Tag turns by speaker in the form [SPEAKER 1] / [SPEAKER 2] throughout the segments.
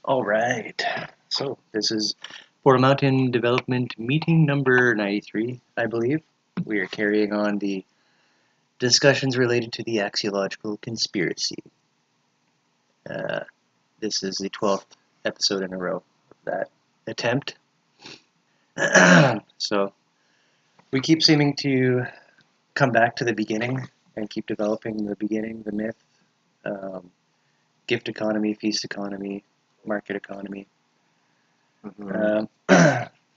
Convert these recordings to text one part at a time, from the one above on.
[SPEAKER 1] All right. So this is Portal Mountain Development meeting number 93, I believe. We are carrying on the discussions related to the axiological conspiracy. This is the 12th episode in a row of that attempt. So we keep seeming to come back to the beginning and keep developing the beginning, the myth, gift economy, feast economy, market economy.
[SPEAKER 2] Mhm.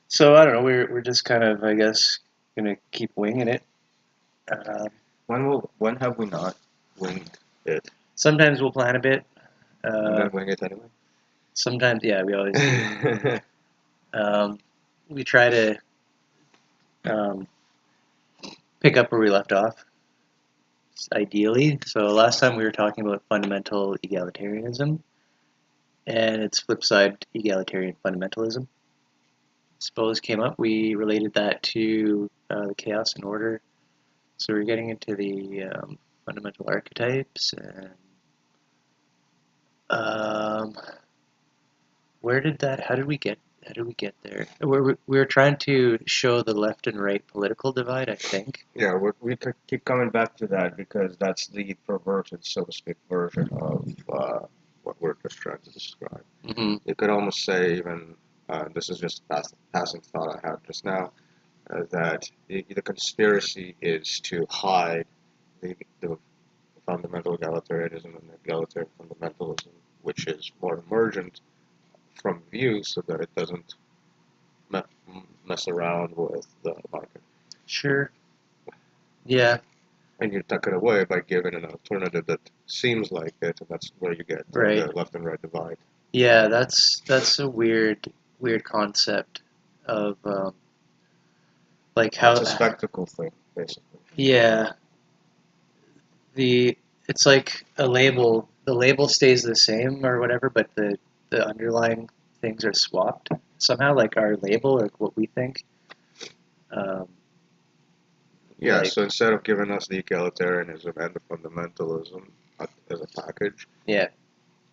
[SPEAKER 1] So I don't know. We're just kind of, I guess, gonna keep winging it. Uh,
[SPEAKER 2] When have we not winged it
[SPEAKER 1] Sometimes we'll plan a bit.
[SPEAKER 2] and
[SPEAKER 1] Uh,
[SPEAKER 2] then wing it anyway?
[SPEAKER 1] Sometimes, yeah, we always do. We try to um, pick up where we left off, ideally. So last time we were talking about fundamental egalitarianism and its flip side, egalitarian fundamentalism. Suppose came up. We related that to the chaos and order. So we're getting into the fundamental archetypes and um, where did that? How did we get? How did we get there? We were trying to show the left and right political divide, I think.
[SPEAKER 2] Yeah, we could keep coming back to that because that's the perverted, so to speak, version of what we're just trying to describe.
[SPEAKER 1] Mm-hmm.
[SPEAKER 2] You could almost say even this is just a passing thought I had just now that the conspiracy is to hide the fundamental egalitarianism and egalitarian fundamentalism, which is more emergent from view, so that it doesn't mess around with the market.
[SPEAKER 1] Sure. Yeah.
[SPEAKER 2] And you tuck it away by giving an alternative that seems like it, and that's where you get
[SPEAKER 1] Right.
[SPEAKER 2] the left and right divide.
[SPEAKER 1] Yeah. That's a weird concept of like
[SPEAKER 2] It's
[SPEAKER 1] how.
[SPEAKER 2] a spectacle thing, basically.
[SPEAKER 1] Yeah. The It's like a label. The label stays the same or whatever, but the underlying things are swapped somehow. Like our label, like what we think. Um,
[SPEAKER 2] Yeah,
[SPEAKER 1] like
[SPEAKER 2] so instead of giving us the egalitarianism and the fundamentalism as a package,
[SPEAKER 1] yeah.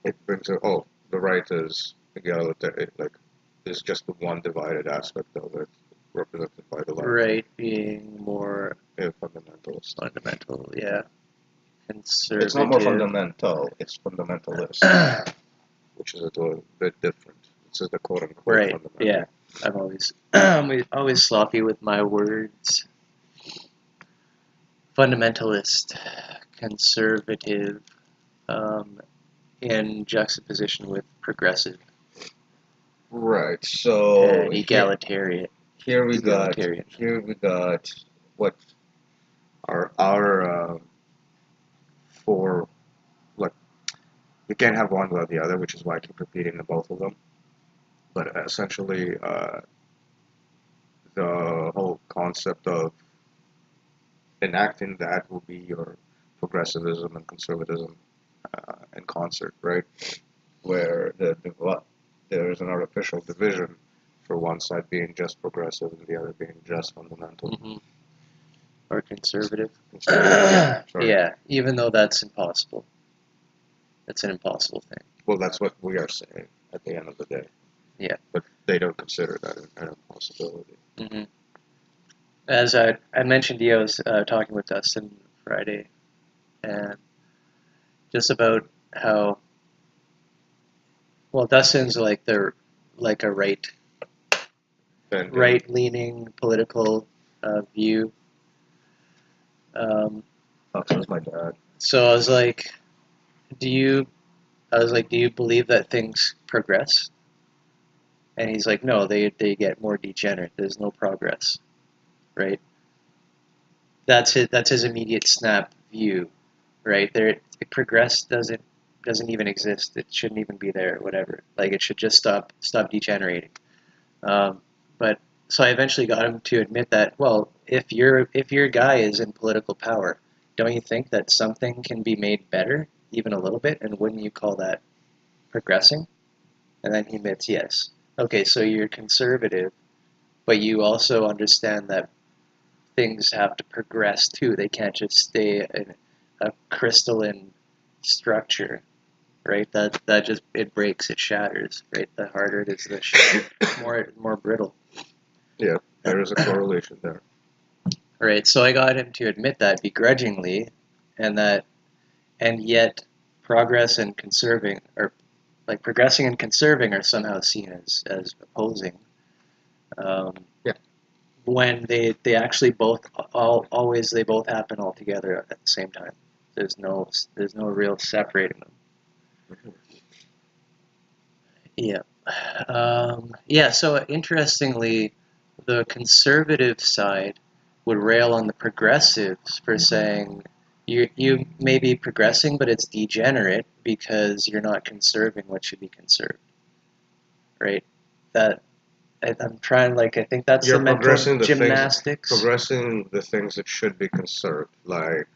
[SPEAKER 2] it brings it, oh, the right is egalitarian, like, is just the one divided aspect of it, represented by the left.
[SPEAKER 1] Right being more
[SPEAKER 2] Yeah, fundamentalist.
[SPEAKER 1] fundamental, yeah,
[SPEAKER 2] It's not more
[SPEAKER 1] conservative.
[SPEAKER 2] fundamental, it's fundamentalist, which is a little bit different. This is the quote unquote
[SPEAKER 1] Right, yeah.
[SPEAKER 2] fundamental.
[SPEAKER 1] I'm always always sloppy with my words. Fundamentalist, conservative, um, in juxtaposition with progressive
[SPEAKER 2] Right. So
[SPEAKER 1] and egalitarian.
[SPEAKER 2] here we got
[SPEAKER 1] Egalitarian.
[SPEAKER 2] what are our four, like, you can't have one without the other, which is why I keep repeating the both of them. But essentially, the whole concept of enacting that will be your progressivism and conservatism in concert, right? Where there is an artificial division for one side being just progressive and the other being just fundamental.
[SPEAKER 1] Mm-hmm. Or conservative.
[SPEAKER 2] Conservative, yeah, sorry.
[SPEAKER 1] Yeah, even though that's impossible. That's an impossible thing.
[SPEAKER 2] Well, that's what we are saying at the end of the day.
[SPEAKER 1] Yeah.
[SPEAKER 2] But they don't consider that an impossibility.
[SPEAKER 1] Mm-hmm. As I mentioned, I was talking with Dustin Friday, and just about how well Dustin's like a
[SPEAKER 2] And
[SPEAKER 1] right leaning political view. Um,
[SPEAKER 2] oh, so is my dad.
[SPEAKER 1] so I was like, do you? I was like, do you believe that things progress? And he's like, no, they get more degenerate. There's no progress, right? That's his immediate snap view, right? There, progress doesn't even exist. It shouldn't even be there. Whatever. Like it should just stop degenerating. But so I eventually got him to admit that, well, if your guy is in political power, don't you think that something can be made better, even a little bit, and wouldn't you call that progressing? And then he admits yes. Okay, so you're conservative, but you also understand that things have to progress too. They can't just stay in a crystalline structure. right? That just it breaks, it shatters, right? The harder it is, the more brittle.
[SPEAKER 2] Yeah, there is a correlation there.
[SPEAKER 1] Right. So I got him to admit that begrudgingly, and yet progress and conserving, or like progressing and conserving, are somehow seen as opposing. Um,
[SPEAKER 2] Yeah.
[SPEAKER 1] when they actually both always they both happen all together at the same time. There's no real separating them.
[SPEAKER 2] Mm-hmm.
[SPEAKER 1] Yeah. Yeah, so interestingly, the conservative side would rail on the progressives for saying you may be progressing, but it's degenerate because you're not conserving what should be conserved, right? That I'm trying, like, I think that's the
[SPEAKER 2] You're
[SPEAKER 1] mental gymnastics.
[SPEAKER 2] progressing the things that should be conserved, like,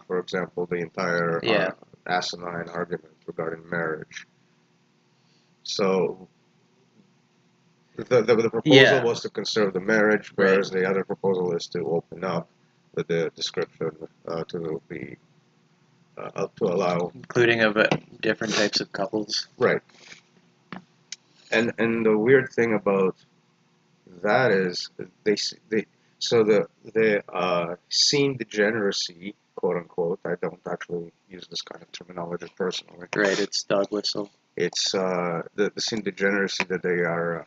[SPEAKER 2] for example, the entire
[SPEAKER 1] Yeah,
[SPEAKER 2] asinine argument regarding marriage. So the proposal
[SPEAKER 1] yeah,
[SPEAKER 2] was to conserve the marriage,
[SPEAKER 1] right.
[SPEAKER 2] whereas the other proposal is to open up the description to be to allow.
[SPEAKER 1] Including of different types of couples.
[SPEAKER 2] Right. And the weird thing about that is they so the scene degeneracy, quote unquote. I don't actually use this kind of terminology personally.
[SPEAKER 1] Right, it's dog whistle.
[SPEAKER 2] It's the scene degeneracy that they are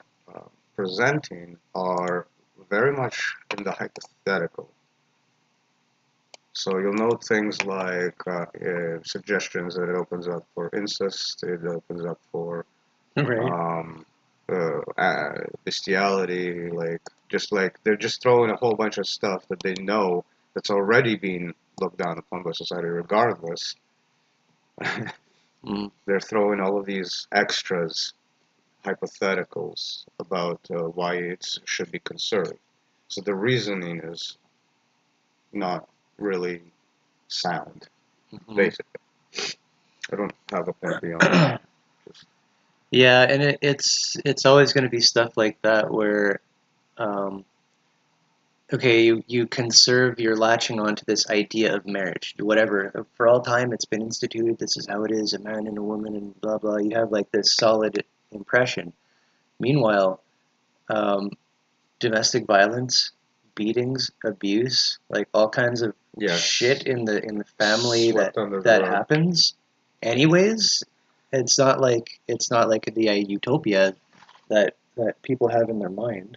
[SPEAKER 2] presenting are very much in the hypothetical. So you'll note things like suggestions that it opens up for incest, it opens up for
[SPEAKER 1] Right.
[SPEAKER 2] um, bestiality, like they're just throwing a whole bunch of stuff that they know that's already being looked down upon by society regardless.
[SPEAKER 1] Mm.
[SPEAKER 2] They're throwing all of these extras, hypotheticals about why it should be conserved. So the reasoning is not really sound,
[SPEAKER 1] Hmm.
[SPEAKER 2] basically. I don't have a point beyond that. Just,
[SPEAKER 1] Yeah, and it's always going to be stuff like that where um, okay, you conserve, you're latching on to this idea of marriage, whatever. For all time, it's been instituted. This is how it is, a man and a woman, and blah blah. You have like this solid impression. Meanwhile, um, domestic violence, beatings, abuse, like all kinds of
[SPEAKER 2] yes,
[SPEAKER 1] shit in the family that
[SPEAKER 2] swept under the
[SPEAKER 1] that
[SPEAKER 2] rug.
[SPEAKER 1] happens. Anyways, it's not like the utopia that people have in their mind,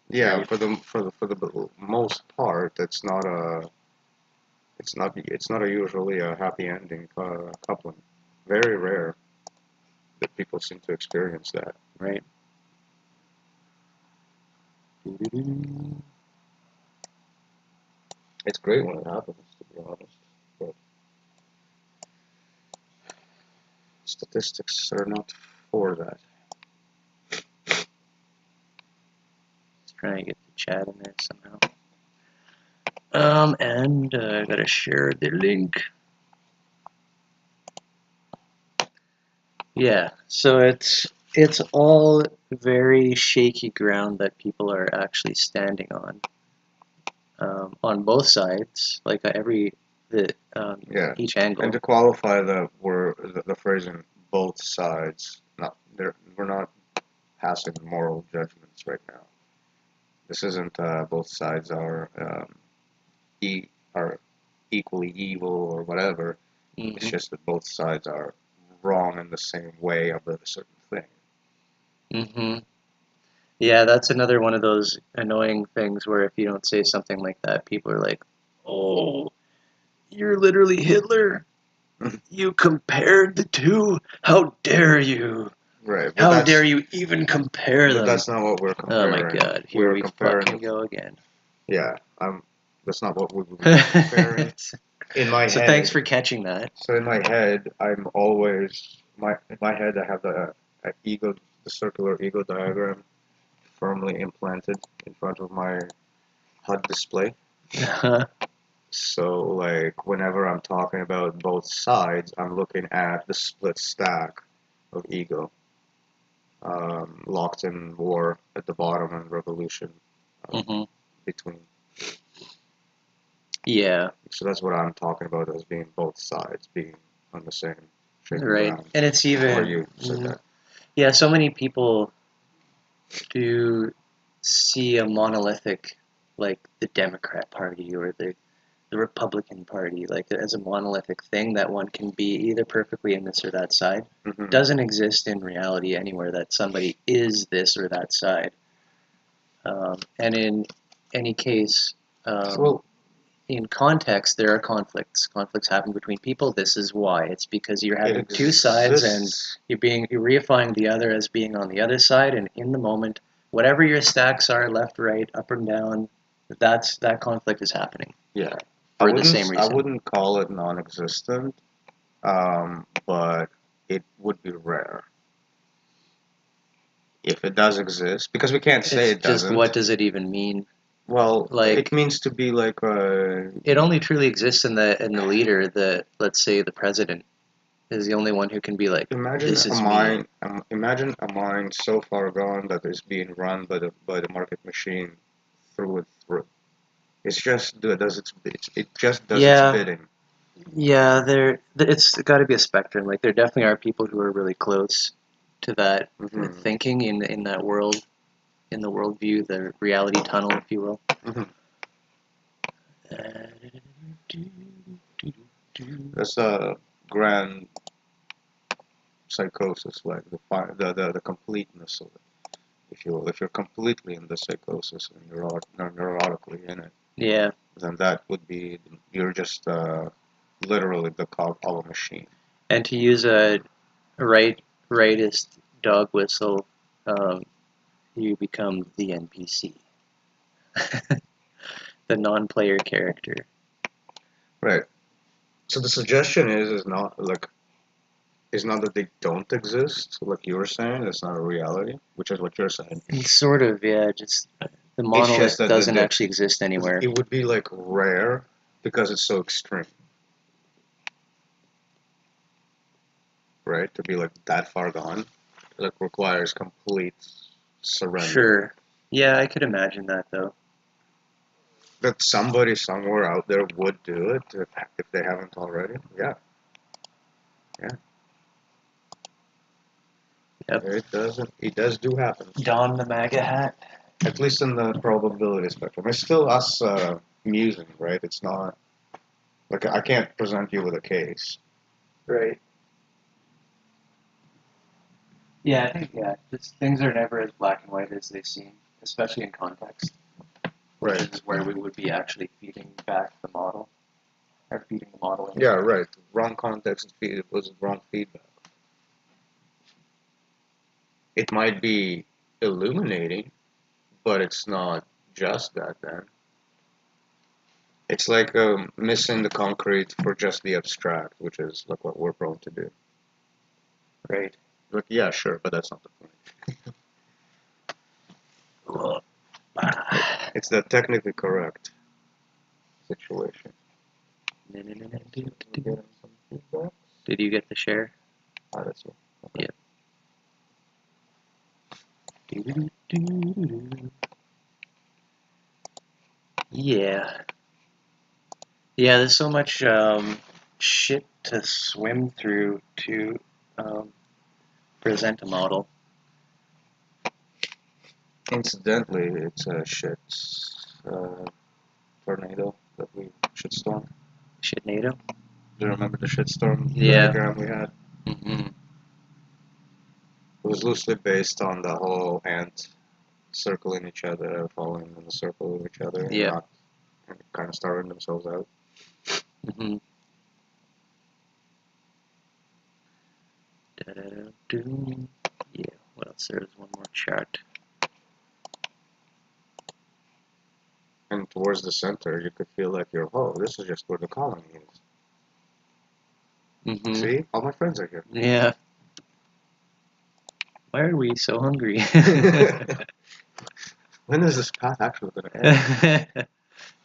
[SPEAKER 2] Yeah,
[SPEAKER 1] right?
[SPEAKER 2] for the most part, it's not a usually a happy ending coupling. Very rare that people seem to experience that.
[SPEAKER 1] Right.
[SPEAKER 2] It's great when it happens, to be honest, but statistics are not for that.
[SPEAKER 1] Just trying to get the chat in there somehow. And I gotta share the link. Yeah, so it's all very shaky ground that people are actually standing on both sides, like
[SPEAKER 2] Yeah,
[SPEAKER 1] each
[SPEAKER 2] and
[SPEAKER 1] angle.
[SPEAKER 2] to qualify the phrasing both sides, we're not passing moral judgments right now. This isn't both sides are equally evil or whatever. It's
[SPEAKER 1] Hmm.
[SPEAKER 2] just that both sides are wrong in the same way about a certain thing.
[SPEAKER 1] Hmm. Yeah, that's another one of those annoying things where if you don't say something like that, people are like, "Oh, you're literally Hitler. You compared the two. How dare you?
[SPEAKER 2] Right,
[SPEAKER 1] How dare you even compare
[SPEAKER 2] but
[SPEAKER 1] them?"
[SPEAKER 2] that's not what we're
[SPEAKER 1] Oh my
[SPEAKER 2] comparing.
[SPEAKER 1] God, here
[SPEAKER 2] We're
[SPEAKER 1] we
[SPEAKER 2] comparing
[SPEAKER 1] fucking
[SPEAKER 2] the
[SPEAKER 1] go again.
[SPEAKER 2] yeah. That's not what we would be comparing. In my
[SPEAKER 1] So thanks
[SPEAKER 2] head,
[SPEAKER 1] for catching that.
[SPEAKER 2] so in my head, I'm always in my head I have the circular ego diagram firmly implanted in front of my HUD display. So like whenever I'm talking about both sides, I'm looking at the split stack of ego, locked in war at the bottom and revolution um,
[SPEAKER 1] Hmm.
[SPEAKER 2] between.
[SPEAKER 1] Yeah.
[SPEAKER 2] So that's what I'm talking about as being both sides being on the same shaky
[SPEAKER 1] Right.
[SPEAKER 2] ground.
[SPEAKER 1] And it's
[SPEAKER 2] Or
[SPEAKER 1] even,
[SPEAKER 2] you said that.
[SPEAKER 1] yeah, so many people do see a monolithic, like the Democrat Party or the Republican Party, like as a monolithic thing that one can be either perfectly in this or that side.
[SPEAKER 2] Mm-hmm.
[SPEAKER 1] Doesn't exist in reality anywhere that somebody is this or that side. And in any case,
[SPEAKER 2] Well,
[SPEAKER 1] in context, there are conflicts. Conflicts happen between people. This is why. It's because you're
[SPEAKER 2] it
[SPEAKER 1] having two sides and
[SPEAKER 2] exists.
[SPEAKER 1] you're reifying the other as being on the other side. And in the moment, whatever your stacks are, left, right, up and down, that conflict is happening
[SPEAKER 2] Yeah.
[SPEAKER 1] for the same
[SPEAKER 2] I
[SPEAKER 1] reason.
[SPEAKER 2] wouldn't call it non-existent, but it would be rare if it does exist, because we can't say
[SPEAKER 1] It's
[SPEAKER 2] it
[SPEAKER 1] just,
[SPEAKER 2] doesn't.
[SPEAKER 1] what does it even mean?
[SPEAKER 2] Well,
[SPEAKER 1] Like,
[SPEAKER 2] it means to be like
[SPEAKER 1] it only truly exists in the leader. The, let's say, the president is the only one who can be like, this is me.
[SPEAKER 2] imagine a mind so far gone that is being run by the market machine through and through. It's just it just does its
[SPEAKER 1] Yeah,
[SPEAKER 2] bidding.
[SPEAKER 1] yeah. It's got to be a spectrum. Like, there definitely are people who are really close to that
[SPEAKER 2] Hmm.
[SPEAKER 1] thinking in that world, in the worldview, the reality tunnel, if you will.
[SPEAKER 2] Hmm. That's a grand psychosis, like the completeness of it, if you will. If you're completely in the psychosis and neurotically in it,
[SPEAKER 1] Yeah,
[SPEAKER 2] then that would be you're just literally the cog of a machine.
[SPEAKER 1] and to use a rightist dog whistle, um, you become the NPC, the non-player character.
[SPEAKER 2] Right. So the suggestion is not that they don't exist, like you were saying. It's not a reality, which is what you're saying.
[SPEAKER 1] Sort of, yeah. Just the
[SPEAKER 2] It's just
[SPEAKER 1] monolith
[SPEAKER 2] that
[SPEAKER 1] doesn't actually exist anywhere.
[SPEAKER 2] it would be like rare because it's so extreme, right? To be like that far gone, like requires complete surrender.
[SPEAKER 1] Sure. Yeah, I could imagine that though.
[SPEAKER 2] That somebody somewhere out there would do it if they haven't already. Yeah, yeah.
[SPEAKER 1] Yep.
[SPEAKER 2] It doesn't. It does do happen.
[SPEAKER 1] Don the MAGA hat.
[SPEAKER 2] At least in the probability spectrum. It's still us musing, right? It's not like I can't present you with a case.
[SPEAKER 1] Right. Yeah, I think, yeah, just things are never as black and white as they seem, especially in context. Which
[SPEAKER 2] Right.
[SPEAKER 1] is where we would be actually feeding back the model, or feeding the model in.
[SPEAKER 2] Yeah, right. Wrong context feed was wrong feedback. It might be illuminating, but it's not just that then. It's like missing the concrete for just the abstract, which is like what we're prone to do.
[SPEAKER 1] Right.
[SPEAKER 2] Like, yeah, sure, but that's not the point. It's the technically correct situation.
[SPEAKER 1] Did you get the share?
[SPEAKER 2] Ah, that's it. Okay.
[SPEAKER 1] Yep. Yeah. Yeah, there's so much shit to swim through to um, present a model.
[SPEAKER 2] Incidentally, it's a shit uh, tornado that we shitstorm.
[SPEAKER 1] Shitnado?
[SPEAKER 2] Do you remember the shitstorm
[SPEAKER 1] Yeah.
[SPEAKER 2] diagram we had?
[SPEAKER 1] Mm-hmm.
[SPEAKER 2] It was loosely based on the whole ant circling each other, following in a circle of each other, and
[SPEAKER 1] Yep.
[SPEAKER 2] not kind of starving themselves out.
[SPEAKER 1] Mm-hmm. Yeah, what else? There's one more chart.
[SPEAKER 2] And towards the center, you could feel like you're, oh, this is just where the colony is.
[SPEAKER 1] Mm-hmm.
[SPEAKER 2] See, all my friends are here.
[SPEAKER 1] Yeah. Why are we so hungry?
[SPEAKER 2] When is this path actually going to end?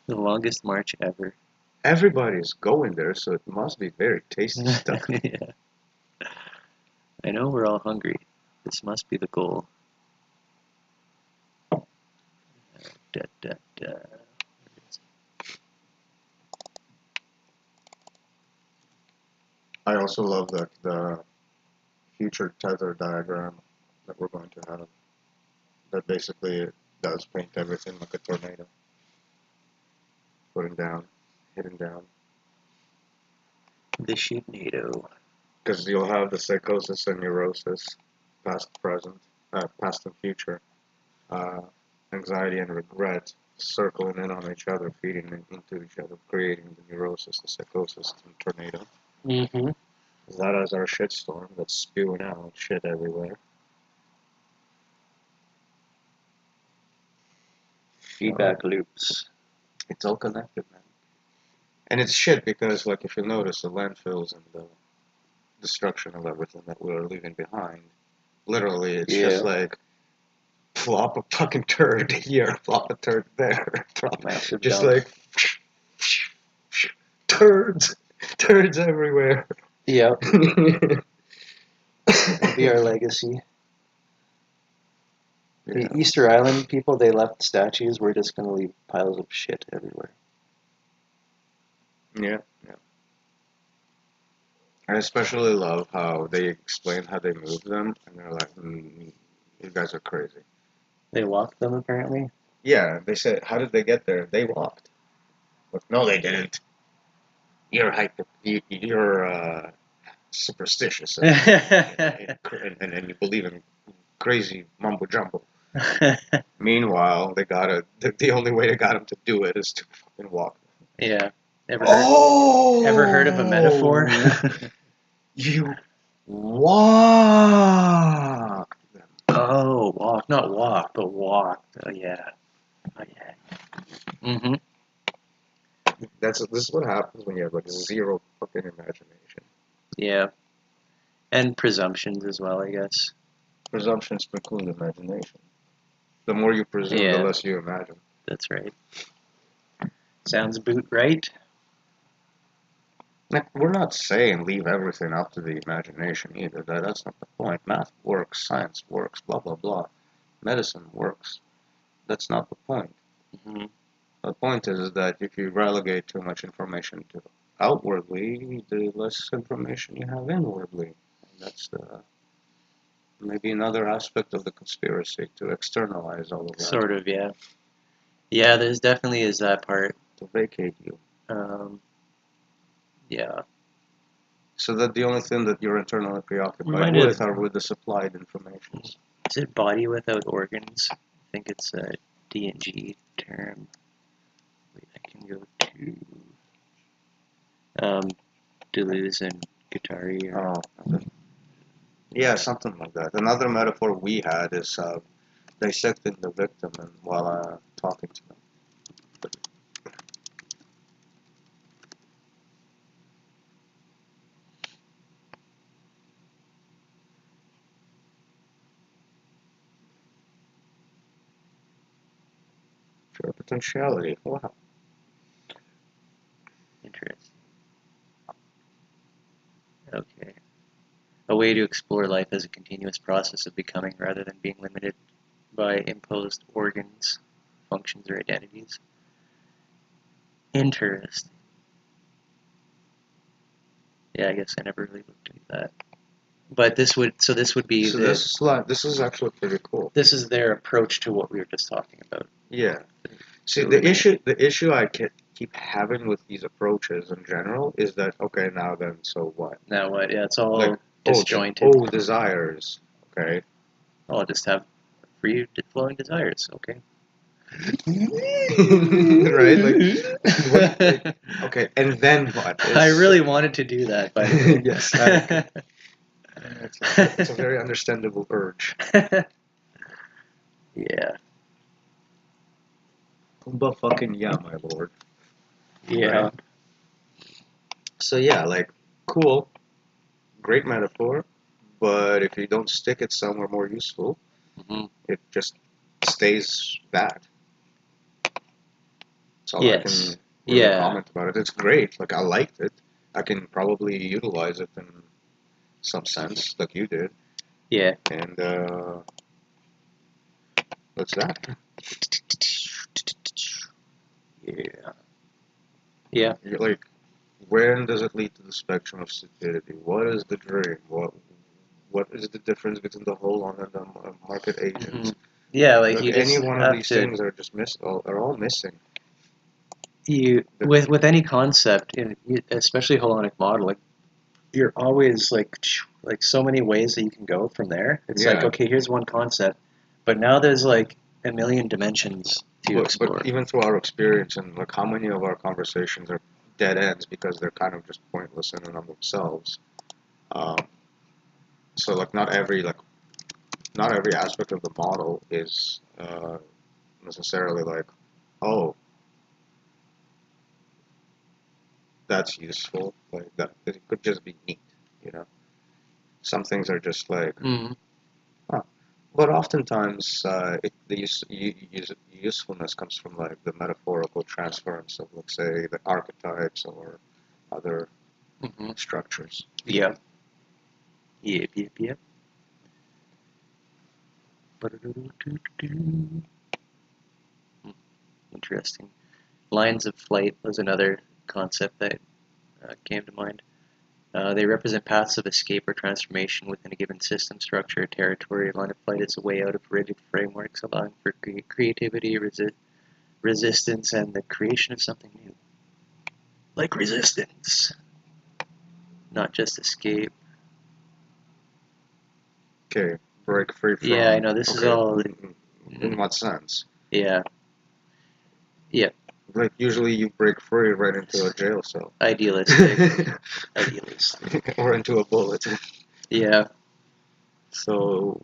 [SPEAKER 1] The longest march ever.
[SPEAKER 2] Everybody's going there, so it must be very tasty stuff.
[SPEAKER 1] Yeah. I know we're all hungry. This must be the goal. Da, da, da.
[SPEAKER 2] I also love the future tether diagram that we're going to have. That basically does paint everything like a tornado, putting down, hitting down.
[SPEAKER 1] The sheepnado.
[SPEAKER 2] Because you'll have the psychosis and neurosis, past, present, past and future, uh, anxiety and regret, circling in on each other, feeding into each other, creating the neurosis, the psychosis, and tornado.
[SPEAKER 1] Mm-hmm.
[SPEAKER 2] That is our shitstorm that's spewing out shit everywhere.
[SPEAKER 1] Feedback loops.
[SPEAKER 2] It's all connected, man. And it's shit because, like, if you notice, the landfills and the destruction of everything that we're leaving behind, literally, it's just like flop a fucking turd here, flop a turd there, flop, just dump. Like turds everywhere.
[SPEAKER 1] Yep. It'll be our legacy. Yeah. The Easter Island people, they left statues. We're just going to leave piles of shit everywhere.
[SPEAKER 2] Yeah, yeah. I especially love how they explain how they move them, and they're like, you guys are crazy.
[SPEAKER 1] They walked them, apparently?
[SPEAKER 2] Yeah, they said, how did they get there? They walked. But no, they didn't. You're superstitious, and you believe in crazy mumbo jumbo. Meanwhile, the only way they got him to do it is to fucking walk.
[SPEAKER 1] Yeah. Ever heard of a metaphor?
[SPEAKER 2] You walk them.
[SPEAKER 1] Oh, walk. Not walk, but walk. Oh, yeah. Oh, yeah. Mm-hmm.
[SPEAKER 2] This is what happens when you have, like, zero fucking imagination.
[SPEAKER 1] Yeah. And presumptions as well, I guess.
[SPEAKER 2] Presumptions preclude imagination. The more you presume, the less you imagine.
[SPEAKER 1] That's right. Sounds boot right.
[SPEAKER 2] We're not saying leave everything up to the imagination either. That's not the point. Math works, science works, blah, blah, blah. Medicine works. That's not the point.
[SPEAKER 1] Mm-hmm.
[SPEAKER 2] The point is that if you relegate too much information to outwardly, the less information you have inwardly. And that's maybe another aspect of the conspiracy, to externalize all of that.
[SPEAKER 1] Sort of, yeah. Yeah, there's definitely is that part.
[SPEAKER 2] To vacate you.
[SPEAKER 1] Yeah.
[SPEAKER 2] So that the only thing that you're internally preoccupied with are with the supplied information.
[SPEAKER 1] Is it body without organs? I think it's a D&G term. Wait, I can go to Deleuze and Guattari.
[SPEAKER 2] Yeah, something like that. Another metaphor we had is dissecting the victim and while talking to them. Pure potentiality. Wow.
[SPEAKER 1] Interesting. Okay. A way to explore life as a continuous process of becoming rather than being limited by imposed organs, functions, or identities. Interesting. Yeah, I guess I never really looked into that. But this would be
[SPEAKER 2] this is actually pretty cool.
[SPEAKER 1] This is their approach to what we were just talking about.
[SPEAKER 2] Yeah. See, the issue I keep having with these approaches in general is that, okay, now then, so what?
[SPEAKER 1] Now what? Yeah, it's all like, disjointed.
[SPEAKER 2] Desires. Okay.
[SPEAKER 1] I'll just have free flowing desires. Okay.
[SPEAKER 2] Right? Like, okay, and then what?
[SPEAKER 1] I really wanted to do that, by the way.
[SPEAKER 2] Yes. It's a very understandable urge.
[SPEAKER 1] Yeah.
[SPEAKER 2] But fucking yeah, my lord.
[SPEAKER 1] Yeah. Right?
[SPEAKER 2] So yeah, like, cool, great metaphor, but if you don't stick it somewhere more useful, it just stays that. That's all I can really comment about it. It's great. Like, I liked it. I can probably utilize it in some sense, like you did.
[SPEAKER 1] Yeah.
[SPEAKER 2] And what's that?
[SPEAKER 1] Yeah. Yeah.
[SPEAKER 2] You're like, when does it lead to the spectrum of stupidity? What is the dream? What is the difference between the whole on and the market
[SPEAKER 1] Hmm.
[SPEAKER 2] agents?
[SPEAKER 1] Yeah, like
[SPEAKER 2] Like
[SPEAKER 1] you
[SPEAKER 2] any
[SPEAKER 1] just
[SPEAKER 2] one of
[SPEAKER 1] have
[SPEAKER 2] these
[SPEAKER 1] to
[SPEAKER 2] things are just are all missing.
[SPEAKER 1] you
[SPEAKER 2] The,
[SPEAKER 1] with any concept, especially holonic model, like you're always like so many ways that you can go from there. It's like,
[SPEAKER 2] yeah,
[SPEAKER 1] okay, here's one concept, but now there's like a million dimensions to
[SPEAKER 2] but
[SPEAKER 1] explore.
[SPEAKER 2] even through our experience and like how many of our conversations are dead ends because they're kind of just pointless in and of themselves. Um, so like not every aspect of the model is necessarily like, oh, that's useful. Like that, it could just be neat, you know. Some things are just like,
[SPEAKER 1] Mm,
[SPEAKER 2] huh. But oftentimes, usefulness comes from like the metaphorical transference of, let's say, the archetypes or other
[SPEAKER 1] hmm.
[SPEAKER 2] structures.
[SPEAKER 1] Yeah. Yep, yep, yep. Interesting. Lines of flight was another concept that came to mind. They represent paths of escape or transformation within a given system, structure, or territory. A line of flight is a way out of rigid frameworks, allowing for creativity, resistance, and the creation of something new. Like resistance, not just escape.
[SPEAKER 2] Okay, break free
[SPEAKER 1] Yeah, I
[SPEAKER 2] from.
[SPEAKER 1] know this is
[SPEAKER 2] Okay,
[SPEAKER 1] all.
[SPEAKER 2] in what sense?
[SPEAKER 1] Yeah, yeah,
[SPEAKER 2] Like usually you break free right into a jail cell.
[SPEAKER 1] idealistic, idealistic.
[SPEAKER 2] Or into a bullet.
[SPEAKER 1] Yeah. So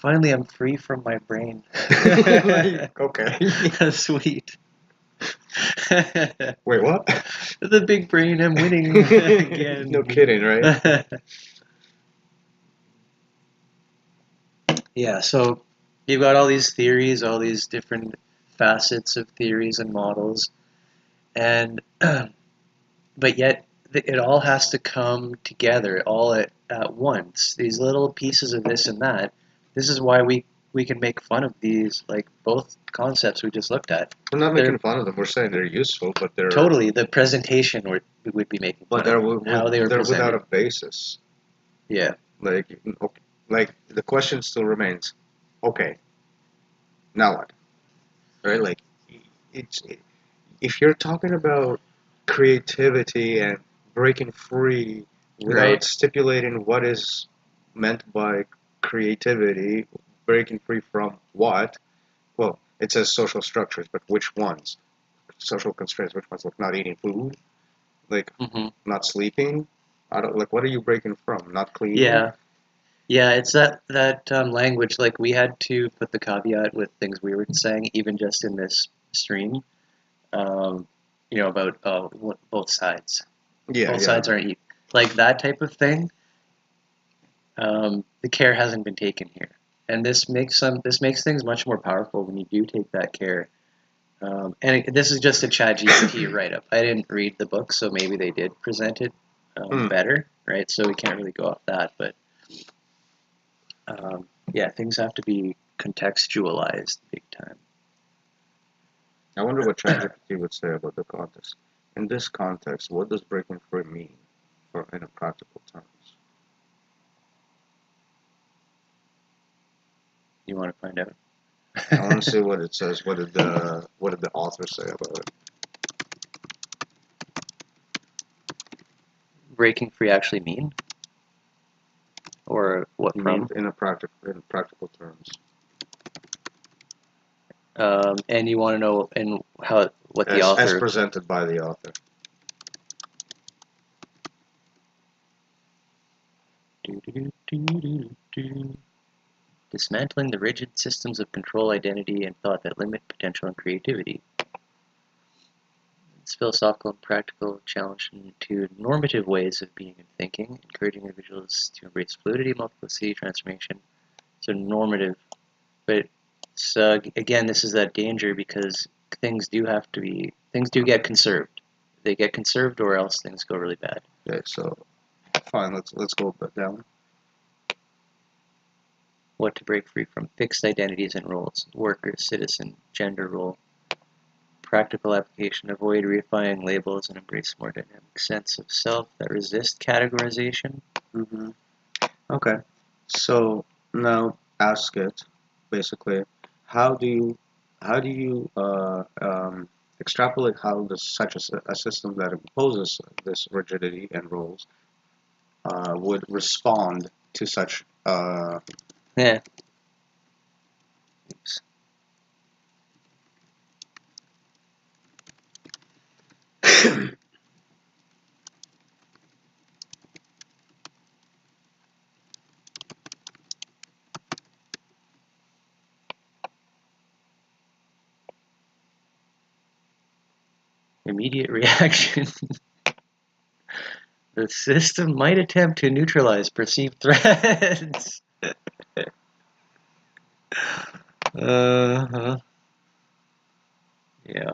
[SPEAKER 1] finally, I'm free from my brain.
[SPEAKER 2] Like, okay.
[SPEAKER 1] Sweet.
[SPEAKER 2] Wait, what?
[SPEAKER 1] The big brain, I'm winning
[SPEAKER 2] No
[SPEAKER 1] again.
[SPEAKER 2] kidding, right?
[SPEAKER 1] Yeah, so you've got all these theories, all these different facets of theories and models, and but yet it all has to come together all at once. These little pieces of this and that. This is why we can make fun of these, like both concepts we just looked at.
[SPEAKER 2] We're not
[SPEAKER 1] They're
[SPEAKER 2] making fun of them. We're saying they're useful, but
[SPEAKER 1] totally the presentation we would be making fun of how they were
[SPEAKER 2] they're without
[SPEAKER 1] presented.
[SPEAKER 2] a basis.
[SPEAKER 1] Yeah,
[SPEAKER 2] Like, okay, like the question still remains. Okay, now what? Right? Like, it's if you're talking about creativity and breaking free without
[SPEAKER 1] right.
[SPEAKER 2] stipulating what is meant by creativity, breaking free from what? Well, it says social structures, but which ones? Social constraints, which ones? Like not eating food, like
[SPEAKER 1] Hmm.
[SPEAKER 2] not sleeping. I don't like. What are you breaking from? Not cleaning.
[SPEAKER 1] Yeah, yeah. It's that language. Like we had to put the caveat with things we were saying, even just in this stream. Um, about both sides.
[SPEAKER 2] Yeah,
[SPEAKER 1] Both
[SPEAKER 2] yeah.
[SPEAKER 1] sides aren't like that type of thing. The care hasn't been taken here, and this makes things much more powerful when you do take that care. This is just a ChatGPT write up. I didn't read the book, so maybe they did present it
[SPEAKER 2] Hmm.
[SPEAKER 1] better, right? So we can't really go off that, but yeah, things have to be contextualized big time.
[SPEAKER 2] I wonder what ChatGPT would say about the context. In this context, what does breaking free mean for in a practical terms?
[SPEAKER 1] You want to find
[SPEAKER 2] I want to
[SPEAKER 1] out?
[SPEAKER 2] see what it says. What did the author say about it?
[SPEAKER 1] Breaking free actually mean, or what
[SPEAKER 2] Mean
[SPEAKER 1] from?
[SPEAKER 2] in practical terms.
[SPEAKER 1] And you want to know and how what the
[SPEAKER 2] As
[SPEAKER 1] author.
[SPEAKER 2] presented by the author.
[SPEAKER 1] Dismantling the rigid systems of control, identity, and thought that limit potential and creativity. It's philosophical and practical challenge to normative ways of being and thinking, encouraging individuals to embrace fluidity, multiplicity, transformation. So normative, but so again, this is that danger because things do get conserved. They get conserved, or else things go really bad.
[SPEAKER 2] Okay, so fine. Let's go down.
[SPEAKER 1] What to break free from: fixed identities and roles, worker, citizen, gender role, practical application, avoid redefining labels and embrace a more dynamic sense of self that resist categorization.
[SPEAKER 2] Mm-hmm. Okay. So now ask it basically, how do you extrapolate how such a system that imposes this rigidity and rules would respond to such
[SPEAKER 1] Yeah. Oops. Immediate reaction. The system might attempt to neutralize perceived threats. Uh-huh. Yeah.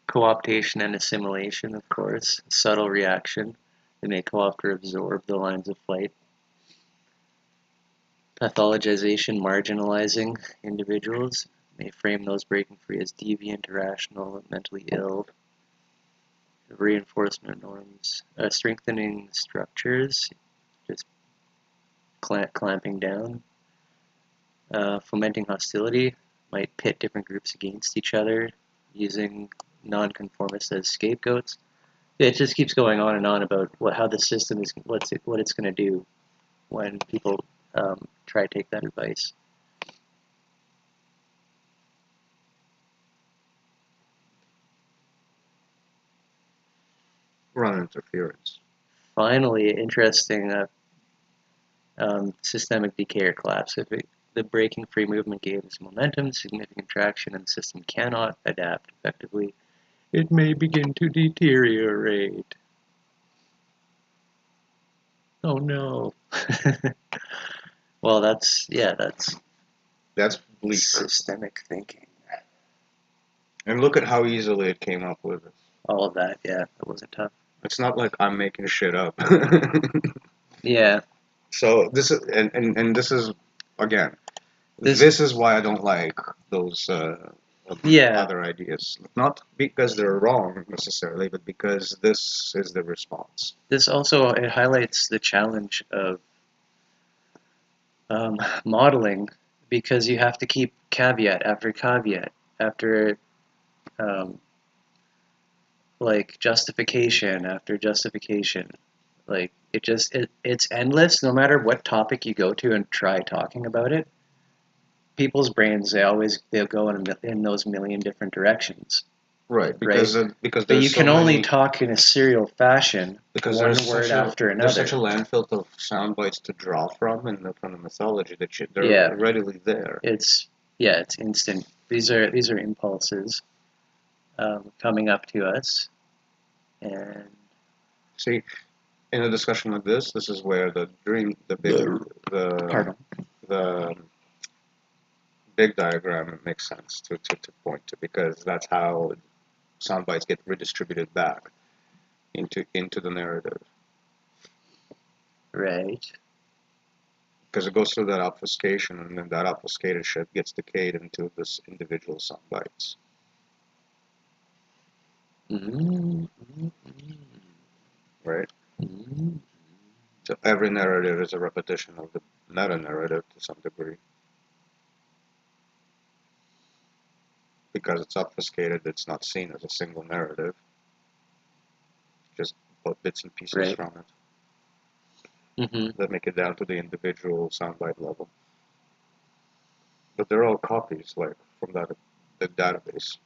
[SPEAKER 1] Co-optation and assimilation, of course. Subtle reaction. They may co-opt or absorb the lines of flight. Pathologization, marginalizing individuals. May frame those breaking free as deviant, irrational, mentally ill. Reinforcement norms. Strengthening structures. Just clamping down. Fomenting hostility. Might pit different groups against each other, using nonconformists as scapegoats. It just keeps going on and on about how the system is, what it's going to do when people try to take that advice.
[SPEAKER 2] run interference?
[SPEAKER 1] Finally, interesting systemic decay or collapse. If the breaking free movement gains momentum, significant traction, and the system cannot adapt effectively, it may begin to deteriorate. Oh no. Well, that's
[SPEAKER 2] bleak.
[SPEAKER 1] systemic thinking.
[SPEAKER 2] And look at how easily it came up with it.
[SPEAKER 1] All of that, yeah, it wasn't tough.
[SPEAKER 2] It's not like I'm making shit up.
[SPEAKER 1] Yeah.
[SPEAKER 2] So this is and this is again.
[SPEAKER 1] This
[SPEAKER 2] This is why I don't like those
[SPEAKER 1] yeah.
[SPEAKER 2] other ideas. Not because they're wrong necessarily, but because this is the response.
[SPEAKER 1] This also it highlights the challenge of modeling, because you have to keep caveat after caveat after like justification after justification. Like it's endless. No matter what topic you go to and try talking about it, people's brains they'll go in those million different directions.
[SPEAKER 2] Right, because
[SPEAKER 1] But
[SPEAKER 2] there's
[SPEAKER 1] you
[SPEAKER 2] so
[SPEAKER 1] can only
[SPEAKER 2] many,
[SPEAKER 1] talk in a serial fashion,
[SPEAKER 2] because
[SPEAKER 1] one
[SPEAKER 2] there's
[SPEAKER 1] word
[SPEAKER 2] such a
[SPEAKER 1] after
[SPEAKER 2] there's
[SPEAKER 1] another.
[SPEAKER 2] such a landfill of sound bites to draw from from the mythology that they're
[SPEAKER 1] Yeah.
[SPEAKER 2] readily there.
[SPEAKER 1] It's instant. These are impulses coming up to us, and
[SPEAKER 2] See, in a discussion like this is where the
[SPEAKER 1] pardon.
[SPEAKER 2] the big diagram makes sense to point to, because that's how sound bites get redistributed back into the narrative,
[SPEAKER 1] Right.
[SPEAKER 2] because it goes through that obfuscation, and then that obfuscated shit gets decayed into this individual sound bites.
[SPEAKER 1] Mm-hmm.
[SPEAKER 2] Right?
[SPEAKER 1] Mm-hmm.
[SPEAKER 2] So every narrative is a repetition of the meta-narrative to some degree. Because it's obfuscated, it's not seen as a single narrative, just bits and pieces
[SPEAKER 1] Right.
[SPEAKER 2] from it
[SPEAKER 1] Mm-hmm.
[SPEAKER 2] that make it down to the individual soundbite level. But they're all copies, like, from the database.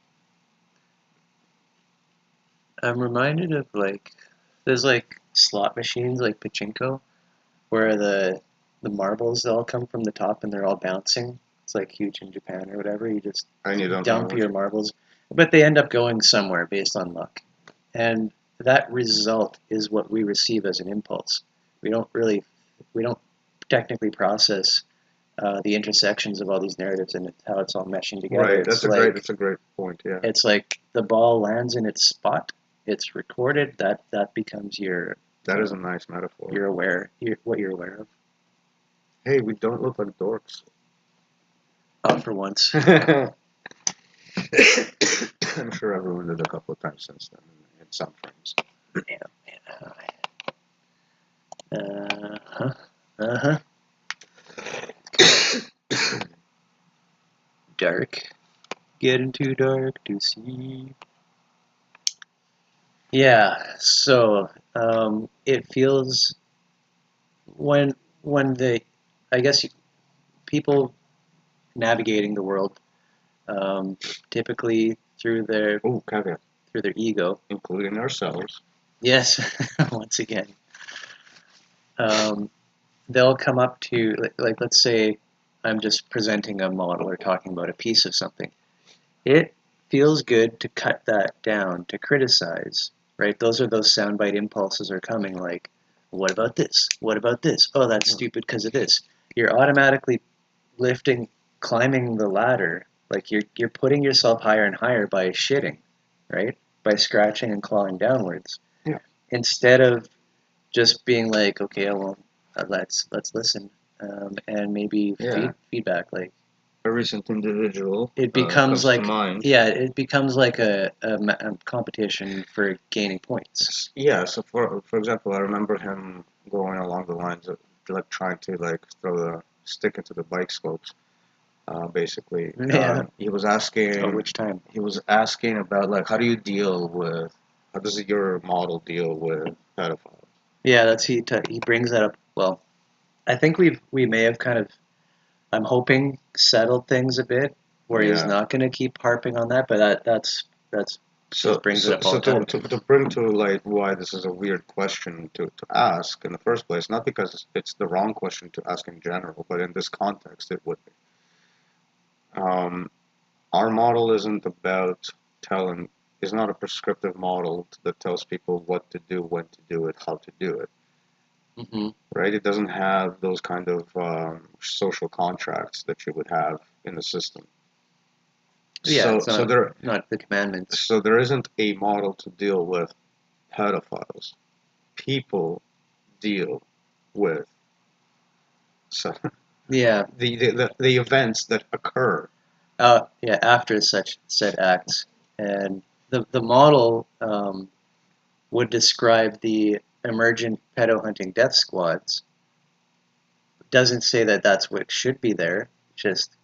[SPEAKER 1] I'm reminded of there's slot machines like pachinko where the marbles all come from the top and they're all bouncing. It's like huge in Japan or whatever. You just
[SPEAKER 2] And you don't
[SPEAKER 1] dump
[SPEAKER 2] know
[SPEAKER 1] your marbles, but they end up going somewhere based on luck. And that result is what we receive as an impulse. We don't technically process the intersections of all these narratives and how it's all meshing together.
[SPEAKER 2] Right, that's a great point, yeah.
[SPEAKER 1] It's like the ball lands in its spot. It's recorded. That becomes
[SPEAKER 2] That is a nice metaphor.
[SPEAKER 1] what you're aware of.
[SPEAKER 2] Hey, we don't look like dorks.
[SPEAKER 1] For once.
[SPEAKER 2] I'm sure I've ruined it a couple of times since then in some frames.
[SPEAKER 1] Uh-huh. Uh-huh. Dark. Getting too dark to see. Yeah, so it feels when the I guess people navigating the world typically
[SPEAKER 2] Oh, caveat,
[SPEAKER 1] through their ego.
[SPEAKER 2] including ourselves.
[SPEAKER 1] Yes, once again, um, they'll come up to like let's say I'm just presenting a model or talking about a piece of something. It feels good to cut that down, to criticize, right? Those are those soundbite impulses are coming like, what about this? What about this? Oh, that's stupid because of this. You're automatically climbing the ladder. Like you're putting yourself higher and higher by shitting, right? By scratching and clawing downwards.
[SPEAKER 2] Yeah.
[SPEAKER 1] Instead of just being like, okay, well, let's listen, and maybe
[SPEAKER 2] Yeah.
[SPEAKER 1] feedback. Like
[SPEAKER 2] A recent individual
[SPEAKER 1] it becomes
[SPEAKER 2] comes to
[SPEAKER 1] like
[SPEAKER 2] mind.
[SPEAKER 1] yeah, it becomes like a competition for gaining points.
[SPEAKER 2] Yeah, so for example, I remember him going along the lines of like trying to like throw the stick into the bike scopes. Basically,
[SPEAKER 1] Yeah.
[SPEAKER 2] he was
[SPEAKER 1] Oh,
[SPEAKER 2] asking
[SPEAKER 1] which time?
[SPEAKER 2] about like how does your model deal with pedophiles?
[SPEAKER 1] Yeah, he brings that up. Well, I think we may have kind of I'm hoping settled things a bit where he's
[SPEAKER 2] Yeah.
[SPEAKER 1] not going to keep harping on that, but that's
[SPEAKER 2] So
[SPEAKER 1] just brings it
[SPEAKER 2] so
[SPEAKER 1] up all
[SPEAKER 2] so
[SPEAKER 1] the time.
[SPEAKER 2] to bring to light why this is a weird question to ask in the first place, not because it's the wrong question to ask in general, but in this context it would be. Um, our model isn't about telling is not a prescriptive model that tells people what to do, when to do it, how to do it,
[SPEAKER 1] Hmm.
[SPEAKER 2] right? It doesn't have those kind of social contracts that you would have in the system.
[SPEAKER 1] Yeah,
[SPEAKER 2] So
[SPEAKER 1] it's
[SPEAKER 2] so there
[SPEAKER 1] not the commandments.
[SPEAKER 2] so there isn't a model to deal with pedophiles. People deal with so
[SPEAKER 1] Yeah.
[SPEAKER 2] the events that occur.
[SPEAKER 1] Yeah, after such said acts, and the model would describe the emergent pedo hunting death squads. Doesn't say that that's what should be there. Just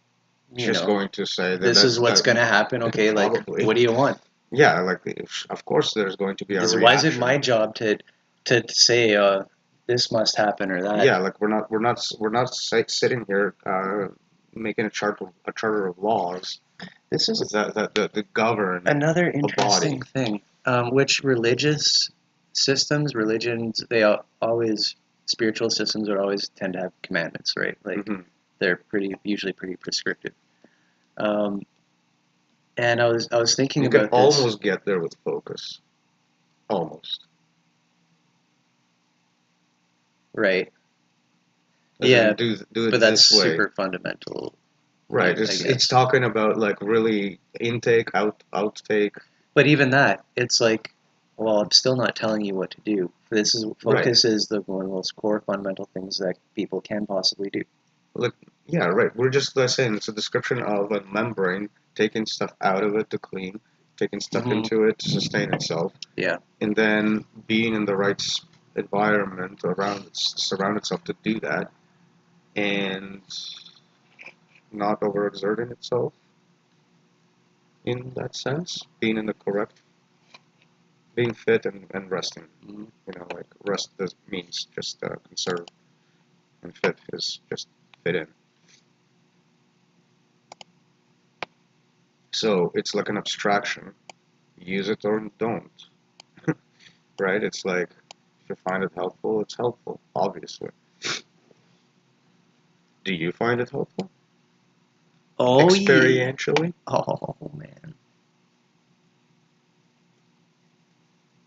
[SPEAKER 2] It's
[SPEAKER 1] you
[SPEAKER 2] just
[SPEAKER 1] know,
[SPEAKER 2] going to say that
[SPEAKER 1] this is
[SPEAKER 2] that's
[SPEAKER 1] what's
[SPEAKER 2] that
[SPEAKER 1] going to happen. Okay, like
[SPEAKER 2] probably.
[SPEAKER 1] what do you want?
[SPEAKER 2] Yeah, like of course there's going to be a
[SPEAKER 1] Why is it
[SPEAKER 2] reaction.
[SPEAKER 1] my job to say this must happen or that?
[SPEAKER 2] Yeah, like we're not sitting here making a charter of laws
[SPEAKER 1] This is
[SPEAKER 2] that govern
[SPEAKER 1] another
[SPEAKER 2] a
[SPEAKER 1] interesting
[SPEAKER 2] body.
[SPEAKER 1] thing, which religious systems, religions, always spiritual systems would always tend to have commandments, right? Like
[SPEAKER 2] Hmm.
[SPEAKER 1] they're usually pretty prescriptive. Um, and I was thinking
[SPEAKER 2] You can
[SPEAKER 1] about this,
[SPEAKER 2] almost get there with focus, almost.
[SPEAKER 1] right?
[SPEAKER 2] As in,
[SPEAKER 1] Yeah,
[SPEAKER 2] do it
[SPEAKER 1] but that's
[SPEAKER 2] this way.
[SPEAKER 1] super fundamental,
[SPEAKER 2] Right.
[SPEAKER 1] I
[SPEAKER 2] It's
[SPEAKER 1] guess.
[SPEAKER 2] talking about like really intake, outtake.
[SPEAKER 1] But even that, it's like, well, I'm still not telling you what to do.
[SPEAKER 2] Right.
[SPEAKER 1] Focus is one of the most core fundamental things that people can possibly do.
[SPEAKER 2] Like yeah, right. We're just saying it's a description of a membrane taking stuff out of it to clean, taking stuff
[SPEAKER 1] Hmm.
[SPEAKER 2] into it to sustain itself,
[SPEAKER 1] Yeah.
[SPEAKER 2] and then being in the right environment surround itself to do that, and not overexerting itself in that sense, being in the correct, being fit and resting.
[SPEAKER 1] Mhm.
[SPEAKER 2] You know, like rest does means just conserve, and fit is just fit in. So it's like an abstraction. Use it or don't, right? It's like if you find it helpful, it's helpful, obviously. Do you find it helpful?
[SPEAKER 1] Oh yeah.
[SPEAKER 2] Experientially?
[SPEAKER 1] Oh man.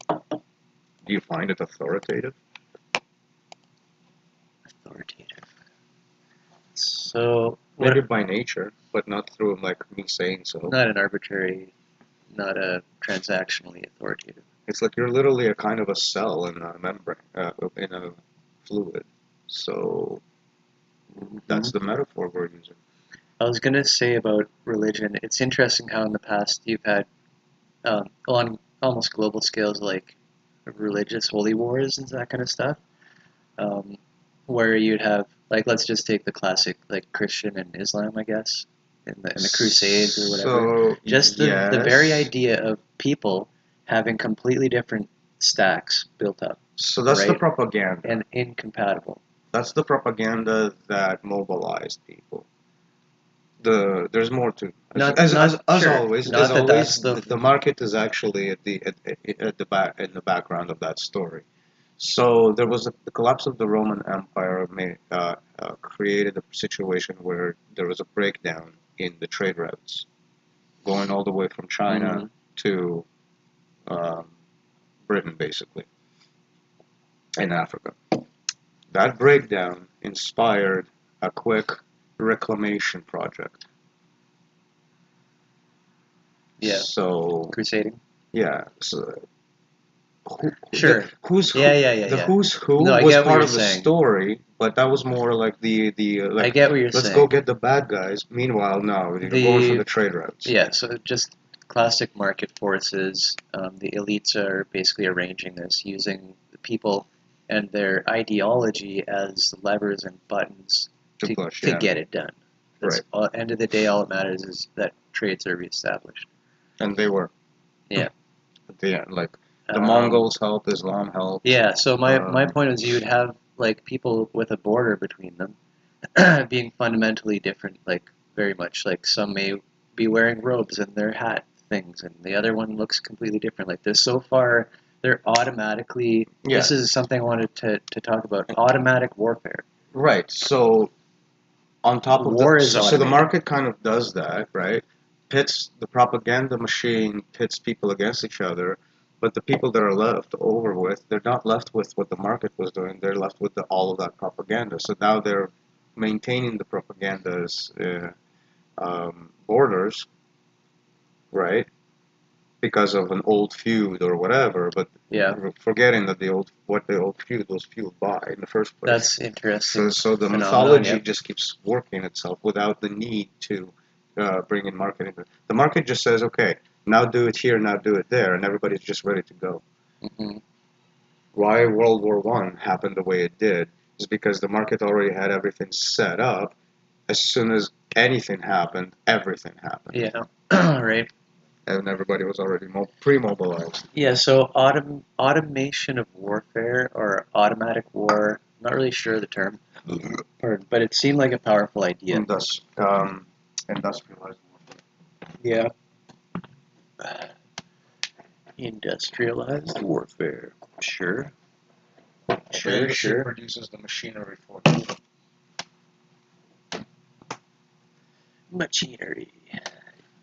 [SPEAKER 2] Do you find it authoritative?
[SPEAKER 1] Authoritative. So
[SPEAKER 2] Maybe
[SPEAKER 1] what?
[SPEAKER 2] by nature, but not through like me saying so.
[SPEAKER 1] Not an arbitrary, not a transactionally authoritative.
[SPEAKER 2] It's like you're literally a kind of a cell in a membrane, in a fluid. So
[SPEAKER 1] Hmm.
[SPEAKER 2] that's the metaphor we're using.
[SPEAKER 1] I was gonna say about religion. It's interesting how in the past you've had on almost global scales, like religious holy wars and that kind of stuff, um, where you'd have like let's just take the classic like Christian and Islam, I guess, in the Crusades or whatever.
[SPEAKER 2] So
[SPEAKER 1] Just the very
[SPEAKER 2] yes,
[SPEAKER 1] idea of people having completely different stacks built up,
[SPEAKER 2] so that's the
[SPEAKER 1] right,
[SPEAKER 2] propaganda.
[SPEAKER 1] and incompatible.
[SPEAKER 2] That's the propaganda that mobilized people. There's more to
[SPEAKER 1] Not sure.
[SPEAKER 2] as
[SPEAKER 1] Not that
[SPEAKER 2] always
[SPEAKER 1] that's the
[SPEAKER 2] the market is actually at the back in the background of that story. So there was the collapse of the Roman Empire created a situation where there was a breakdown in the trade routes going all the way from China
[SPEAKER 1] mhm.
[SPEAKER 2] to um, Britain, basically, in Africa. That breakdown inspired a quick reclamation project.
[SPEAKER 1] Yeah,
[SPEAKER 2] So
[SPEAKER 1] crusading.
[SPEAKER 2] yeah, so
[SPEAKER 1] Sure.
[SPEAKER 2] who's
[SPEAKER 1] Yeah,
[SPEAKER 2] who
[SPEAKER 1] yeah, yeah,
[SPEAKER 2] the
[SPEAKER 1] yeah.
[SPEAKER 2] who's
[SPEAKER 1] No,
[SPEAKER 2] who
[SPEAKER 1] I
[SPEAKER 2] was
[SPEAKER 1] get what
[SPEAKER 2] part
[SPEAKER 1] you're
[SPEAKER 2] of the
[SPEAKER 1] saying.
[SPEAKER 2] story, but that was more like the
[SPEAKER 1] I
[SPEAKER 2] like
[SPEAKER 1] get what you're
[SPEAKER 2] let's go
[SPEAKER 1] saying.
[SPEAKER 2] get the bad guys. Meanwhile, no, you're going for
[SPEAKER 1] The
[SPEAKER 2] the trade routes.
[SPEAKER 1] Yeah, so just classic market forces. The elites are basically arranging this using the people and their ideology as levers and buttons
[SPEAKER 2] To
[SPEAKER 1] to
[SPEAKER 2] push,
[SPEAKER 1] to
[SPEAKER 2] yeah,
[SPEAKER 1] get it done. That's
[SPEAKER 2] right,
[SPEAKER 1] all, end of the day, all that matters is that trades are reestablished.
[SPEAKER 2] and they were
[SPEAKER 1] Yeah.
[SPEAKER 2] at the end like the
[SPEAKER 1] Um,
[SPEAKER 2] Mongols helped, Islam helped.
[SPEAKER 1] yeah. So my
[SPEAKER 2] Um,
[SPEAKER 1] point was you would have like people with a border between them being fundamentally different, like very much like some may be wearing robes and their hat things, and the other one looks completely different. Like this, so far, they're automatically.
[SPEAKER 2] yeah,
[SPEAKER 1] This is something I wanted to talk about. Automatic warfare.
[SPEAKER 2] right. So on top of the
[SPEAKER 1] War is
[SPEAKER 2] so the
[SPEAKER 1] automated.
[SPEAKER 2] market kind of does that, right? Pits the propaganda machine pits people against each other, but the people that are left over with, they're not left with what the market was doing. They're left with all of that propaganda. So now they're maintaining the propaganda's borders, right? Because of an old feud or whatever, but
[SPEAKER 1] Yeah,
[SPEAKER 2] forgetting that the old what the old feud was fueled by in the first place.
[SPEAKER 1] that's
[SPEAKER 2] So,
[SPEAKER 1] interesting
[SPEAKER 2] so the
[SPEAKER 1] phenomenon.
[SPEAKER 2] mythology
[SPEAKER 1] Yep.
[SPEAKER 2] just keeps working itself without the need to bring in marketing. The market just says, okay, now do it here, now do it there, and everybody's just ready to go.
[SPEAKER 1] Hmm.
[SPEAKER 2] Why World War One happened the way it did is because the market already had everything set up. As soon as anything happened, everything happened,
[SPEAKER 1] Yeah. Right.
[SPEAKER 2] and everybody was already pre-mobilized.
[SPEAKER 1] Yeah. So automation of warfare or automatic war. Not really sure of the term, but it seemed like a powerful idea.
[SPEAKER 2] And thus, industrialized warfare.
[SPEAKER 1] Yeah. Industrialized warfare. Sure,
[SPEAKER 2] The
[SPEAKER 1] sure,
[SPEAKER 2] industry
[SPEAKER 1] sure.
[SPEAKER 2] produces the machinery for it.
[SPEAKER 1] Machinery.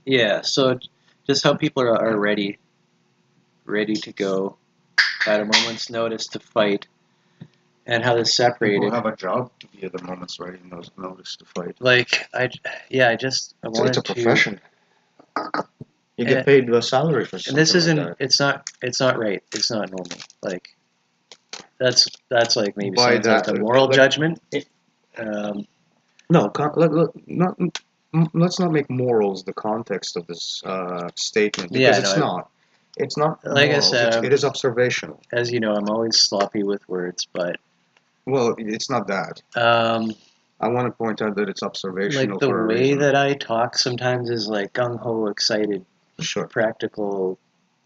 [SPEAKER 1] Yeah, so just how people are ready to go at a moment's notice to fight, and how they're
[SPEAKER 2] People
[SPEAKER 1] separated.
[SPEAKER 2] have a job to be at the moment's ready notice to fight.
[SPEAKER 1] Like yeah, I
[SPEAKER 2] It's a
[SPEAKER 1] wanted to,
[SPEAKER 2] profession. You get
[SPEAKER 1] and,
[SPEAKER 2] paid a salary for
[SPEAKER 1] and this
[SPEAKER 2] something like
[SPEAKER 1] isn't.
[SPEAKER 2] that.
[SPEAKER 1] It's not right. It's not normal. Like that's like maybe
[SPEAKER 2] By
[SPEAKER 1] someone says
[SPEAKER 2] that,
[SPEAKER 1] the moral
[SPEAKER 2] like,
[SPEAKER 1] judgment.
[SPEAKER 2] it,
[SPEAKER 1] Um,
[SPEAKER 2] no, not, let's not make morals the context of this statement because
[SPEAKER 1] yeah,
[SPEAKER 2] it's
[SPEAKER 1] no.
[SPEAKER 2] not. It's not
[SPEAKER 1] Like I
[SPEAKER 2] morals.
[SPEAKER 1] said,
[SPEAKER 2] It is observational.
[SPEAKER 1] as you know, I'm always sloppy with words, but
[SPEAKER 2] Well, it's not that.
[SPEAKER 1] um,
[SPEAKER 2] I want to point out that it's
[SPEAKER 1] like
[SPEAKER 2] observational
[SPEAKER 1] the
[SPEAKER 2] for a
[SPEAKER 1] way
[SPEAKER 2] reason.
[SPEAKER 1] that I talk sometimes is like gung ho, excited,
[SPEAKER 2] Sure.
[SPEAKER 1] practical.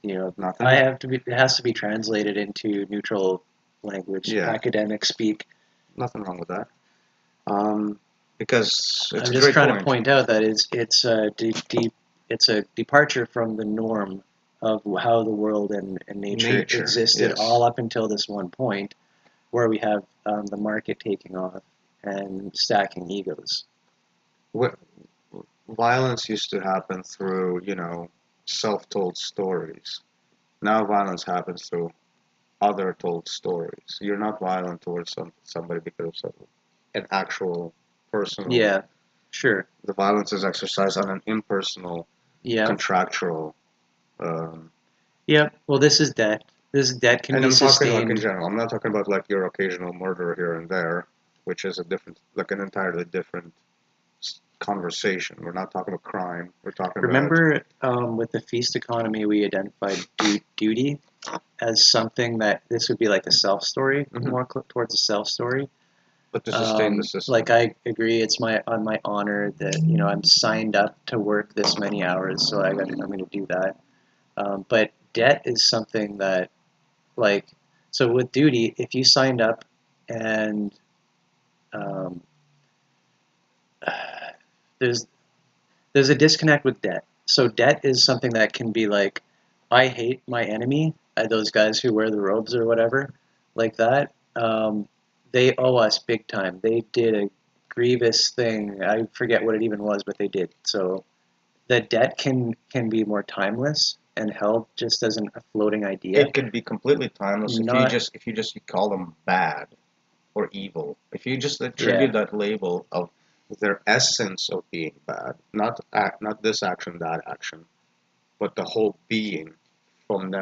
[SPEAKER 2] Nothing.
[SPEAKER 1] It has to be translated into neutral language,
[SPEAKER 2] Yeah.
[SPEAKER 1] academic speak.
[SPEAKER 2] Nothing wrong with that. Um, because it's
[SPEAKER 1] I'm
[SPEAKER 2] a
[SPEAKER 1] just
[SPEAKER 2] great
[SPEAKER 1] trying to
[SPEAKER 2] point.
[SPEAKER 1] point out that it's a departure from the norm of how the world and nature
[SPEAKER 2] Nature,
[SPEAKER 1] existed
[SPEAKER 2] yes.
[SPEAKER 1] all up until this one point where we have the market taking off and stacking egos.
[SPEAKER 2] What violence used to happen through, self-told stories. Now violence happens through other told stories. You're not violent towards somebody because of an actual personal.
[SPEAKER 1] Yeah, sure.
[SPEAKER 2] The violence is exercised on an impersonal,
[SPEAKER 1] Yeah,
[SPEAKER 2] contractual. Um,
[SPEAKER 1] yeah. Well, this is debt. This debt can
[SPEAKER 2] and
[SPEAKER 1] be
[SPEAKER 2] I'm talking like in
[SPEAKER 1] sustained.
[SPEAKER 2] general. I'm not talking about like your occasional murder here and there, which is a different, like an entirely different conversation. We're not talking about crime. We're talking about
[SPEAKER 1] Remember, with the feast economy, we identified duty as something that this would be like a self story, more towards a self story.
[SPEAKER 2] but to sustain the system.
[SPEAKER 1] Like I agree, it's on my honor that I'm signed up to work this many hours, so I'm going to do that. But debt is something that, like, so with duty, if you signed up and um, there's there's a disconnect with debt. So debt is something that can be like, I hate my enemy, those guys who wear the robes or whatever, like that. They owe us big time. They did a grievous thing. I forget what it even was, but they did. So the debt can be more timeless and held just as a floating idea.
[SPEAKER 2] It could be completely timeless if you just call them bad or evil. If you just attribute that label of their essence of being bad, not this action, that action, but the whole being from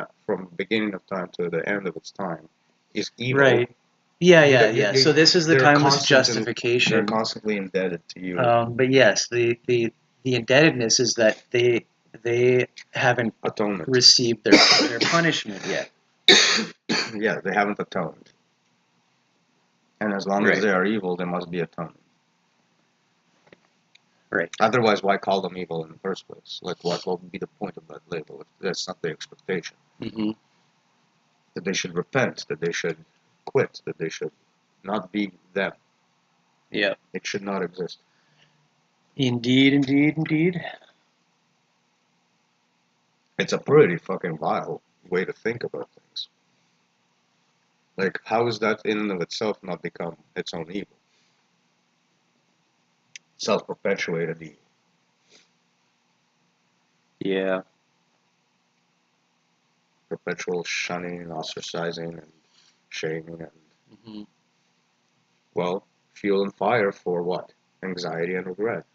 [SPEAKER 2] beginning of time to the end of its time is evil.
[SPEAKER 1] Right. Yeah. So this is the timeless justification.
[SPEAKER 2] They're constantly indebted to you.
[SPEAKER 1] But yes, the indebtedness is that they haven't received their punishment yet.
[SPEAKER 2] Yeah, they haven't atoned. And as long as they are evil, they must be atoned.
[SPEAKER 1] Right.
[SPEAKER 2] Otherwise, why call them evil in the first place? Like, what would be the point of that label if that's not the expectation?
[SPEAKER 1] Mm-hmm.
[SPEAKER 2] That they should repent, that they should quit, that they should not be them.
[SPEAKER 1] Yeah.
[SPEAKER 2] It should not exist.
[SPEAKER 1] Indeed.
[SPEAKER 2] It's a pretty fucking vile way to think about things. Like, how is that in and of itself not become its own evil? Self-perpetuated evil.
[SPEAKER 1] Yeah.
[SPEAKER 2] Perpetual shunning and ostracizing and shaming and, well, fuel and fire for what? Anxiety and regret.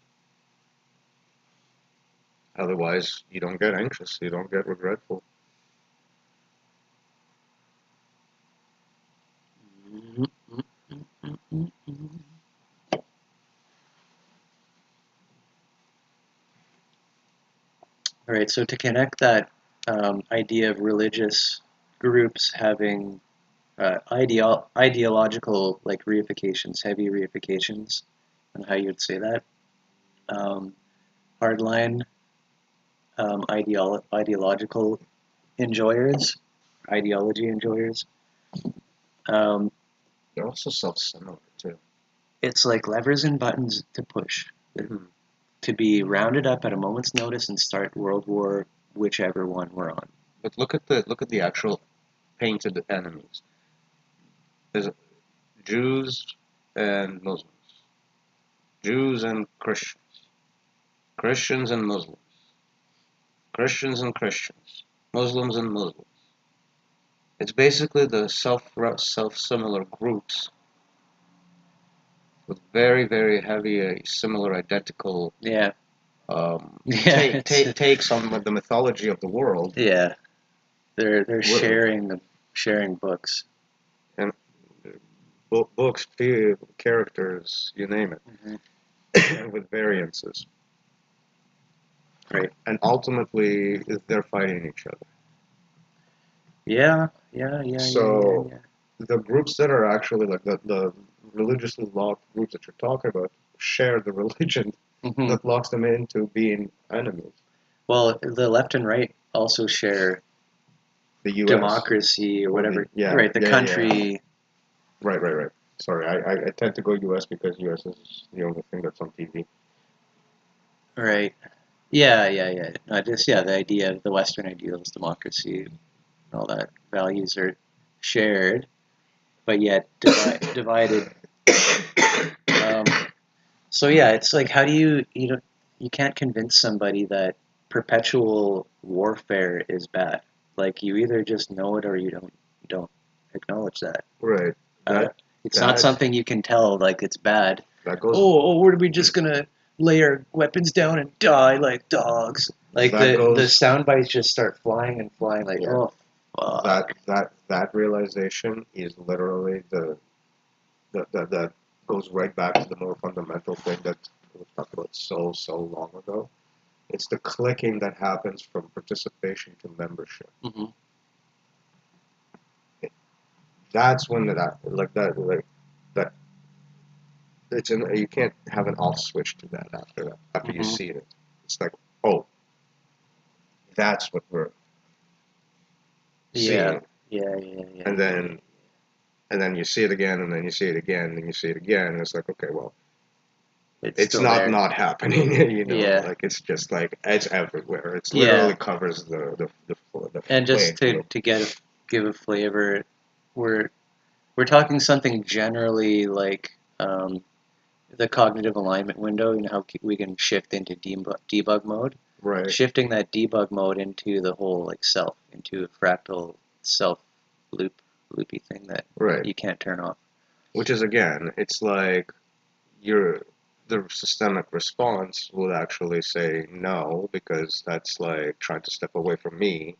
[SPEAKER 2] Otherwise, you don't get anxious, you don't get regretful.
[SPEAKER 1] All right, so to connect that idea of religious groups having ideological like reifications, heavy reifications, and how you would say that, hardline ideological enjoyers, ideology enjoyers.
[SPEAKER 2] They're also self-similar too.
[SPEAKER 1] It's like levers and buttons to push, to be rounded up at a moment's notice and start World War, whichever one we're on.
[SPEAKER 2] But look at the actual painted enemies. There's Jews and Muslims, Jews and Christians, Christians and Muslims, Christians and Christians, Muslims and Muslims. It's basically the self-similar groups with very, very heavy, similar, identical takes on the mythology of the world.
[SPEAKER 1] Yeah, they're sharing books.
[SPEAKER 2] And books, characters, you name it, with variances.
[SPEAKER 1] Right.
[SPEAKER 2] And ultimately, they're fighting each other.
[SPEAKER 1] Yeah.
[SPEAKER 2] So the groups that are actually like the religiously locked groups that you're talking about share the religion that locks them into being enemies.
[SPEAKER 1] Well, the left and right also share
[SPEAKER 2] the U.S.
[SPEAKER 1] democracy or whatever. The country.
[SPEAKER 2] Yeah. Right. Sorry, I tend to go U.S. because U.S. is the only thing that's on TV.
[SPEAKER 1] Right. Yeah. The idea of the Western ideals, democracy, and all that values are shared, but yet divided. So yeah, it's like, how do you can't convince somebody that perpetual warfare is bad. Like, you either just know it or you don't acknowledge that.
[SPEAKER 2] Right.
[SPEAKER 1] It's not something you can tell like it's bad.
[SPEAKER 2] That goes.
[SPEAKER 1] We're we just gonna lay our weapons down and die like dogs. Like the sound bites just start flying like, oh fuck.
[SPEAKER 2] That realization is literally that goes right back to the more fundamental thing that we talked about so long ago. It's the clicking that happens from participation to membership.
[SPEAKER 1] Mm-hmm.
[SPEAKER 2] That's when that you can't have an off switch to that after you
[SPEAKER 1] Mm-hmm.
[SPEAKER 2] see it. It's like, oh, that's what we're
[SPEAKER 1] Yeah.
[SPEAKER 2] seeing,
[SPEAKER 1] Yeah.
[SPEAKER 2] and then you see it again, and then you see it again, and you see it again, and it's like, okay, well,
[SPEAKER 1] It's
[SPEAKER 2] it's
[SPEAKER 1] still there.
[SPEAKER 2] not happening,
[SPEAKER 1] Yeah.
[SPEAKER 2] like it's just like it's everywhere. It's
[SPEAKER 1] Yeah.
[SPEAKER 2] literally covers the
[SPEAKER 1] And
[SPEAKER 2] playing
[SPEAKER 1] just
[SPEAKER 2] field.
[SPEAKER 1] to give a flavor, we're we're talking something generally like the cognitive alignment window. You know how we can shift into debug mode.
[SPEAKER 2] Right,
[SPEAKER 1] Shifting that debug mode into the whole like self, into a fractal self loopy thing that
[SPEAKER 2] right.
[SPEAKER 1] you can't turn off.
[SPEAKER 2] Which is again, it's like your the systemic response will actually say no because that's like trying to step away from me.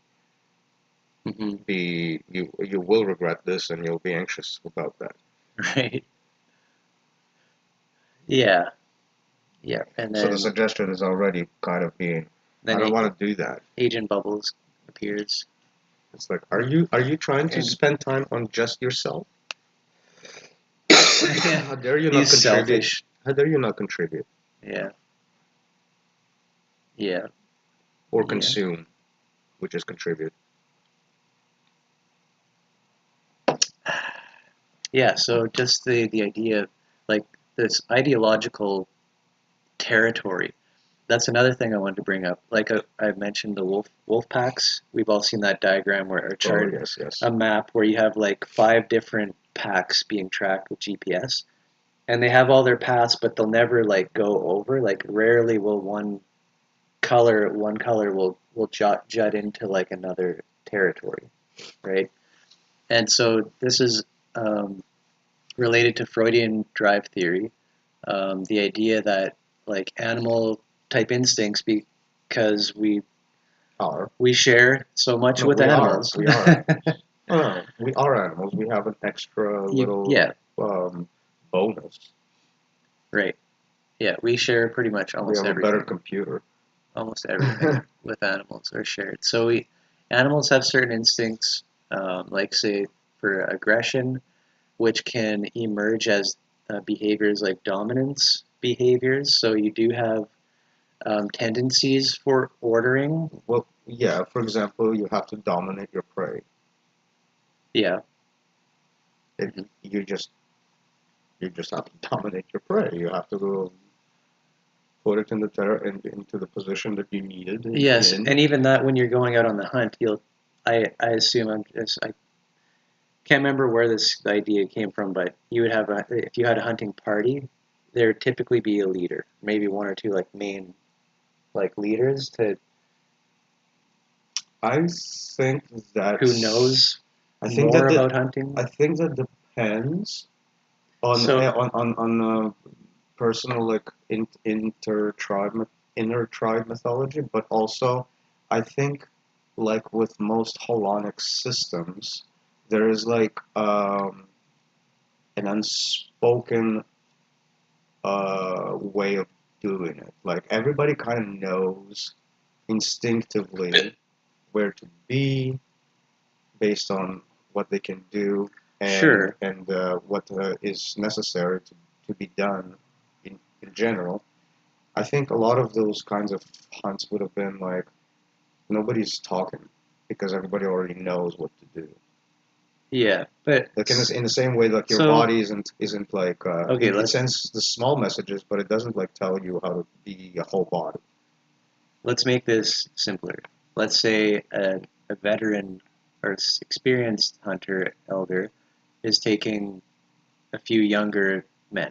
[SPEAKER 1] Hmm.
[SPEAKER 2] You will regret this and you'll be anxious about that.
[SPEAKER 1] Right. Yeah. Yeah. And
[SPEAKER 2] So the
[SPEAKER 1] then
[SPEAKER 2] suggestion is already kind of being, I don't want to do that.
[SPEAKER 1] agent bubbles appears.
[SPEAKER 2] It's like, are you trying to
[SPEAKER 1] And
[SPEAKER 2] spend time on just yourself?
[SPEAKER 1] yeah,
[SPEAKER 2] How dare you not
[SPEAKER 1] he's
[SPEAKER 2] contribute?
[SPEAKER 1] selfish.
[SPEAKER 2] How dare you not contribute
[SPEAKER 1] Yeah. Yeah.
[SPEAKER 2] or
[SPEAKER 1] Yeah.
[SPEAKER 2] consume, which is contribute?
[SPEAKER 1] Yeah. So just the idea of like this ideological territory. That's another thing I wanted to bring up. Like I mentioned the wolf packs. We've all seen that diagram where a
[SPEAKER 2] Oh
[SPEAKER 1] chart,
[SPEAKER 2] yes, yes.
[SPEAKER 1] a map where you have like 5 different packs being tracked with GPS, and they have all their paths, but they'll never like go over. Like rarely will one color will jut into like another territory, right? And so this is related to Freudian drive theory, the idea that like animal type instincts because
[SPEAKER 2] Are.
[SPEAKER 1] we share so much
[SPEAKER 2] No,
[SPEAKER 1] with
[SPEAKER 2] we are.
[SPEAKER 1] animals.
[SPEAKER 2] We are animals. No, we are animals. We have an extra little
[SPEAKER 1] Yeah,
[SPEAKER 2] bonus.
[SPEAKER 1] right. Yeah, we share pretty much
[SPEAKER 2] We
[SPEAKER 1] almost
[SPEAKER 2] have a better
[SPEAKER 1] everything.
[SPEAKER 2] computer.
[SPEAKER 1] Almost everything with animals are shared. So animals have certain instincts, like say for aggression, which can emerge as behaviors like dominance behaviors. So you do have tendencies for ordering.
[SPEAKER 2] Well, yeah. For example, you have to dominate your prey.
[SPEAKER 1] Yeah.
[SPEAKER 2] It,
[SPEAKER 1] Mhm.
[SPEAKER 2] you just have to dominate your prey. You have to go put it into the position that you needed
[SPEAKER 1] Yes,
[SPEAKER 2] in.
[SPEAKER 1] and even that when you're going out on the hunt, I assume I can't remember where this idea came from, but you would have if you had a hunting party, there would typically be a leader, maybe one or two like main like leaders to
[SPEAKER 2] I think
[SPEAKER 1] who
[SPEAKER 2] that's.
[SPEAKER 1] knows
[SPEAKER 2] I think
[SPEAKER 1] more
[SPEAKER 2] that
[SPEAKER 1] about hunting.
[SPEAKER 2] I think that depends
[SPEAKER 1] So
[SPEAKER 2] on personal like inner tribe mythology, but also I think like with most holonic systems, there is like an unspoken way of doing it. Like everybody kind of knows instinctively where to be based on what they can do
[SPEAKER 1] sure,
[SPEAKER 2] and what is necessary to be done in general. I think a lot of those kinds of hunts would have been like nobody's talking because everybody already knows what to do.
[SPEAKER 1] yeah, but
[SPEAKER 2] Like in the same way, like your
[SPEAKER 1] so
[SPEAKER 2] body isn't like
[SPEAKER 1] okay,
[SPEAKER 2] it sends the small messages, but it doesn't like tell you how to be a whole body.
[SPEAKER 1] let's make this simpler. Let's say a veteran or experienced hunter elder is taking a few younger men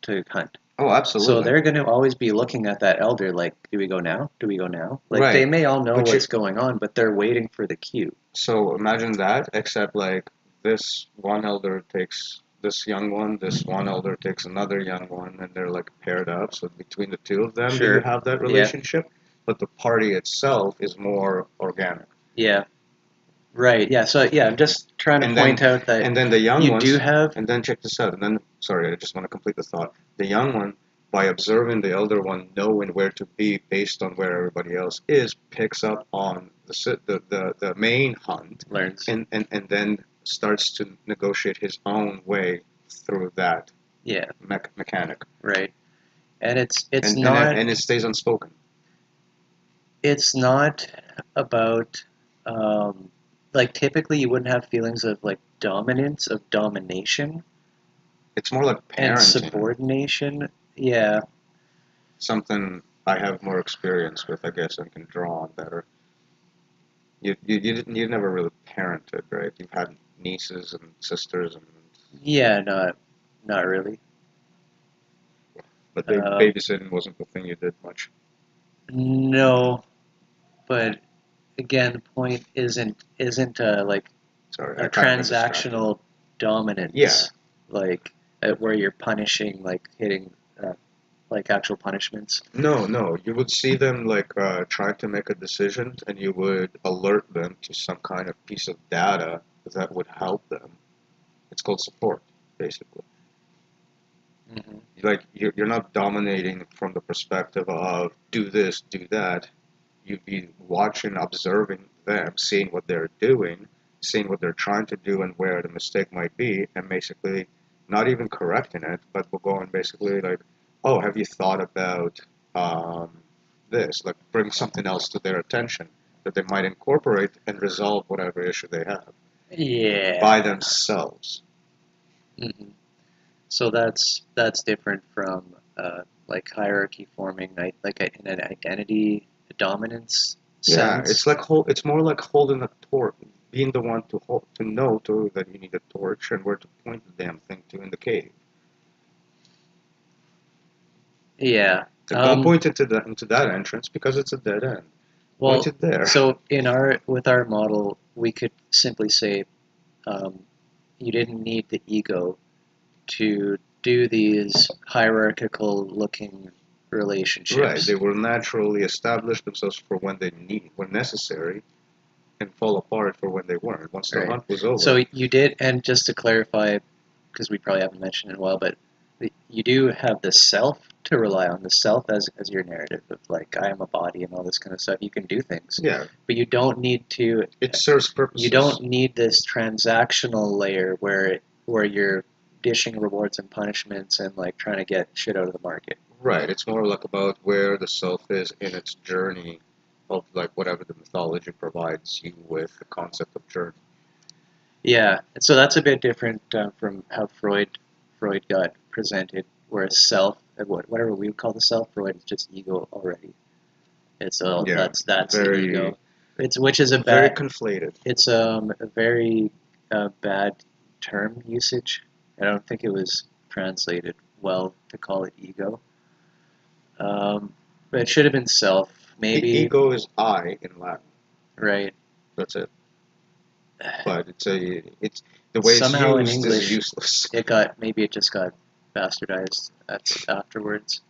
[SPEAKER 1] to hunt.
[SPEAKER 2] Oh,
[SPEAKER 1] So
[SPEAKER 2] absolutely.
[SPEAKER 1] they're going to always be looking at that elder like, do we go now? Do we go now? Like they
[SPEAKER 2] Right.
[SPEAKER 1] may all know
[SPEAKER 2] But you
[SPEAKER 1] what's going on, but they're waiting for the cue.
[SPEAKER 2] so imagine that, except like this one elder takes this young one, this one elder takes another young one, and they're like paired up. So between the two of them, do you
[SPEAKER 1] Sure.
[SPEAKER 2] have that
[SPEAKER 1] Yeah.
[SPEAKER 2] relationship? But the party itself is more organic.
[SPEAKER 1] Yeah. Right. Yeah. So yeah, I'm just trying to
[SPEAKER 2] And
[SPEAKER 1] point
[SPEAKER 2] then
[SPEAKER 1] out that
[SPEAKER 2] and then the young
[SPEAKER 1] you do
[SPEAKER 2] ones,
[SPEAKER 1] have
[SPEAKER 2] and then check this out. And then sorry, I just want to complete the thought. The young one by observing the elder one, knowing where to be based on where everybody else is, picks up on the main hunt,
[SPEAKER 1] Learns.
[SPEAKER 2] and then starts to negotiate his own way through that
[SPEAKER 1] Yeah,
[SPEAKER 2] mechanic,
[SPEAKER 1] right. And
[SPEAKER 2] and it stays unspoken.
[SPEAKER 1] it's not about like typically you wouldn't have feelings of like dominance, of domination
[SPEAKER 2] It's more like
[SPEAKER 1] and
[SPEAKER 2] parenting,
[SPEAKER 1] subordination. Yeah.
[SPEAKER 2] something I have more experience with, I guess, and can draw on better. You never really parented, right? You've had nieces and sisters, and
[SPEAKER 1] Yeah, not really.
[SPEAKER 2] but
[SPEAKER 1] Um,
[SPEAKER 2] babysitting wasn't the thing you did much.
[SPEAKER 1] no, but again, the point isn't like
[SPEAKER 2] Sorry,
[SPEAKER 1] a
[SPEAKER 2] I kind of been distracted.
[SPEAKER 1] transactional
[SPEAKER 2] Yeah,
[SPEAKER 1] dominance, like where you're punishing, like hitting, like actual punishments.
[SPEAKER 2] no. You would see them like try to make a decision, and you would alert them to some kind of piece of data that would help them. It's called support, basically.
[SPEAKER 1] Hmm.
[SPEAKER 2] Like you're not dominating from the perspective of do this, do that. You'd be watching, observing them, seeing what they're doing, seeing what they're trying to do and where the mistake might be, and basically not even correcting it, but we're going basically like, oh, have you thought about um, this? Like bring something else to their attention that they might incorporate and resolve whatever issue they have
[SPEAKER 1] Yeah.
[SPEAKER 2] by themselves.
[SPEAKER 1] Hmm. So that's different from like hierarchy forming, in an identity dominance
[SPEAKER 2] Yeah,
[SPEAKER 1] sense.
[SPEAKER 2] it's more like holding a torch, being the one to hold, to know to that you need a torch and where to point the damn thing to in the cave.
[SPEAKER 1] Yeah.
[SPEAKER 2] Like, don't point it into that entrance because it's a dead end. Point
[SPEAKER 1] Well,
[SPEAKER 2] it there.
[SPEAKER 1] so in our with our model, we could simply say um, you didn't need the ego to do these hierarchical looking
[SPEAKER 2] Right,
[SPEAKER 1] relationships.
[SPEAKER 2] they will naturally establish themselves for when they need, when necessary, and fall apart for when they weren't. Once the
[SPEAKER 1] Right.
[SPEAKER 2] hunt was over.
[SPEAKER 1] So you did, and just to clarify, because we probably haven't mentioned it in a while, but you do have the self to rely on, the self as your narrative of like I am a body and all this kind of stuff. You can do things,
[SPEAKER 2] Yeah,
[SPEAKER 1] but you don't need to.
[SPEAKER 2] it serves
[SPEAKER 1] You
[SPEAKER 2] purposes.
[SPEAKER 1] don't need this transactional layer where you're dishing rewards and punishments and like trying to get shit out of the market.
[SPEAKER 2] Right, it's more like about where the self is in its journey of like whatever the mythology provides you with the concept of journey.
[SPEAKER 1] Yeah, and so that's a bit different from how Freud got presented, where self, whatever we would call the self, Freud is just ego already. It's all
[SPEAKER 2] Yeah,
[SPEAKER 1] that's the
[SPEAKER 2] very,
[SPEAKER 1] ego. It's which is a
[SPEAKER 2] very
[SPEAKER 1] bad.
[SPEAKER 2] conflated.
[SPEAKER 1] It's a very bad term usage. I don't think it was translated well to call it ego. But it should have been self, maybe,
[SPEAKER 2] Ego is I in Latin.
[SPEAKER 1] right?
[SPEAKER 2] That's it. But it's the way it's
[SPEAKER 1] Somehow in
[SPEAKER 2] used is
[SPEAKER 1] English,
[SPEAKER 2] useless.
[SPEAKER 1] maybe it just got bastardized afterwards.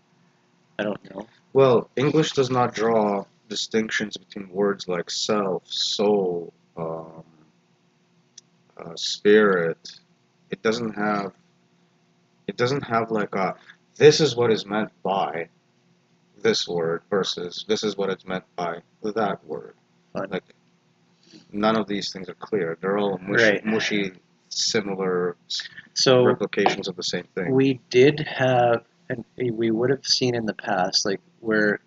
[SPEAKER 1] I don't know.
[SPEAKER 2] Well, English does not draw distinctions between words like self, soul, spirit. It doesn't have. It doesn't have like a. This is what is meant by this word versus this is what it's meant by that word.
[SPEAKER 1] Fun.
[SPEAKER 2] Like none of these things are clear. They're all
[SPEAKER 1] Right.
[SPEAKER 2] mushy, similar
[SPEAKER 1] So
[SPEAKER 2] replications of the same thing.
[SPEAKER 1] we did have, and we would have seen in the past, like we're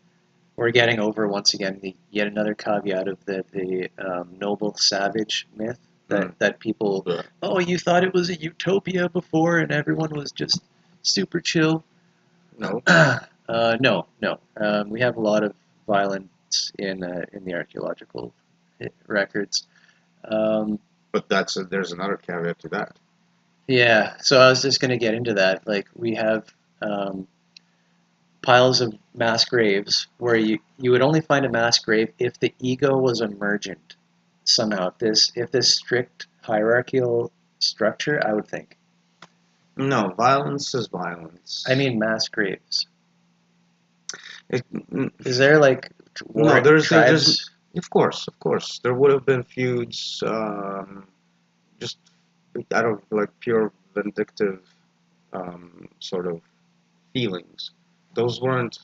[SPEAKER 1] getting over once again the yet another caveat of the noble savage myth
[SPEAKER 2] Mm.
[SPEAKER 1] that people,
[SPEAKER 2] Yeah.
[SPEAKER 1] oh, you thought it was a utopia before and everyone was just super chill.
[SPEAKER 2] No,
[SPEAKER 1] No. We have a lot of violence in the archaeological records. Um,
[SPEAKER 2] but there's another caveat to that.
[SPEAKER 1] yeah, so I was just going to get into that. Like we have um, piles of mass graves where you would only find a mass grave if the ego was emergent somehow. If this strict hierarchical structure, I would think.
[SPEAKER 2] No, violence is
[SPEAKER 1] I
[SPEAKER 2] violence.
[SPEAKER 1] mean mass graves.
[SPEAKER 2] It,
[SPEAKER 1] Is there like
[SPEAKER 2] no,
[SPEAKER 1] war
[SPEAKER 2] there's
[SPEAKER 1] tribes?
[SPEAKER 2] of course, there would have been feuds. Just out of like pure vindictive sort of feelings. those weren't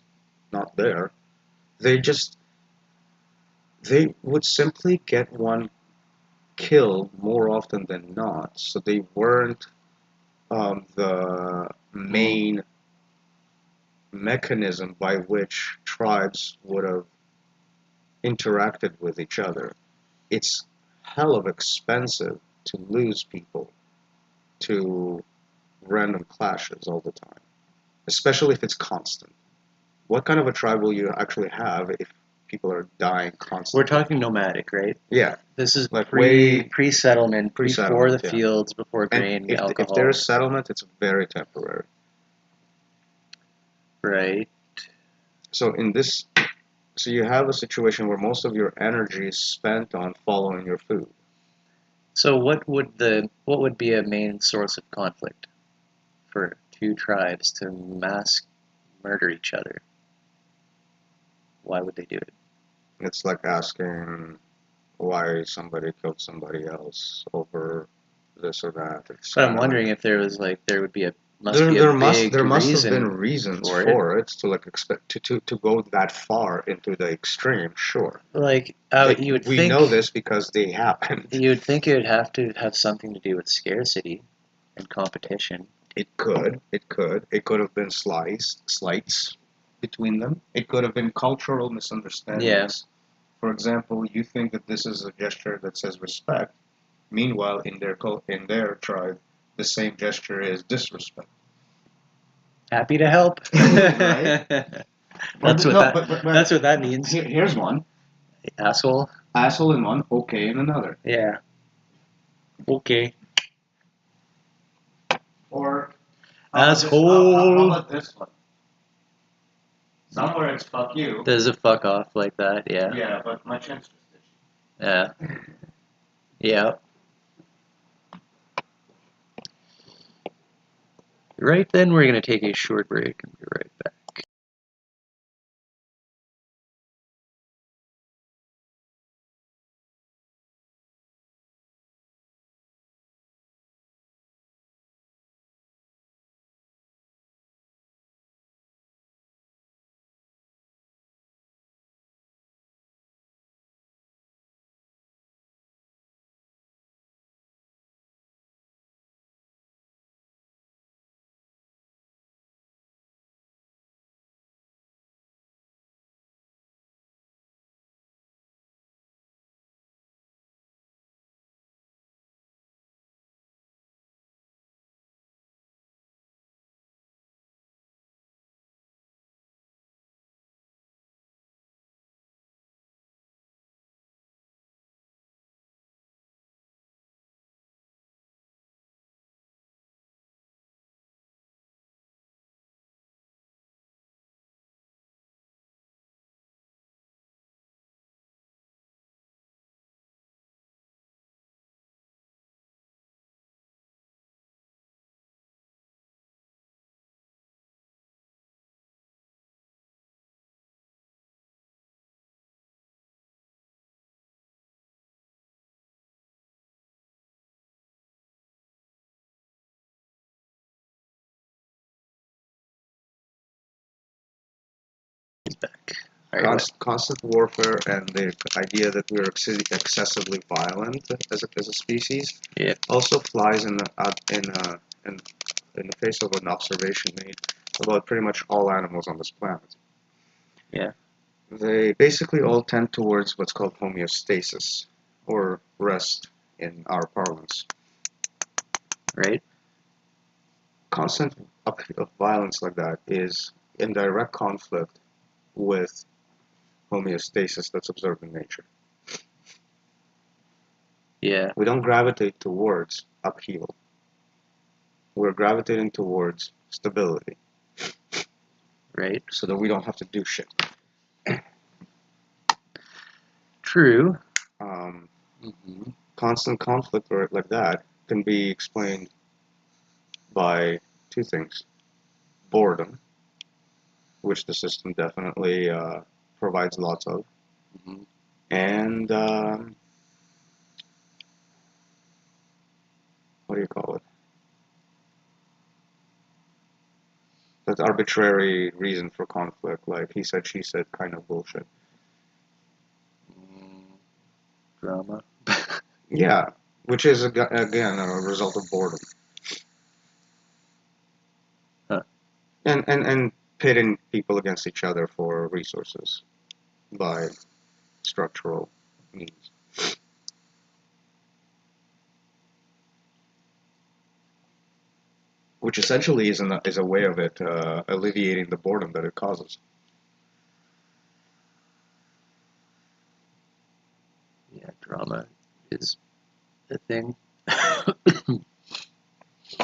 [SPEAKER 2] not there. They just they would simply get one kill more often than not, so they weren't the main mechanism by which tribes would have interacted with each other. It's hell of expensive to lose people to random clashes all the time, especially if it's constant. What kind of a tribe will you actually have if people are dying constantly?
[SPEAKER 1] We're talking nomadic, right?
[SPEAKER 2] Yeah,
[SPEAKER 1] This is
[SPEAKER 2] like way
[SPEAKER 1] pre-settlement, before the
[SPEAKER 2] pre-settlement, yeah.
[SPEAKER 1] fields, before
[SPEAKER 2] And
[SPEAKER 1] grain,
[SPEAKER 2] if
[SPEAKER 1] alcohol.
[SPEAKER 2] there's settlement, it's very temporary.
[SPEAKER 1] Right.
[SPEAKER 2] So in this, so you have a situation where most of your energy is spent on following your food.
[SPEAKER 1] So what would be a main source of conflict for two tribes to mass murder each other? Why would they do it?
[SPEAKER 2] It's like asking why somebody killed somebody else over this or that. It's
[SPEAKER 1] But I'm
[SPEAKER 2] kind of
[SPEAKER 1] wondering
[SPEAKER 2] like
[SPEAKER 1] if there was like there would be a
[SPEAKER 2] there
[SPEAKER 1] big
[SPEAKER 2] must have been
[SPEAKER 1] reason
[SPEAKER 2] reasons
[SPEAKER 1] for it.
[SPEAKER 2] for it to like expect to go that far into the extreme. Sure,
[SPEAKER 1] Like you would
[SPEAKER 2] we
[SPEAKER 1] think
[SPEAKER 2] know this because they happened.
[SPEAKER 1] you would think it would have to have something to do with scarcity and competition.
[SPEAKER 2] It could. It could have been slights between them. It could have been cultural misunderstandings.
[SPEAKER 1] Yeah.
[SPEAKER 2] For example, you think that this is a gesture that says respect. Meanwhile, in their tribe, the same gesture is disrespect.
[SPEAKER 1] Happy to help.
[SPEAKER 2] Right?
[SPEAKER 1] That's what that's what that means.
[SPEAKER 2] Here's one.
[SPEAKER 1] Asshole.
[SPEAKER 2] Asshole in one, okay in another.
[SPEAKER 1] Yeah. Okay.
[SPEAKER 2] Or
[SPEAKER 1] Asshole.
[SPEAKER 2] how about this one? Somewhere it's fuck you.
[SPEAKER 1] There's a fuck off like that, yeah.
[SPEAKER 2] Yeah, but my chin's just itchy.
[SPEAKER 1] Yeah. Yeah. Right then, we're going to take a short break and be right back. Back. All right,
[SPEAKER 2] Constant warfare and the idea that we're excessively violent as a species also flies in the face of an observation made about pretty much all animals on this planet.
[SPEAKER 1] Yeah.
[SPEAKER 2] They basically all tend towards what's called homeostasis, or rest in our parlance.
[SPEAKER 1] Right.
[SPEAKER 2] Constant of violence like that is in direct conflict with homeostasis that's observed in nature.
[SPEAKER 1] Yeah.
[SPEAKER 2] We don't gravitate towards upheaval. We're gravitating towards stability.
[SPEAKER 1] Right.
[SPEAKER 2] So that we don't have to do shit.
[SPEAKER 1] True.
[SPEAKER 2] Constant conflict or like that can be explained by two things. Boredom, which the system definitely provides lots of, and what do you call it? That's arbitrary reason for conflict, like he said, she said kind of bullshit.
[SPEAKER 1] Drama.
[SPEAKER 2] Yeah, which is again a result of boredom.
[SPEAKER 1] Huh.
[SPEAKER 2] And pitting people against each other for resources by structural means. Which essentially is a way of it alleviating the boredom that it causes.
[SPEAKER 1] Yeah, drama is a thing.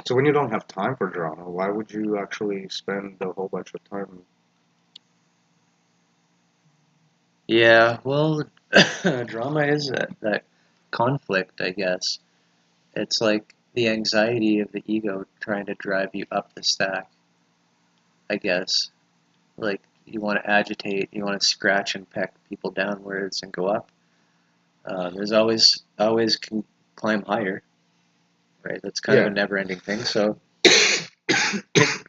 [SPEAKER 2] So when you don't have time for drama, why would you actually spend a whole bunch of time?
[SPEAKER 1] Yeah, well, drama is that conflict, I guess. It's like the anxiety of the ego trying to drive you up the stack, I guess. Like you want to agitate, you want to scratch and peck people downwards and go up. There's always can climb higher, right? That's kind of a
[SPEAKER 2] Yeah,
[SPEAKER 1] never-ending thing. So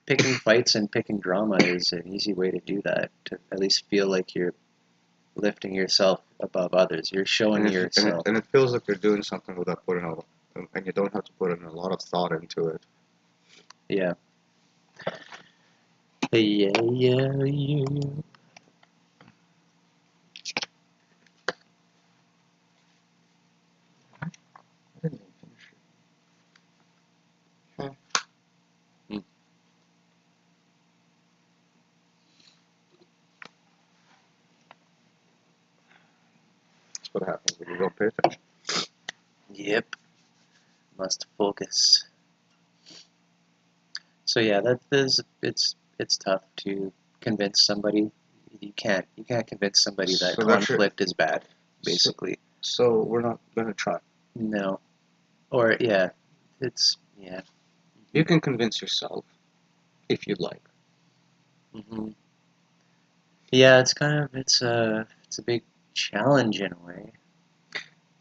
[SPEAKER 1] picking fights and picking drama is an easy way to do that. To at least feel like you're lifting yourself above others. You're showing yourself.
[SPEAKER 2] and it feels like you're doing something without putting a, and you don't have to put in a lot of thought into it.
[SPEAKER 1] Yeah. Yeah, yeah, yeah.
[SPEAKER 2] I didn't even finish it. Huh.
[SPEAKER 1] Hmm.
[SPEAKER 2] That's what happens when you don't pay attention.
[SPEAKER 1] Yep. Must focus. So yeah, that is it's tough to convince somebody. You can't convince somebody that
[SPEAKER 2] So that's your,
[SPEAKER 1] conflict is bad,
[SPEAKER 2] so,
[SPEAKER 1] basically.
[SPEAKER 2] so we're not gonna try.
[SPEAKER 1] No. Or yeah, it's yeah.
[SPEAKER 2] You can convince yourself if you like.
[SPEAKER 1] Hmm. Yeah, it's a big challenge in a way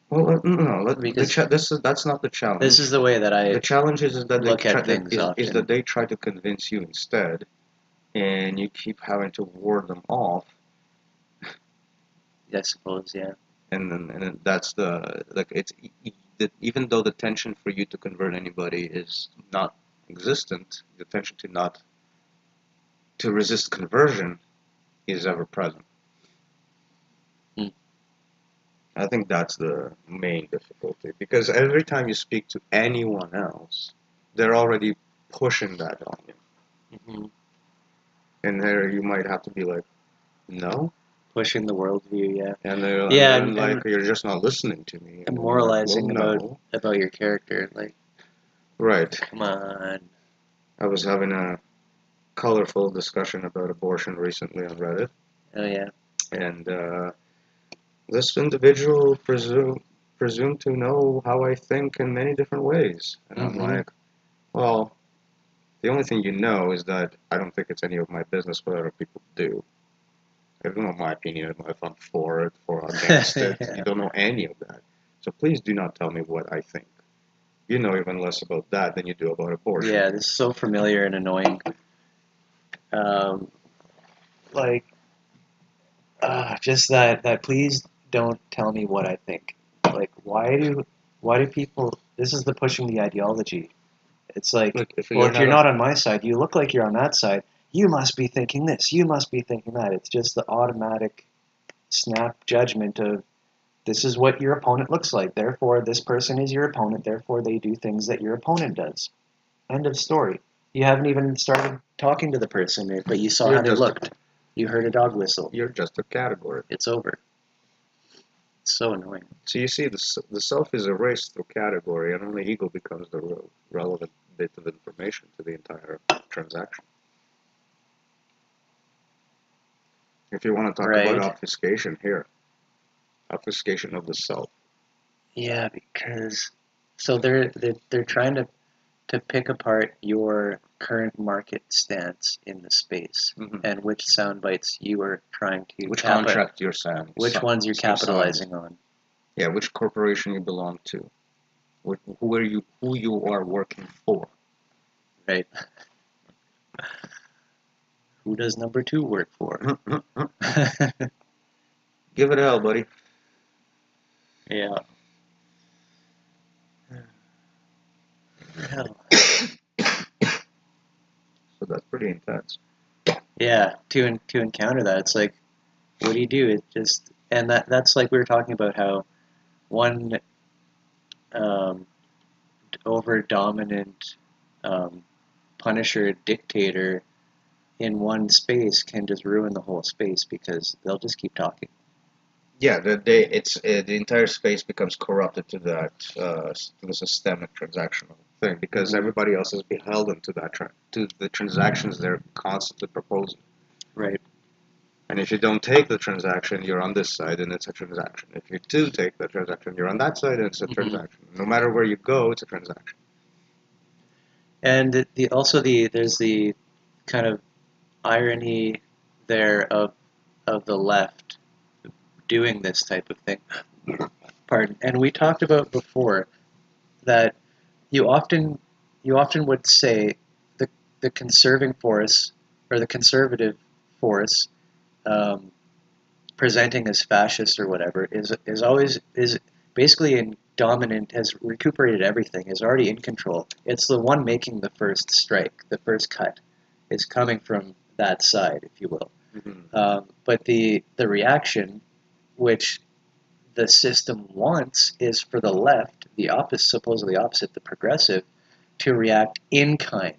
[SPEAKER 2] Well, no,
[SPEAKER 1] because
[SPEAKER 2] that's not the challenge.
[SPEAKER 1] this is the way that
[SPEAKER 2] The
[SPEAKER 1] I
[SPEAKER 2] challenge is that
[SPEAKER 1] look at things
[SPEAKER 2] is that
[SPEAKER 1] often.
[SPEAKER 2] they try to convince you instead, and you keep having to ward them off,
[SPEAKER 1] I suppose, yeah.
[SPEAKER 2] and then that's the like even though the tension for you to convert anybody is not existent, the tension to resist conversion is ever present.
[SPEAKER 1] Hmm.
[SPEAKER 2] I think that's the main difficulty because every time you speak to anyone else, they're already pushing that on you,
[SPEAKER 1] Hmm.
[SPEAKER 2] and there you might have to be like, no,
[SPEAKER 1] Pushing the worldview, yeah.
[SPEAKER 2] and
[SPEAKER 1] Yeah,
[SPEAKER 2] then like you're just not listening to me,
[SPEAKER 1] and
[SPEAKER 2] and you're like, well,
[SPEAKER 1] moralizing
[SPEAKER 2] no,
[SPEAKER 1] about your character, like,
[SPEAKER 2] right.
[SPEAKER 1] come on.
[SPEAKER 2] I was having a colorful discussion about abortion recently on Reddit,
[SPEAKER 1] Oh yeah.
[SPEAKER 2] and this individual presumed to know how I think in many different ways, and I'm
[SPEAKER 1] Hmm.
[SPEAKER 2] like, well, the only thing you know is that I don't think it's any of my business what other people do. I don't know my opinion if I'm for it or against it. You
[SPEAKER 1] Yeah.
[SPEAKER 2] don't know any of that. So please do not tell me what I think. You know even less about that than you do about abortion.
[SPEAKER 1] Yeah, this is so familiar and annoying. Um, like, just that. Please don't tell me what I think. Like, why do people? This is the pushing the ideology. It's like,
[SPEAKER 2] Look, if
[SPEAKER 1] well,
[SPEAKER 2] you're
[SPEAKER 1] if you're
[SPEAKER 2] not
[SPEAKER 1] not on my side, you look like you're on that side. You must be thinking this. You must be thinking that. It's just the automatic snap judgment of this is what your opponent looks like. Therefore, this person is your opponent. Therefore, they do things that your opponent does. End of story. You haven't even started talking to the person, but you saw
[SPEAKER 2] you're
[SPEAKER 1] how they
[SPEAKER 2] just a,
[SPEAKER 1] looked. You heard a dog whistle.
[SPEAKER 2] you're just a category.
[SPEAKER 1] It's over. It's so annoying.
[SPEAKER 2] So you see, the self is erased through category, and only ego becomes the relevant bit of information to the entire transaction. If you want to talk about
[SPEAKER 1] Right?
[SPEAKER 2] obfuscation, here, obfuscation of the self.
[SPEAKER 1] Yeah, because so they're trying to pick apart your current market stance in the space
[SPEAKER 2] Mm-hmm.
[SPEAKER 1] and which sound bites you are trying to
[SPEAKER 2] Which contract you're signing?
[SPEAKER 1] which ones you're capitalizing on.
[SPEAKER 2] Yeah, which corporation you belong to, who you are working for.
[SPEAKER 1] Right? Who does number two work for?
[SPEAKER 2] Give it hell, buddy.
[SPEAKER 1] Yeah. Hell.
[SPEAKER 2] So that's pretty intense.
[SPEAKER 1] Yeah. To encounter that, it's like, what do you do? It just and that's like we were talking about how one um, over dominant punisher dictator in one space can just ruin the whole space because they'll just keep talking.
[SPEAKER 2] Yeah, the entire space becomes corrupted to that to the systemic transactional thing because
[SPEAKER 1] Mm-hmm.
[SPEAKER 2] everybody else is beholden to to the transactions they're constantly proposing.
[SPEAKER 1] Right.
[SPEAKER 2] And if you don't take the transaction, you're on this side and it's a transaction. If you do take the transaction, you're on that side and it's a
[SPEAKER 1] Mm-hmm.
[SPEAKER 2] transaction. No matter where you go, it's a transaction.
[SPEAKER 1] And the there's the kind of irony there of the left doing this type of thing. Pardon. And we talked about before that you often you often would say the the conserving force or the conservative force um, presenting as fascist or whatever is always is basically in dominant, has recuperated everything, is already in control. It's the one making the first strike, the first cut is coming from that side, if you will.
[SPEAKER 2] Mm-hmm.
[SPEAKER 1] But the reaction, which the system wants, is for the left, the opposite, supposedly opposite, the progressive, to react in kind,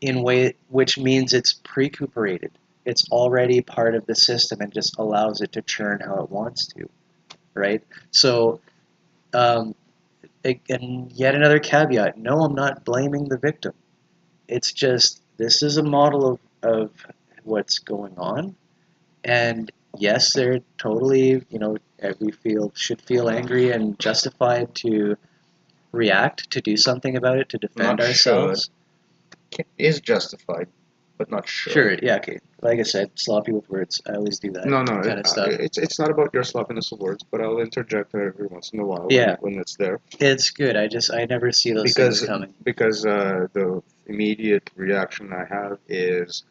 [SPEAKER 1] in way which means it's precuperated. It's already part of the system and just allows it to churn how it wants to, right? So, um, and yet another caveat: no, I'm not blaming the victim. It's just this is a model of what's going on, and yes, they're totally, we should feel angry and justified to react, to do something about it, to defend
[SPEAKER 2] Not should.
[SPEAKER 1] ourselves.
[SPEAKER 2] Is justified, but not should.
[SPEAKER 1] Sure, yeah, okay. Like I said, sloppy with words. I always do that
[SPEAKER 2] No, no,
[SPEAKER 1] kind of stuff.
[SPEAKER 2] it's not about your sloppiness of words, but I'll interject every once in a while
[SPEAKER 1] Yeah,
[SPEAKER 2] when it's there
[SPEAKER 1] it's good. I never see those things
[SPEAKER 2] because
[SPEAKER 1] coming.
[SPEAKER 2] the immediate reaction I have is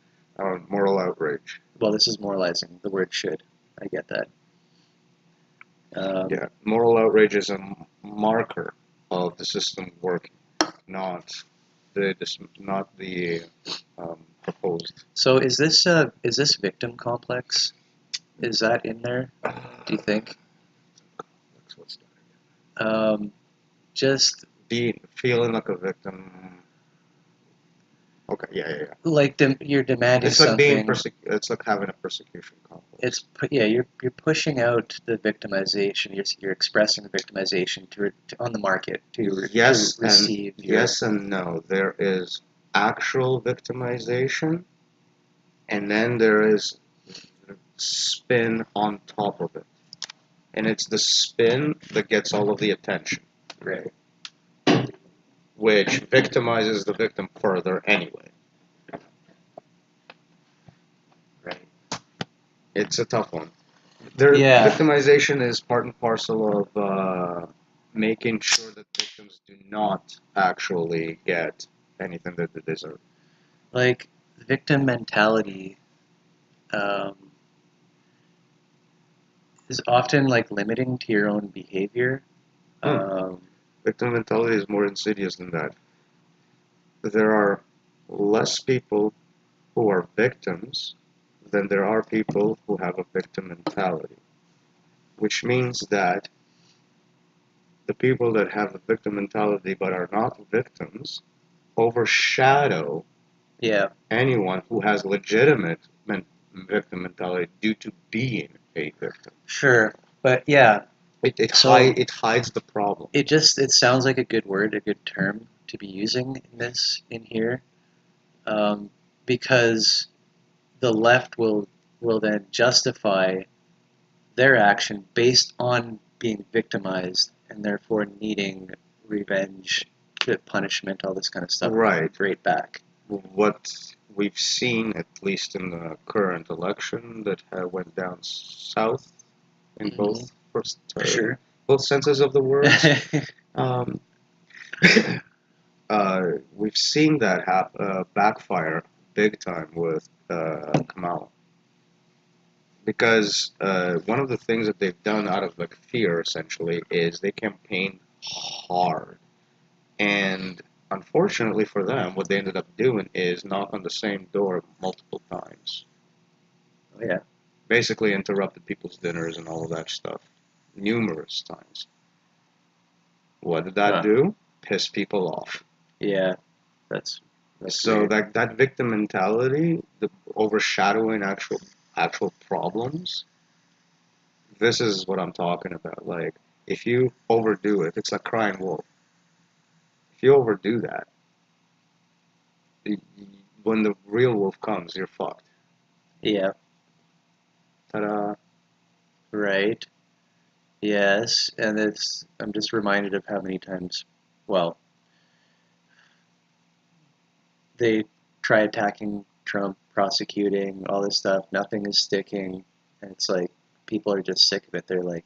[SPEAKER 2] moral outrage.
[SPEAKER 1] Well, this is moralizing. The word should. I get that.
[SPEAKER 2] Yeah, moral outrage is a marker of the system working, not not the proposed.
[SPEAKER 1] So is this victim complex? Is that in there? Do you think?
[SPEAKER 2] What's that?
[SPEAKER 1] Um, just
[SPEAKER 2] Being feeling like a victim. Okay, yeah, yeah, yeah.
[SPEAKER 1] like you're demanding
[SPEAKER 2] It's like being
[SPEAKER 1] something.
[SPEAKER 2] It's like having a persecution complex.
[SPEAKER 1] Yeah, you're pushing out the victimization. You're expressing the victimization to on the market to
[SPEAKER 2] Yes and
[SPEAKER 1] receive your.
[SPEAKER 2] yes and no. There is actual victimization, and then there is spin on top of it, and it's the spin that gets all of the attention,
[SPEAKER 1] Right.
[SPEAKER 2] which victimizes the victim further anyway.
[SPEAKER 1] Right.
[SPEAKER 2] It's a tough one. Their
[SPEAKER 1] Yeah.
[SPEAKER 2] victimization is part and parcel of making sure that victims do not actually get anything that they deserve.
[SPEAKER 1] Like victim mentality um, is often like limiting to your own behavior.
[SPEAKER 2] Hmm.
[SPEAKER 1] Um,
[SPEAKER 2] Victim mentality is more insidious than that. There are less people who are victims than there are people who have a victim mentality, which means that the people that have a victim mentality but are not victims overshadow
[SPEAKER 1] yeah.
[SPEAKER 2] anyone who has legitimate victim mentality due to being a victim.
[SPEAKER 1] Sure. But yeah. So
[SPEAKER 2] It hides the problem.
[SPEAKER 1] it sounds like a good word, a good term to be using in here, um, because the left will then justify their action based on being victimized and therefore needing revenge, punishment, all this kind of stuff
[SPEAKER 2] Right.
[SPEAKER 1] right back.
[SPEAKER 2] What we've seen, at least in the current election, that went down south in
[SPEAKER 1] Mm-hmm. Sure.
[SPEAKER 2] both senses of the words. Um, we've seen that backfire big time with Kamala, because one of the things that they've done out of like fear, essentially, is they campaigned hard, and unfortunately for them, what they ended up doing is knock on the same door multiple times.
[SPEAKER 1] Oh, yeah.
[SPEAKER 2] Basically, interrupted people's dinners and all of that stuff numerous times. What did that
[SPEAKER 1] Huh.
[SPEAKER 2] do? Piss people off.
[SPEAKER 1] Yeah. That's
[SPEAKER 2] So
[SPEAKER 1] weird.
[SPEAKER 2] that victim mentality, the overshadowing actual problems, this is what I'm talking about. Like if you overdo it, it's like crying wolf. If you overdo that, y- when the real wolf comes, you're fucked.
[SPEAKER 1] Yeah.
[SPEAKER 2] Ta-da!
[SPEAKER 1] Right. Yes. And I'm just reminded of how many times, well, they try attacking Trump, prosecuting all this stuff. Nothing is sticking, and it's like people are just sick of it. They're like,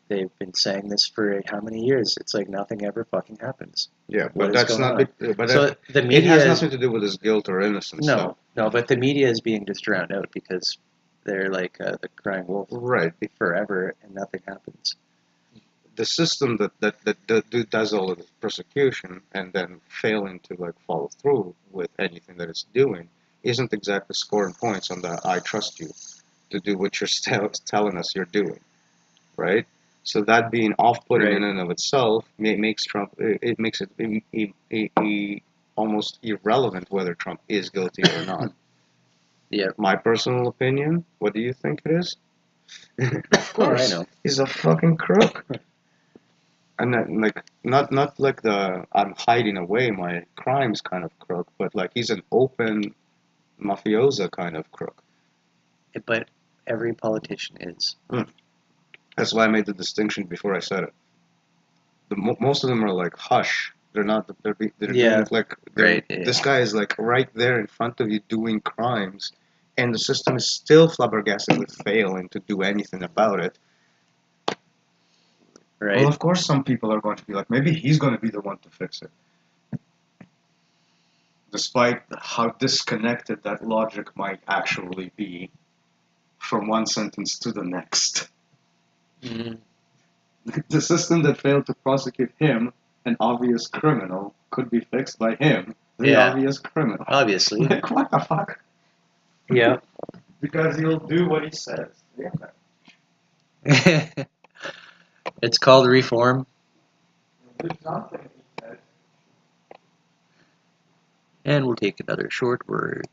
[SPEAKER 1] they've been saying this for how many years? It's like nothing ever fucking happens.
[SPEAKER 2] Yeah,
[SPEAKER 1] What
[SPEAKER 2] but
[SPEAKER 1] is
[SPEAKER 2] that's
[SPEAKER 1] going
[SPEAKER 2] not.
[SPEAKER 1] on?
[SPEAKER 2] But
[SPEAKER 1] So the
[SPEAKER 2] it has
[SPEAKER 1] media is
[SPEAKER 2] nothing to do with his guilt or innocence, though.
[SPEAKER 1] no, but the media is being just drowned out because they're like the crying wolf
[SPEAKER 2] Right.
[SPEAKER 1] forever, and nothing happens.
[SPEAKER 2] The system that does all of this persecution and then failing to like follow through with anything that it's doing isn't exactly scoring points on the I trust you to do what you're telling us you're doing, right? So that being off-putting in
[SPEAKER 1] Right.
[SPEAKER 2] and of itself makes Trump it makes it almost irrelevant whether Trump is guilty or not.
[SPEAKER 1] Yeah.
[SPEAKER 2] My personal opinion, what do you think it is? Of
[SPEAKER 1] Oh, I
[SPEAKER 2] course,
[SPEAKER 1] know.
[SPEAKER 2] he's a fucking crook. And then, like not like the I'm hiding away my crimes kind of crook, but like he's an open mafiosa kind of crook.
[SPEAKER 1] But every politician is.
[SPEAKER 2] Mm. That's why I made the distinction before I said it. Most of them are like hush. They're not. They're doing
[SPEAKER 1] Yeah.
[SPEAKER 2] it like they're.
[SPEAKER 1] Right. Yeah.
[SPEAKER 2] This guy is like right there in front of you doing crimes, and the system is still flabbergasted with failing to do anything about it. Well,
[SPEAKER 1] Right.
[SPEAKER 2] of course, some people are going to be like, maybe he's going to be the one to fix it. Despite how disconnected that logic might actually be from one sentence to the next.
[SPEAKER 1] Mm,
[SPEAKER 2] The system that failed to prosecute him, an obvious criminal, could be fixed by him, the
[SPEAKER 1] yeah.
[SPEAKER 2] obvious criminal.
[SPEAKER 1] Obviously.
[SPEAKER 2] Like, what the fuck?
[SPEAKER 1] Yeah.
[SPEAKER 2] Because he'll do what he says. Yeah.
[SPEAKER 1] It's called reform.
[SPEAKER 2] He'll do something he says.
[SPEAKER 1] And we'll take another short break.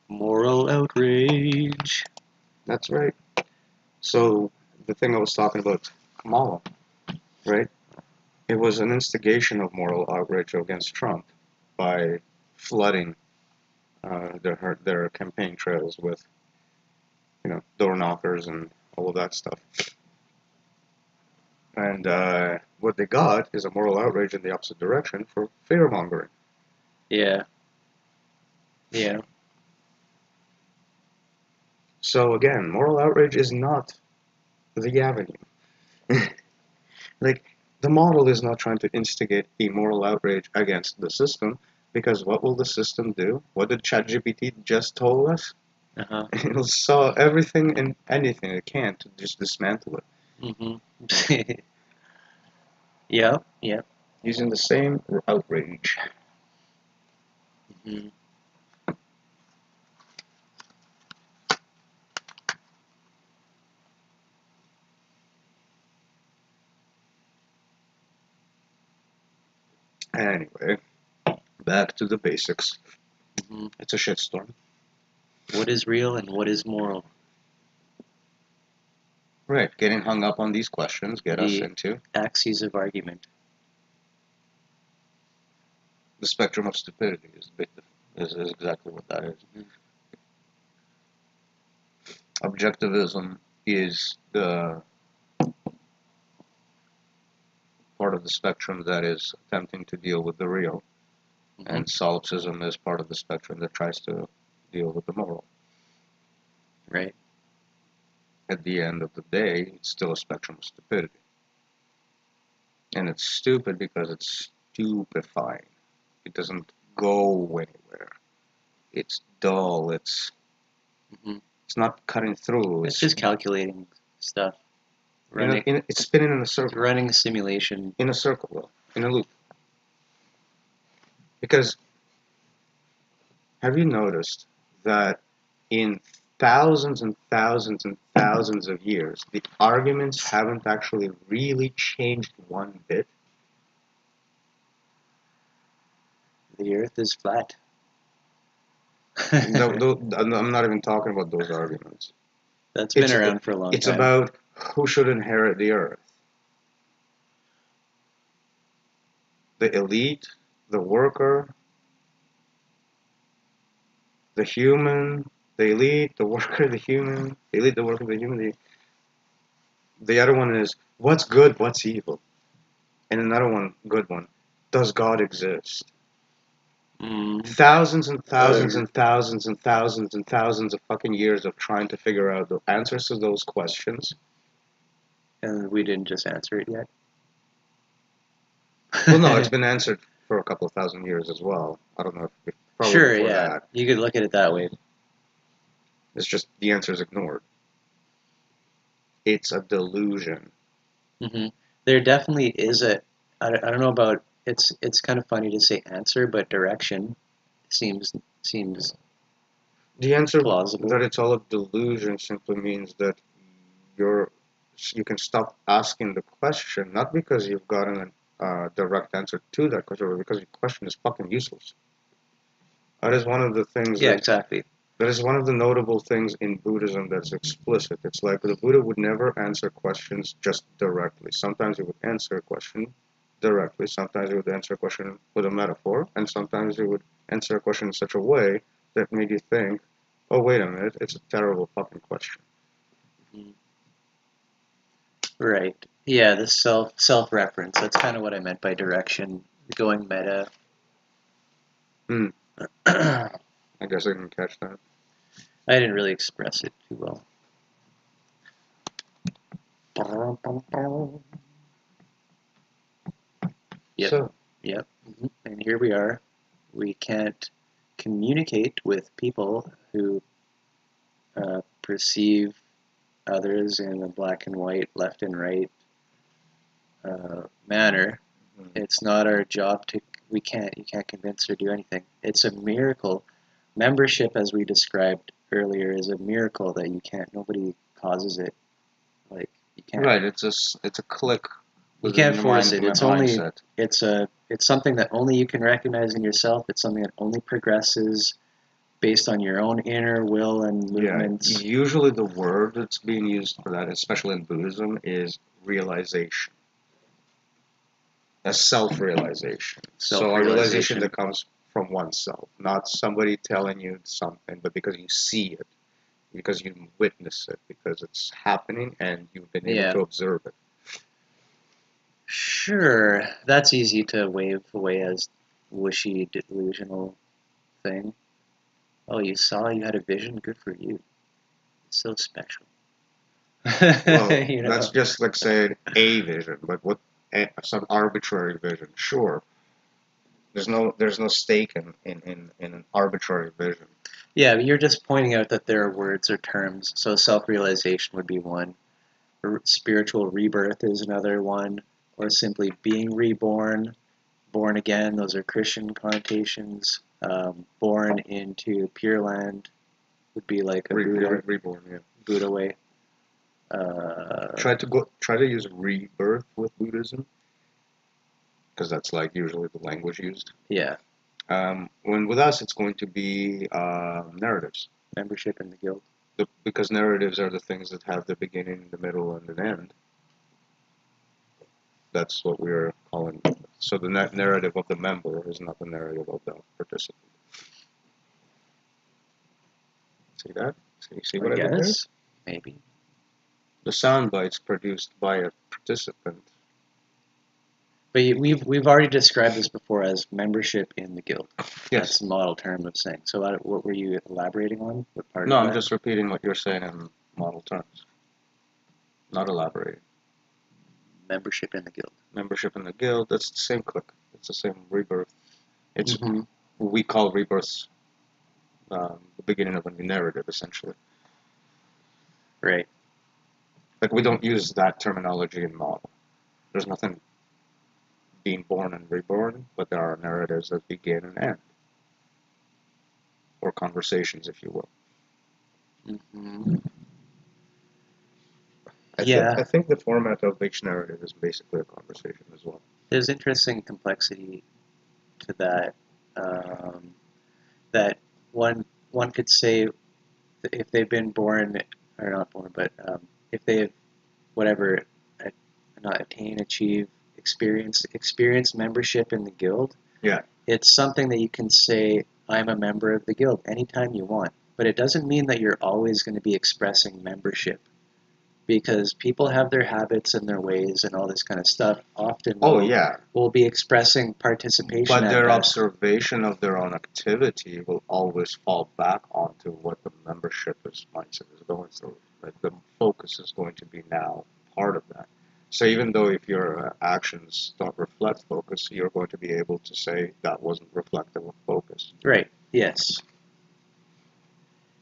[SPEAKER 1] Moral outrage.
[SPEAKER 2] That's right. So, the thing I was talking about, Kamala, right? It was an instigation of moral outrage against Trump by flooding their campaign trails with, door knockers and all of that stuff. And what they got is a moral outrage in the opposite direction for fear-mongering.
[SPEAKER 1] Yeah. Yeah.
[SPEAKER 2] So again, moral outrage is not the avenue. Like, the model is not trying to instigate a moral outrage against the system, because what will the system do? What did ChatGPT just told us?
[SPEAKER 1] Uh-huh.
[SPEAKER 2] It'll saw everything and anything it can to just dismantle it.
[SPEAKER 1] Mm-hmm. Yep. Yep.
[SPEAKER 2] Using the same outrage.
[SPEAKER 1] Mm-hmm.
[SPEAKER 2] Anyway, back to the basics.
[SPEAKER 1] Mm-hmm.
[SPEAKER 2] It's a shitstorm.
[SPEAKER 1] What is real and what is moral?
[SPEAKER 2] Right, getting hung up on these questions get us
[SPEAKER 1] The
[SPEAKER 2] into
[SPEAKER 1] axes of argument.
[SPEAKER 2] the spectrum of stupidity is exactly what that is.
[SPEAKER 1] Mhm.
[SPEAKER 2] Objectivism is the part of the spectrum that is attempting to deal with the real,
[SPEAKER 1] Mm-hmm.
[SPEAKER 2] and solipsism is part of the spectrum that tries to deal with the moral.
[SPEAKER 1] Right.
[SPEAKER 2] At the end of the day, it's still a spectrum of stupidity. And it's stupid because it's stupefying. It doesn't go anywhere. It's dull.
[SPEAKER 1] Mm-hmm.
[SPEAKER 2] It's not cutting through.
[SPEAKER 1] It's just calculating stuff. Running.
[SPEAKER 2] It's spinning in a
[SPEAKER 1] It's
[SPEAKER 2] circle.
[SPEAKER 1] running a simulation.
[SPEAKER 2] In a circle, in a loop. Because have you noticed that in thousands and thousands and thousands of years, the arguments haven't actually really changed one bit?
[SPEAKER 1] The Earth is flat.
[SPEAKER 2] I'm not even talking about those arguments.
[SPEAKER 1] That's been
[SPEAKER 2] It's
[SPEAKER 1] around for a long
[SPEAKER 2] it's
[SPEAKER 1] time.
[SPEAKER 2] about who should inherit the earth. The elite, the worker, the human, the elite, the worker, the human, the elite, the worker, the human. The other one is what's good, what's evil. And another one, good one, does God exist?
[SPEAKER 1] Mm.
[SPEAKER 2] Thousands and thousands and thousands and thousands and thousands of fucking years of trying to figure out the answers to those questions.
[SPEAKER 1] And we didn't just answer it yet.
[SPEAKER 2] Well, no, it's been answered for a couple of thousand years as well. I don't know if probably
[SPEAKER 1] Sure,
[SPEAKER 2] before
[SPEAKER 1] yeah.
[SPEAKER 2] that.
[SPEAKER 1] You could look at it that way.
[SPEAKER 2] It's just the answer is ignored. It's a delusion.
[SPEAKER 1] Mm-hmm. There definitely is I don't know about, it's kind of funny to say answer, but direction seems
[SPEAKER 2] The answer
[SPEAKER 1] plausible.
[SPEAKER 2] that it's all a delusion simply means that you're you can stop asking the question, not because you've gotten a direct answer to that question, but because your question is fucking useless. That is one of the things
[SPEAKER 1] Yeah, exactly.
[SPEAKER 2] that is one of the notable things in Buddhism that's explicit. It's like the Buddha would never answer questions just directly. Sometimes he would answer a question directly, sometimes he would answer a question with a metaphor, and sometimes he would answer a question in such a way that made you think, oh, wait a minute, it's a terrible fucking question.
[SPEAKER 1] Mhm. Right. Yeah, the self-reference. That's kind of what I meant by direction, going meta.
[SPEAKER 2] Hmm,
[SPEAKER 1] I
[SPEAKER 2] I guess I can catch that.
[SPEAKER 1] didn't really express it too well. Yep.
[SPEAKER 2] So,
[SPEAKER 1] Yep. And here we are. We can't communicate with people who perceive others in a black and white, left and right manner. It's not our job to. You can't convince or do anything. It's a miracle. Membership, as we described earlier, is a miracle that you can't. Nobody causes it. Like you can't.
[SPEAKER 2] right, it's a click
[SPEAKER 1] You
[SPEAKER 2] within
[SPEAKER 1] can't
[SPEAKER 2] your
[SPEAKER 1] force it. It's
[SPEAKER 2] mindset.
[SPEAKER 1] it's something that only you can recognize in yourself. It's something that only progresses based on your own inner will and
[SPEAKER 2] Yeah,
[SPEAKER 1] movements.
[SPEAKER 2] usually the word that's being used for that, especially in Buddhism, is realization, a self-realization. So a realization
[SPEAKER 1] Self-realization.
[SPEAKER 2] that comes from oneself, not somebody telling you something, but because you see it, because you witness it, because it's happening and you've been able
[SPEAKER 1] Yeah.
[SPEAKER 2] to observe it.
[SPEAKER 1] Sure, that's easy to wave away as wishy delusional thing. Oh, you saw you had a vision? Good for you. It's so special.
[SPEAKER 2] Well,
[SPEAKER 1] You
[SPEAKER 2] that's
[SPEAKER 1] know?
[SPEAKER 2] just like saying a vision, but what some arbitrary vision? Sure, there's no stake in an arbitrary vision.
[SPEAKER 1] Yeah, but you're just pointing out that there are words or terms. So self-realization would be one. Spiritual rebirth is another one. Or simply being reborn, born again. Those are Christian connotations. Born into Pure Land would be like a
[SPEAKER 2] Reborn, yeah.
[SPEAKER 1] Buddha way.
[SPEAKER 2] Try to use rebirth with Buddhism because that's like usually the language used.
[SPEAKER 1] Yeah,
[SPEAKER 2] When with us, it's going to be narratives.
[SPEAKER 1] membership in the guild.
[SPEAKER 2] Because narratives are the things that have the beginning, the middle, and an end. That's what we're calling. So the narrative of the member is not the narrative of the participant. See that? See
[SPEAKER 1] I
[SPEAKER 2] what I did there?
[SPEAKER 1] guess maybe.
[SPEAKER 2] The sound bites produced by a participant.
[SPEAKER 1] But we've already described this before as membership in the guild.
[SPEAKER 2] Yes.
[SPEAKER 1] That's the model term of saying. So what were you elaborating on? What part
[SPEAKER 2] No,
[SPEAKER 1] of
[SPEAKER 2] I'm
[SPEAKER 1] that?
[SPEAKER 2] just repeating what you're saying in model terms, not elaborating.
[SPEAKER 1] Membership in the guild.
[SPEAKER 2] Membership in the guild, that's the same click. It's the same rebirth. It's
[SPEAKER 1] Mm-hmm.
[SPEAKER 2] what we call rebirths, the beginning of a new narrative, essentially.
[SPEAKER 1] Right.
[SPEAKER 2] Like we don't use that terminology in model. There's nothing being born and reborn, but there are narratives that begin and end, or conversations, if you will.
[SPEAKER 1] Mm-hmm.
[SPEAKER 2] I think
[SPEAKER 1] Yeah,
[SPEAKER 2] I think the format of each narrative is basically a conversation as well.
[SPEAKER 1] there's interesting complexity to that. Um, that one could say if they've been born or not born, but if they have whatever not attain, achieve, experience membership in the guild.
[SPEAKER 2] Yeah.
[SPEAKER 1] It's something that you can say, I'm a member of the guild anytime you want. But it doesn't mean that you're always going to be expressing membership because people have their habits and their ways and all this kind of stuff. Often
[SPEAKER 2] Oh yeah.
[SPEAKER 1] will be expressing participation
[SPEAKER 2] But
[SPEAKER 1] at
[SPEAKER 2] their
[SPEAKER 1] best.
[SPEAKER 2] observation of their own activity will always fall back onto what the membership mindset is going through. Like the focus is going to be now part of that. So even though if your actions don't reflect focus, you're going to be able to say that wasn't reflective of focus.
[SPEAKER 1] Right. Yes.
[SPEAKER 2] Like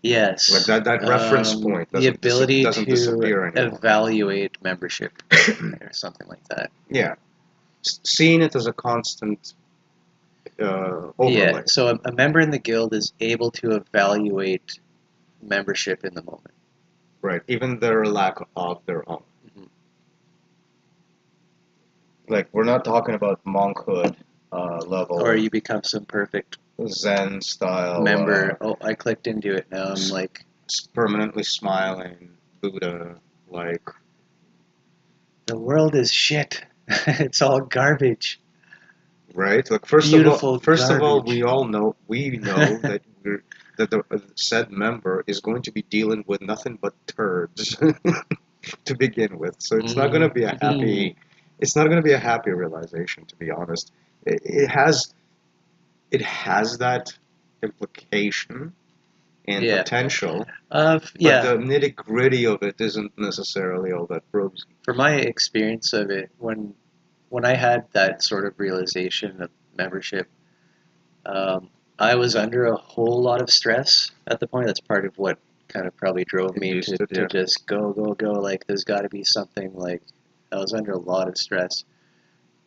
[SPEAKER 1] Yes.
[SPEAKER 2] that reference point
[SPEAKER 1] The ability
[SPEAKER 2] doesn't
[SPEAKER 1] to
[SPEAKER 2] disappear anymore.
[SPEAKER 1] evaluate membership or something like that.
[SPEAKER 2] Yeah, seeing it as a constant
[SPEAKER 1] Yeah.
[SPEAKER 2] overlay.
[SPEAKER 1] So a member in the guild is able to evaluate membership in the moment.
[SPEAKER 2] Right, even their lack of their own.
[SPEAKER 1] Mm-hmm.
[SPEAKER 2] Like we're not talking about monkhood level
[SPEAKER 1] Or you become some perfect
[SPEAKER 2] Zen style
[SPEAKER 1] member. Oh, I clicked into it now. I'm like,
[SPEAKER 2] permanently smiling Buddha like.
[SPEAKER 1] the world is shit. It's all garbage.
[SPEAKER 2] Right, like
[SPEAKER 1] Beautiful
[SPEAKER 2] first of all,
[SPEAKER 1] garbage.
[SPEAKER 2] we know that that the said member is going to be dealing with nothing but turds to begin with. So it's not going to be a happy. It's not going to be a happy realization, to be honest. It has that implication and
[SPEAKER 1] Yeah.
[SPEAKER 2] potential, but
[SPEAKER 1] Yeah.
[SPEAKER 2] the nitty gritty of it isn't necessarily all that rosy.
[SPEAKER 1] For my experience of it, when I had that sort of realization of membership, I was under a whole lot of stress at the point. That's part of what kind of probably drove me
[SPEAKER 2] Induced it,
[SPEAKER 1] to
[SPEAKER 2] yeah.
[SPEAKER 1] just go, go, go. Like, there's got to be something like, I was under a lot of stress.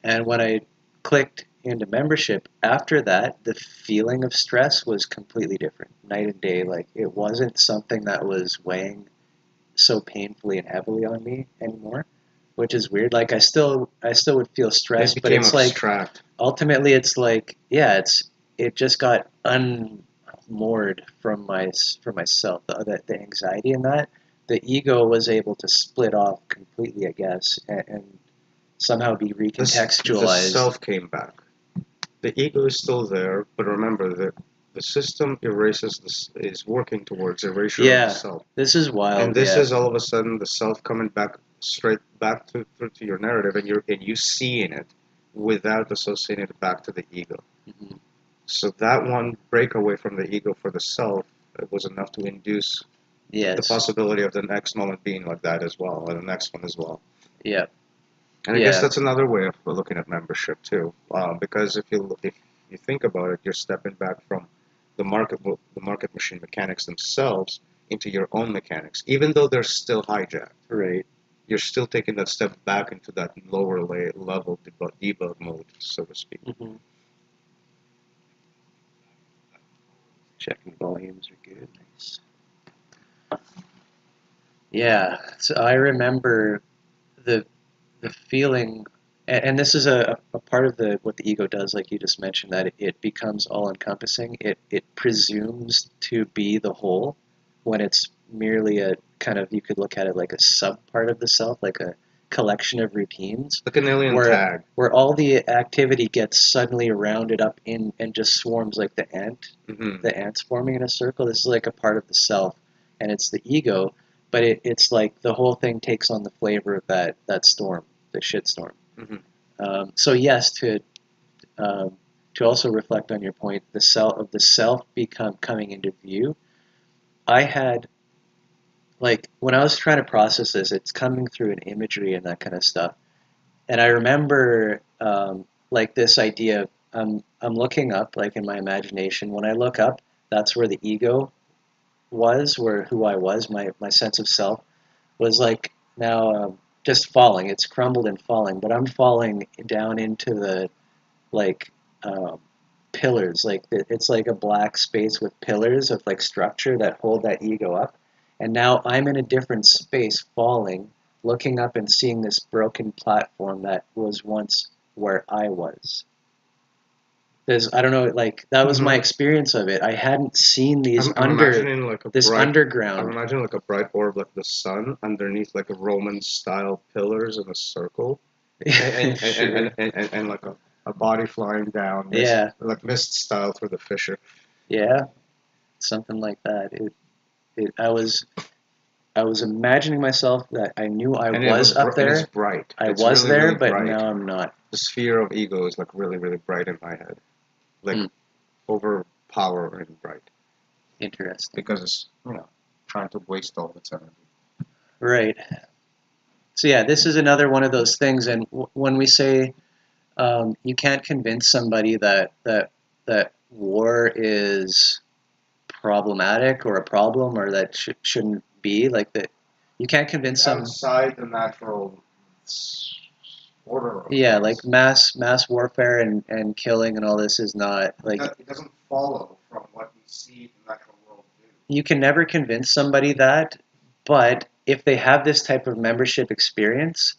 [SPEAKER 1] And when I clicked into membership, after that, the feeling of stress was completely different, night and day. Like, it wasn't something that was weighing so painfully and heavily on me anymore, which is weird. Like I still would feel
[SPEAKER 2] It
[SPEAKER 1] stressed, but
[SPEAKER 2] became
[SPEAKER 1] it's like
[SPEAKER 2] abstract.
[SPEAKER 1] ultimately it's like yeah, it just got unmoored from myself. The anxiety in that, the ego was able to split off completely, I guess, and somehow be
[SPEAKER 2] The
[SPEAKER 1] recontextualized.
[SPEAKER 2] self came back. The ego is still there, but remember that the system erases this is working towards erasure of the
[SPEAKER 1] Yeah,
[SPEAKER 2] self.
[SPEAKER 1] this is
[SPEAKER 2] And
[SPEAKER 1] wild.
[SPEAKER 2] this
[SPEAKER 1] Yeah,
[SPEAKER 2] is all of a sudden the self coming back straight back to your narrative, and you seeing it without associating it back to the ego.
[SPEAKER 1] Hmm.
[SPEAKER 2] So that one breakaway from the ego for the self was enough to induce the
[SPEAKER 1] Yes.
[SPEAKER 2] possibility of the next moment being like that as well, or the next one as well.
[SPEAKER 1] Yeah.
[SPEAKER 2] And I guess
[SPEAKER 1] Yeah.
[SPEAKER 2] that's another way of looking at membership too, because if you think about it, you're stepping back from the market machine mechanics themselves into your own mechanics, even though they're still hijacked.
[SPEAKER 1] Right.
[SPEAKER 2] You're still taking that step back into that lower level debug mode, so to speak.
[SPEAKER 1] Hmm. Checking volumes are good. Nice. Yeah. So I remember the the feeling, and this is a part of the what the ego does, like you just mentioned, that it becomes all encompassing. It presumes to be the whole when it's merely a kind of, you could look at it like a sub part of the self, like a collection of routines,
[SPEAKER 2] Like an alien
[SPEAKER 1] where
[SPEAKER 2] tag.
[SPEAKER 1] all the activity gets suddenly rounded up in and just swarms like
[SPEAKER 2] Hmm.
[SPEAKER 1] the ants forming in a circle. This is like a part of the self, and it's the ego, but it's like the whole thing takes on the flavor of that storm, the shitstorm.
[SPEAKER 2] Hmm.
[SPEAKER 1] So yes, um, to also reflect on your point, the self become coming into view. I had, like, when I was trying to process this, it's coming through an imagery and that kind of stuff. And I remember, like, this idea of, I'm looking up, like, in my imagination. When I look up, that's where the ego was, where who I was, my sense of self was like now, just falling. It's crumbled and falling, but I'm falling down into the, like, um, pillars. Like, it's like a black space with pillars of like structure that hold that ego up. And now I'm in a different space, falling, looking up and seeing this broken platform that was once where I was. I don't know, like, that was my
[SPEAKER 2] Hmm.
[SPEAKER 1] experience of it. I hadn't seen
[SPEAKER 2] I'm imagining like
[SPEAKER 1] this
[SPEAKER 2] I'm
[SPEAKER 1] underground.
[SPEAKER 2] imagining like a bright orb like the sun underneath like a Roman style pillars in a circle,
[SPEAKER 1] Sure.
[SPEAKER 2] and like a body flying down,
[SPEAKER 1] Yeah.
[SPEAKER 2] mist style through the fissure.
[SPEAKER 1] Yeah. Something like that. I was imagining myself that I knew I
[SPEAKER 2] And it
[SPEAKER 1] was
[SPEAKER 2] was
[SPEAKER 1] up
[SPEAKER 2] and it's
[SPEAKER 1] there.
[SPEAKER 2] bright.
[SPEAKER 1] I
[SPEAKER 2] It's
[SPEAKER 1] was
[SPEAKER 2] really
[SPEAKER 1] there,
[SPEAKER 2] really
[SPEAKER 1] but
[SPEAKER 2] bright.
[SPEAKER 1] now I'm not.
[SPEAKER 2] The sphere of ego is like really really bright in my head, like
[SPEAKER 1] Hmm.
[SPEAKER 2] overpowering bright
[SPEAKER 1] Interesting.
[SPEAKER 2] because it's trying to waste all its energy.
[SPEAKER 1] Right. So yeah, this is another one of those things. And when we say, you can't convince somebody that war is problematic or a problem, or that shouldn't be like that, you can't convince some.
[SPEAKER 2] Outside the natural order of
[SPEAKER 1] Yeah, like
[SPEAKER 2] things.
[SPEAKER 1] mass warfare and killing and all this is not like,
[SPEAKER 2] It doesn't follow from what we see the natural world do.
[SPEAKER 1] you can never convince somebody that, but if they have this type of membership experience,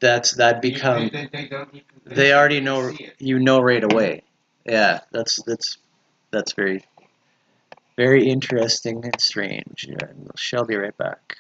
[SPEAKER 1] that become,
[SPEAKER 2] They don't need
[SPEAKER 1] they
[SPEAKER 2] convincing,
[SPEAKER 1] already
[SPEAKER 2] they just
[SPEAKER 1] know,
[SPEAKER 2] see it.
[SPEAKER 1] you know right away. Yeah, that's very very interesting and strange. Yeah, shall be right back.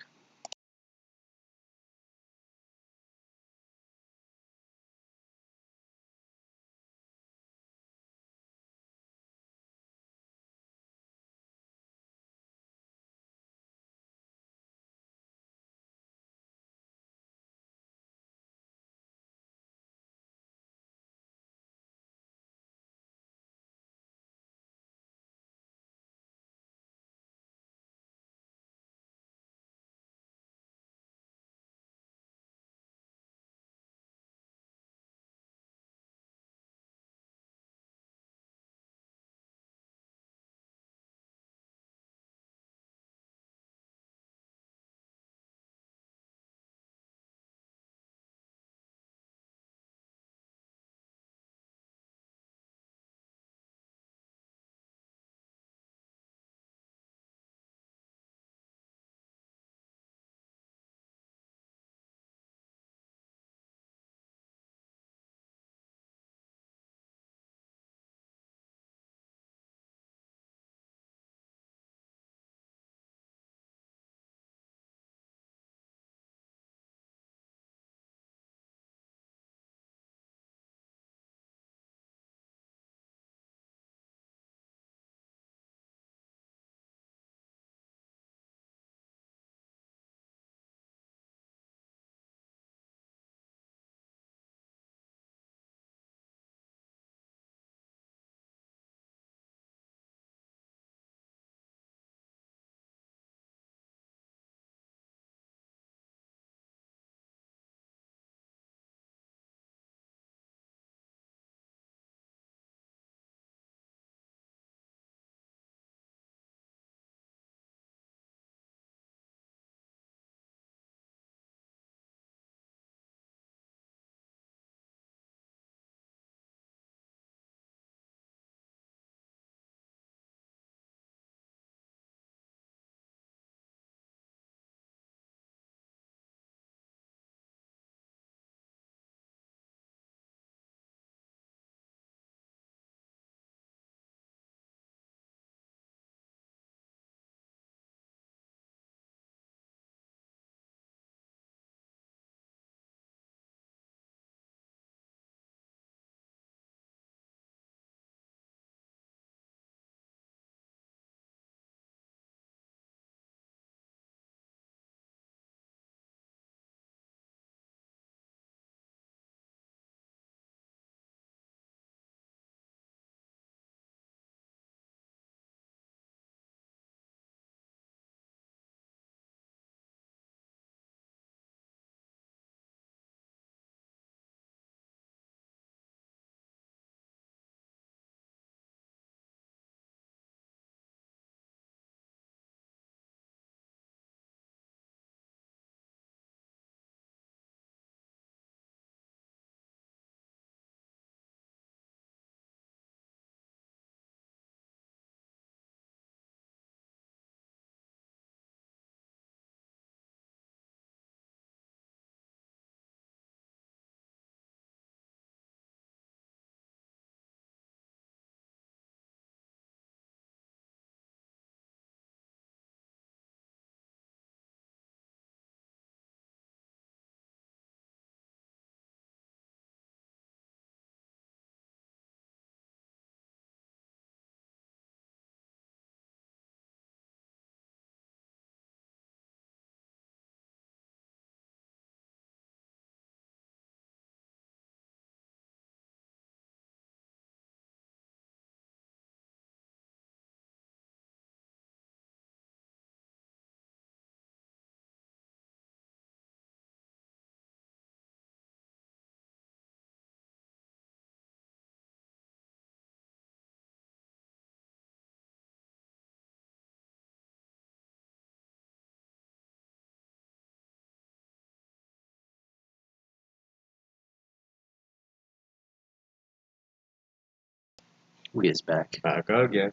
[SPEAKER 1] We is back.
[SPEAKER 2] Back again.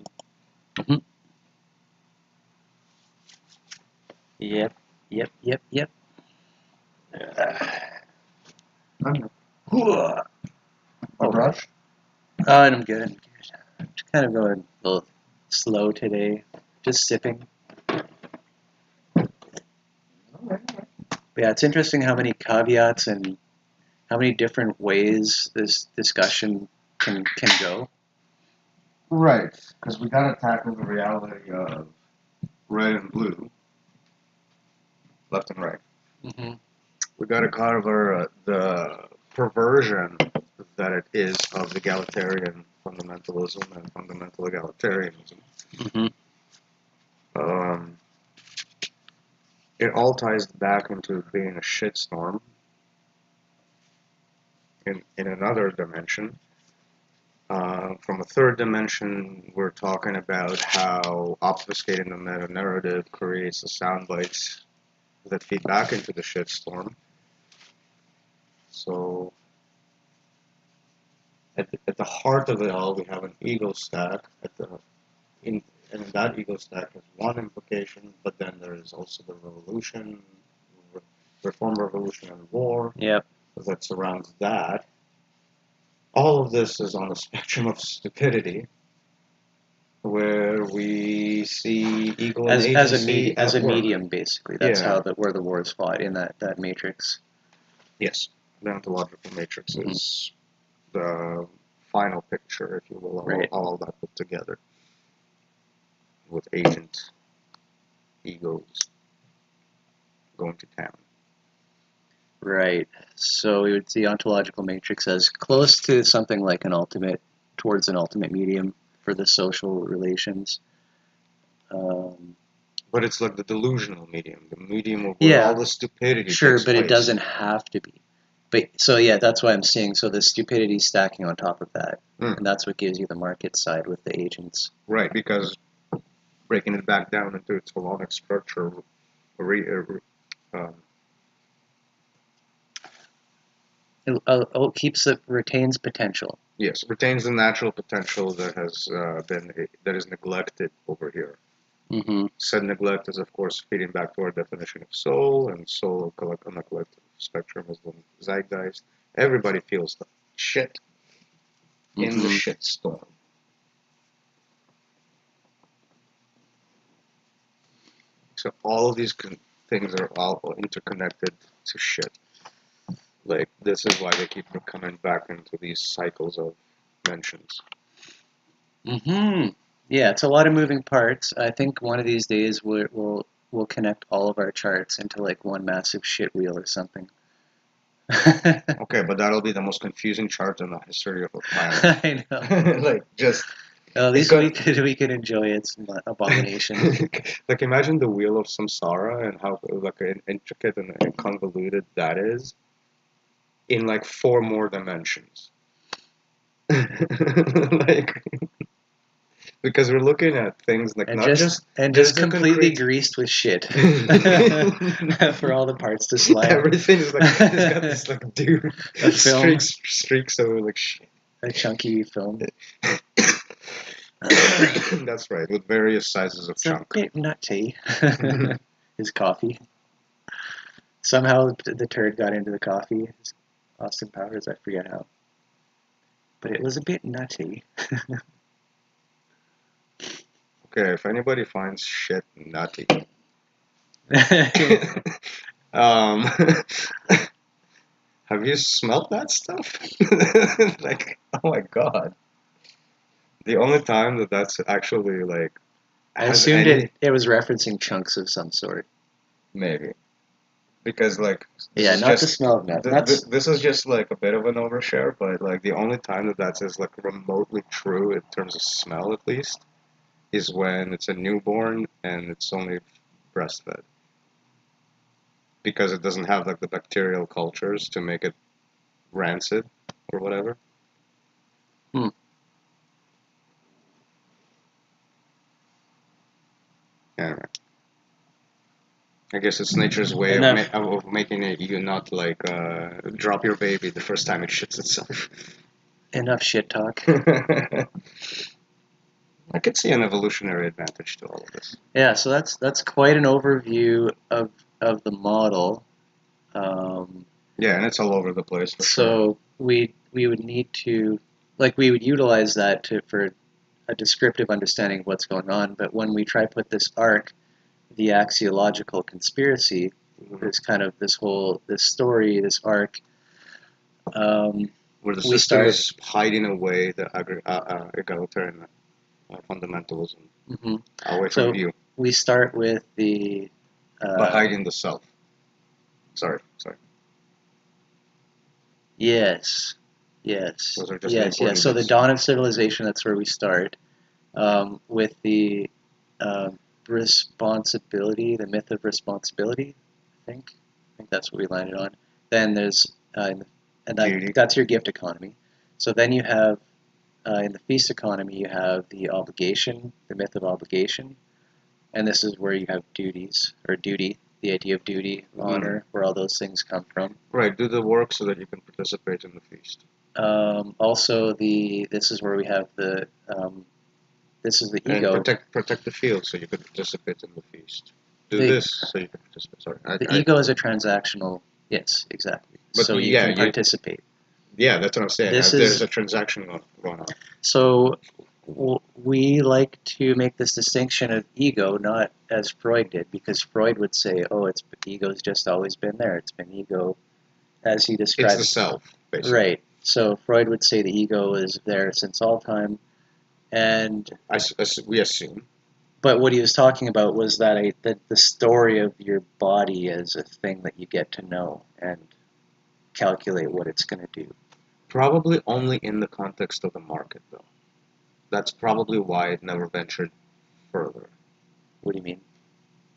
[SPEAKER 1] Mhm. Yep. Oh,
[SPEAKER 2] brush?
[SPEAKER 1] I'm good. Just kind of going a little slow today. Just sipping. But yeah, it's interesting how many caveats and how many different ways this discussion can go.
[SPEAKER 2] Right, because we gotta tackle the reality of red and blue, left and right.
[SPEAKER 1] Mm-hmm.
[SPEAKER 2] We gotta cover the perversion that it is of egalitarian fundamentalism and fundamental egalitarianism.
[SPEAKER 1] Mm-hmm.
[SPEAKER 2] It all ties back into being a shitstorm in another dimension. From a third dimension, we're talking about how obfuscating the meta narrative creates the sound bites that feed back into the shitstorm. So, at the heart of it all, we have an ego stack. And that ego stack has one implication, but then there is also the revolution, reform, revolution, and war
[SPEAKER 1] Yep.
[SPEAKER 2] that surrounds that. All of this is on the spectrum of stupidity, where we see ego and agency
[SPEAKER 1] as a
[SPEAKER 2] at work.
[SPEAKER 1] medium, basically. That's
[SPEAKER 2] Yeah.
[SPEAKER 1] where the war is fought in that matrix.
[SPEAKER 2] Yes, the ontological matrix
[SPEAKER 1] Mhm.
[SPEAKER 2] is the final picture, if you will, of
[SPEAKER 1] Right.
[SPEAKER 2] all of that put together, with agent egos going to town.
[SPEAKER 1] Right. So we would see ontological matrix as close to something like towards an ultimate medium for the social relations.
[SPEAKER 2] But it's like the delusional medium, the medium of where
[SPEAKER 1] Yeah,
[SPEAKER 2] all the stupidity
[SPEAKER 1] sure,
[SPEAKER 2] takes
[SPEAKER 1] but it
[SPEAKER 2] place.
[SPEAKER 1] doesn't have to be. But so yeah, that's why I'm seeing. So the stupidity stacking on top of that, and that's what gives you the market side with the agents.
[SPEAKER 2] Right, because breaking it back down into its holonic structure,
[SPEAKER 1] It retains potential.
[SPEAKER 2] yes, retains the natural potential that has that is neglected over here.
[SPEAKER 1] Mm-hmm.
[SPEAKER 2] Said neglect is, of course, feeding back to our definition of soul, and soul on the collective spectrum is the zeitgeist. Everybody feels the shit in the shit storm. So all of these things are all interconnected to shit. Like, this is why they keep coming back into these cycles of mentions.
[SPEAKER 1] Mm-hmm. Yeah, it's a lot of moving parts. I think one of these days we'll connect all of our charts into like one massive shit wheel or something.
[SPEAKER 2] Okay, but that'll be the most confusing chart in the history of the planet.
[SPEAKER 1] I know.
[SPEAKER 2] Like, just
[SPEAKER 1] At least we could enjoy its abomination.
[SPEAKER 2] like, imagine the wheel of samsara and how like intricate and convoluted that is in like 4 more dimensions. Like, because we're looking at things like
[SPEAKER 1] And
[SPEAKER 2] not
[SPEAKER 1] just
[SPEAKER 2] just the
[SPEAKER 1] completely
[SPEAKER 2] concrete.
[SPEAKER 1] greased with shit for all the parts to slide.
[SPEAKER 2] Everything is like it's got this like dude
[SPEAKER 1] A film,
[SPEAKER 2] streaks over like shit.
[SPEAKER 1] a chunky film.
[SPEAKER 2] That's right, with various sizes of
[SPEAKER 1] It's
[SPEAKER 2] chunk.
[SPEAKER 1] a bit nutty. His coffee. Somehow the turd got into the coffee. Austin Powers, I forget how. But it was a bit nutty.
[SPEAKER 2] Okay, if anybody finds shit nutty, um, have you smelt that stuff? Like, oh my god. The only time that that's actually like
[SPEAKER 1] I
[SPEAKER 2] has
[SPEAKER 1] assumed
[SPEAKER 2] any
[SPEAKER 1] it was referencing chunks of some sort.
[SPEAKER 2] maybe because like
[SPEAKER 1] Yeah, not the smell of nut.
[SPEAKER 2] this is just like a bit of an overshare, but like the only time that that's is like remotely true in terms of smell at least is when it's a newborn and it's only breastfed because it doesn't have like the bacterial cultures to make it rancid or whatever.
[SPEAKER 1] Hmm.
[SPEAKER 2] Anyway, I guess it's nature's way of making it you not like drop your baby the first time it shits itself.
[SPEAKER 1] Enough shit talk.
[SPEAKER 2] I could see an evolutionary advantage to all of this.
[SPEAKER 1] Yeah, so that's quite an overview of the model.
[SPEAKER 2] Yeah, and it's all over the place for sure.
[SPEAKER 1] So we would need to, like, we would utilize that for a descriptive understanding of what's going on. But when we try to put this arc, the axiological conspiracy, this kind of this story, this arc,
[SPEAKER 2] Where the
[SPEAKER 1] we
[SPEAKER 2] system
[SPEAKER 1] start.
[SPEAKER 2] is hiding away the egalitarian fundamentalism
[SPEAKER 1] Mhm.
[SPEAKER 2] away from
[SPEAKER 1] So
[SPEAKER 2] view,
[SPEAKER 1] we start with the
[SPEAKER 2] but hiding the self. Sorry.
[SPEAKER 1] yes, yes,
[SPEAKER 2] Those are just the
[SPEAKER 1] yes, yes.
[SPEAKER 2] important
[SPEAKER 1] So the
[SPEAKER 2] bits.
[SPEAKER 1] dawn of civilization, that's where we start, with the responsibility, the myth of responsibility. I think that's what we landed on. Then there's and
[SPEAKER 2] Duty.
[SPEAKER 1] that's your gift economy. So then you have in the feast economy, you have the obligation, the myth of obligation, and this is where you have duties or duty, the idea of duty, honor, where all those things come from.
[SPEAKER 2] Right, do the work so that you can participate in the feast.
[SPEAKER 1] Also, this is where we have this is the
[SPEAKER 2] And
[SPEAKER 1] ego.
[SPEAKER 2] protect the field so you can participate in the feast. Do
[SPEAKER 1] The,
[SPEAKER 2] this so you can participate. Sorry,
[SPEAKER 1] the ego is a transactional. Yes, exactly.
[SPEAKER 2] but
[SPEAKER 1] So you
[SPEAKER 2] yeah,
[SPEAKER 1] can participate.
[SPEAKER 2] yeah, that's what I'm saying.
[SPEAKER 1] This
[SPEAKER 2] There's
[SPEAKER 1] is
[SPEAKER 2] a transaction going on.
[SPEAKER 1] so we like to make this distinction of ego, not as Freud did, because Freud would say, "Oh, it's ego's just always been there. It's been ego," as he
[SPEAKER 2] It's the
[SPEAKER 1] describes.
[SPEAKER 2] self, basically.
[SPEAKER 1] Right. So Freud would say the ego is there since all time, and
[SPEAKER 2] We assume.
[SPEAKER 1] but what he was talking about was that the story of your body is a thing that you get to know and calculate what it's going to do.
[SPEAKER 2] Probably only in the context of the market, though. That's probably why it never ventured further.
[SPEAKER 1] What do you mean?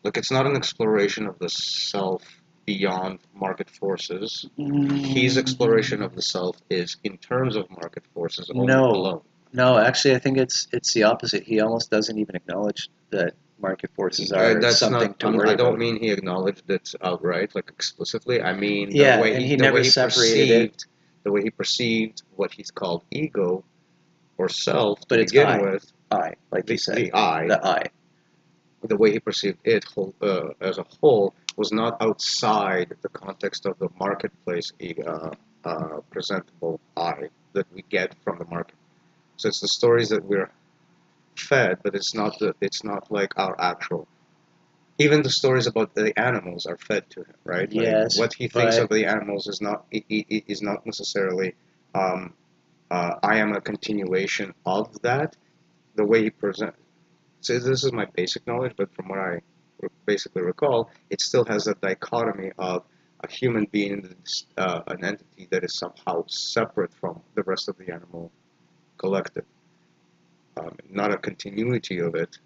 [SPEAKER 2] Like, it's not an exploration of the self beyond market forces. His exploration of the self is in terms of market forces only
[SPEAKER 1] No,
[SPEAKER 2] alone.
[SPEAKER 1] no. Actually, I think it's the opposite. He almost doesn't even acknowledge that market forces are
[SPEAKER 2] That's
[SPEAKER 1] something
[SPEAKER 2] not.
[SPEAKER 1] to worry
[SPEAKER 2] I don't
[SPEAKER 1] about.
[SPEAKER 2] mean he acknowledged it outright, like explicitly. I mean
[SPEAKER 1] Yeah, and he never separated it.
[SPEAKER 2] the way he perceived what he's called ego or self to
[SPEAKER 1] But it's
[SPEAKER 2] begin with.
[SPEAKER 1] I, like you said,
[SPEAKER 2] The I,
[SPEAKER 1] the I.
[SPEAKER 2] the way he perceived it as a whole was not outside the context of the marketplace presentable I that we get from the market. So it's the stories that we're fed, but it's not like our actual. Even the stories about the animals are fed to him, right?
[SPEAKER 1] Yes,
[SPEAKER 2] Like what he thinks
[SPEAKER 1] but
[SPEAKER 2] of the animals is not necessarily um, I am a continuation of that. The way he presents. So this is my basic knowledge, but from what I basically recall, it still has a dichotomy of a human being, an entity that is somehow separate from the rest of the animal collective. Not a continuity of it,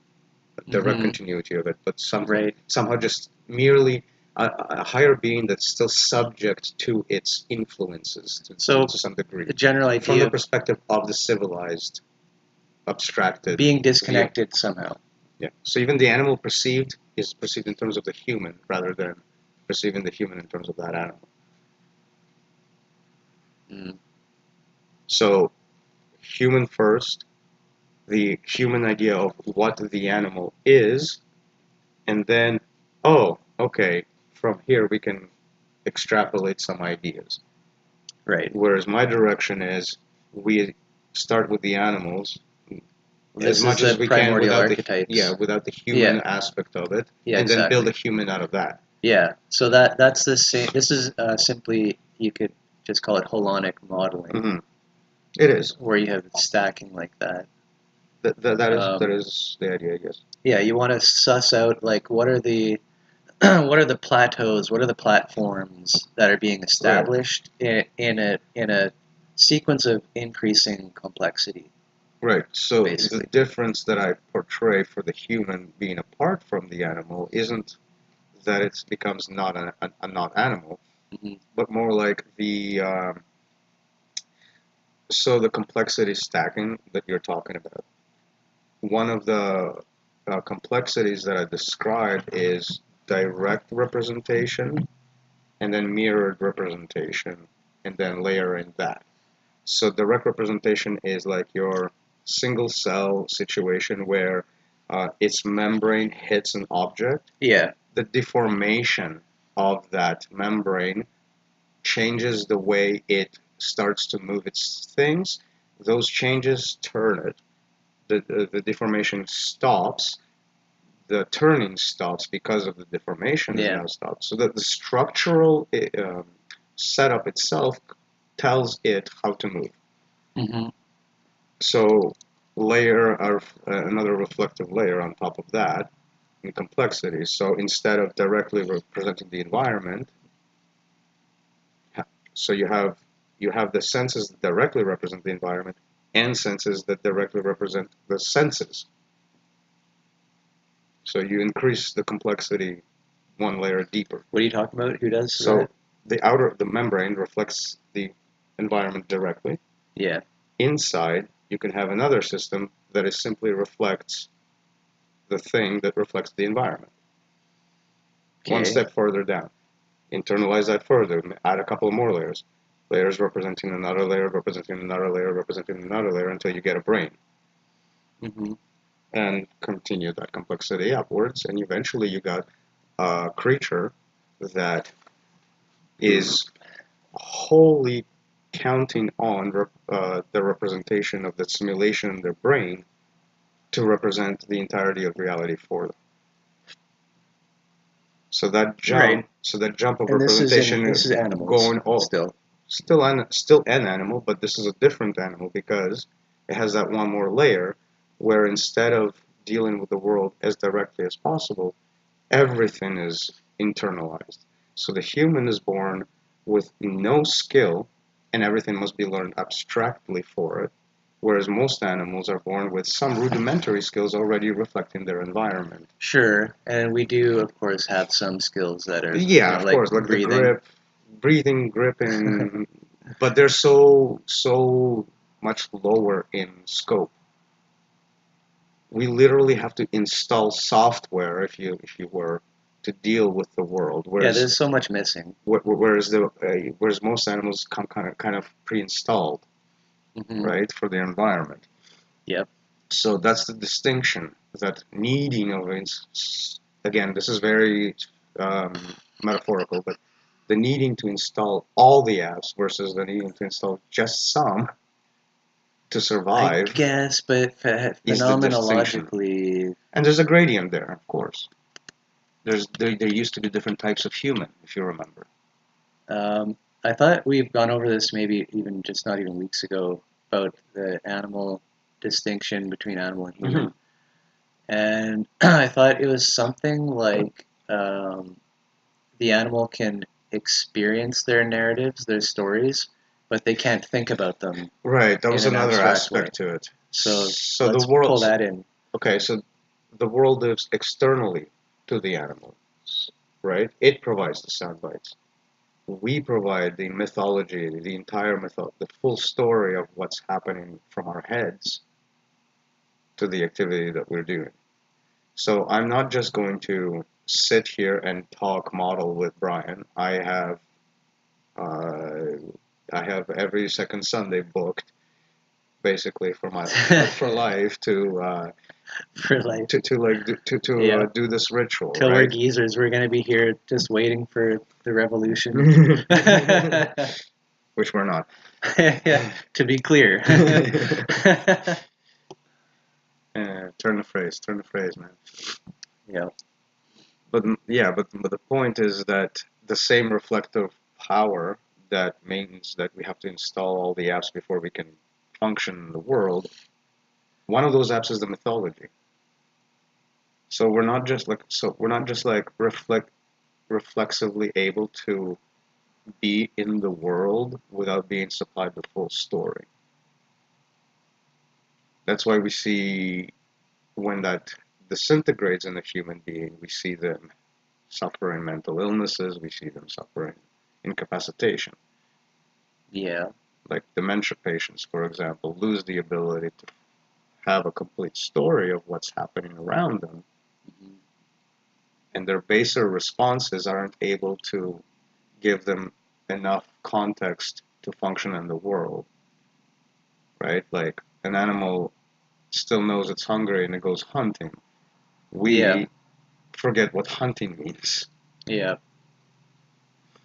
[SPEAKER 2] a direct continuity of it, but somehow just merely a higher being that's still subject to its influences to some degree.
[SPEAKER 1] The general idea
[SPEAKER 2] from the perspective of the civilized, abstracted
[SPEAKER 1] being disconnected view. Somehow.
[SPEAKER 2] Yeah. So even the animal is perceived in terms of the human rather than perceiving the human in terms of that animal.
[SPEAKER 1] Mm.
[SPEAKER 2] So human first, the human idea of what the animal is, and then, oh, okay, from here we can extrapolate some ideas.
[SPEAKER 1] Right.
[SPEAKER 2] Whereas my direction is we start with the animals
[SPEAKER 1] This
[SPEAKER 2] as much as we can without the human aspect of it, and then build a human out of that.
[SPEAKER 1] Yeah. So that's the same. This is simply, you could just call it holonic modeling.
[SPEAKER 2] Mm-hmm. It is
[SPEAKER 1] where you have stacking like that.
[SPEAKER 2] That is the idea, yes.
[SPEAKER 1] Yeah, you want to suss out like what are the what are the plateaus, what are the platforms that are being established in a sequence of increasing complexity.
[SPEAKER 2] Right. So
[SPEAKER 1] basically.
[SPEAKER 2] The difference that I portray for the human being apart from the animal isn't that it becomes not a not animal, but more like so the complexity stacking that you're talking about. One of the complexities that I described is direct representation and then mirrored representation and then layering that. So direct representation is like your single cell situation where its membrane hits an object.
[SPEAKER 1] Yeah.
[SPEAKER 2] The deformation of that membrane changes the way it starts to move its things. Those changes turn it. The deformation stops. The turning stops because of the deformation is
[SPEAKER 1] Yeah.
[SPEAKER 2] now stopped. So that the structural setup itself tells it how to move.
[SPEAKER 1] Mm-hmm.
[SPEAKER 2] So layer another reflective layer on top of that in complexity. So instead of directly representing the environment, so you have the senses that directly represent the environment and senses that directly represent the senses. So you increase the complexity one layer deeper.
[SPEAKER 1] What are you talking about? Who does
[SPEAKER 2] So
[SPEAKER 1] that?
[SPEAKER 2] the membrane reflects the environment directly.
[SPEAKER 1] Yeah.
[SPEAKER 2] Inside, you can have another system that is simply reflects the thing that reflects the environment. One
[SPEAKER 1] Okay.
[SPEAKER 2] step further down. Internalize that further. Add a couple more layers. Layers representing another layer, representing another layer, representing another layer until you get a brain.
[SPEAKER 1] Mm-hmm.
[SPEAKER 2] And continue that complexity upwards, and eventually you got a creature that is wholly counting on the representation of the simulation in their brain to represent the entirety of reality for them. So that
[SPEAKER 1] Right.
[SPEAKER 2] jump of
[SPEAKER 1] And
[SPEAKER 2] representation
[SPEAKER 1] this is animals
[SPEAKER 2] going all
[SPEAKER 1] still.
[SPEAKER 2] still an animal, but this is a different animal because it has that one more layer where instead of dealing with the world as directly as possible, everything is internalized. So the human is born with no skill and everything must be learned abstractly for it, whereas most animals are born with some rudimentary skills already reflecting their environment.
[SPEAKER 1] Sure. And we do, of course, have some skills that are,
[SPEAKER 2] Yeah, of
[SPEAKER 1] like
[SPEAKER 2] course, like the
[SPEAKER 1] breathing.
[SPEAKER 2] breathing, gripping, but they're so much lower in scope. We literally have to install software if you were to deal with the world,
[SPEAKER 1] Yeah, there's so much missing.
[SPEAKER 2] whereas most animals come kind of pre-installed,
[SPEAKER 1] Mm-hmm.
[SPEAKER 2] right, for their environment.
[SPEAKER 1] Yep.
[SPEAKER 2] So that's the distinction. That needing of again, this is very um, metaphorical, but the needing to install all the apps versus the needing to install just some to
[SPEAKER 1] I
[SPEAKER 2] survive
[SPEAKER 1] guess, but
[SPEAKER 2] is the distinction.
[SPEAKER 1] phenomenologically,
[SPEAKER 2] And there's a gradient there, of course. There used to be different types of human, if you remember.
[SPEAKER 1] I thought we've gone over this maybe even just not even weeks ago about the animal distinction between animal and
[SPEAKER 2] Hmm.
[SPEAKER 1] human. And I thought it was something like the animal can experience their narratives, their stories, but they can't think about them
[SPEAKER 2] Right, that
[SPEAKER 1] in
[SPEAKER 2] was
[SPEAKER 1] an
[SPEAKER 2] another
[SPEAKER 1] abstract way.
[SPEAKER 2] aspect to it.
[SPEAKER 1] So
[SPEAKER 2] So the
[SPEAKER 1] let's
[SPEAKER 2] world,
[SPEAKER 1] pull that in.
[SPEAKER 2] okay, so the world lives externally to the animal, right? It provides the sound bites. We provide the mythology, the entire the full story of what's happening from our heads to the activity that we're doing. So I'm not just going to sit here and talk model with Brian. Uh, I have every second Sunday booked, basically for my for life
[SPEAKER 1] For like,
[SPEAKER 2] to like
[SPEAKER 1] yeah,
[SPEAKER 2] do this ritual,
[SPEAKER 1] till we're
[SPEAKER 2] right?
[SPEAKER 1] geezers, we're gonna be here just waiting for the revolution.
[SPEAKER 2] Which we're not.
[SPEAKER 1] Yeah, to be clear.
[SPEAKER 2] Turn the phrase, man.
[SPEAKER 1] Yeah.
[SPEAKER 2] But yeah, but the point is that the same reflective power that means that we have to install all the apps before we can function in the world. One of those apps is the mythology. So we're not just like reflexively able to be in the world without being supplied the full story. That's why we see when that disintegrates in a human being, we see them suffering mental illnesses, we see them suffering incapacitation.
[SPEAKER 1] Yeah.
[SPEAKER 2] Like dementia patients, for example, lose the ability to have a complete story of what's happening around them,
[SPEAKER 1] Mhm.
[SPEAKER 2] and their baser responses aren't able to give them enough context to function in the world. right? Like an animal still knows it's hungry and it goes hunting.
[SPEAKER 1] Yeah,
[SPEAKER 2] We forget what hunting means.
[SPEAKER 1] yeah,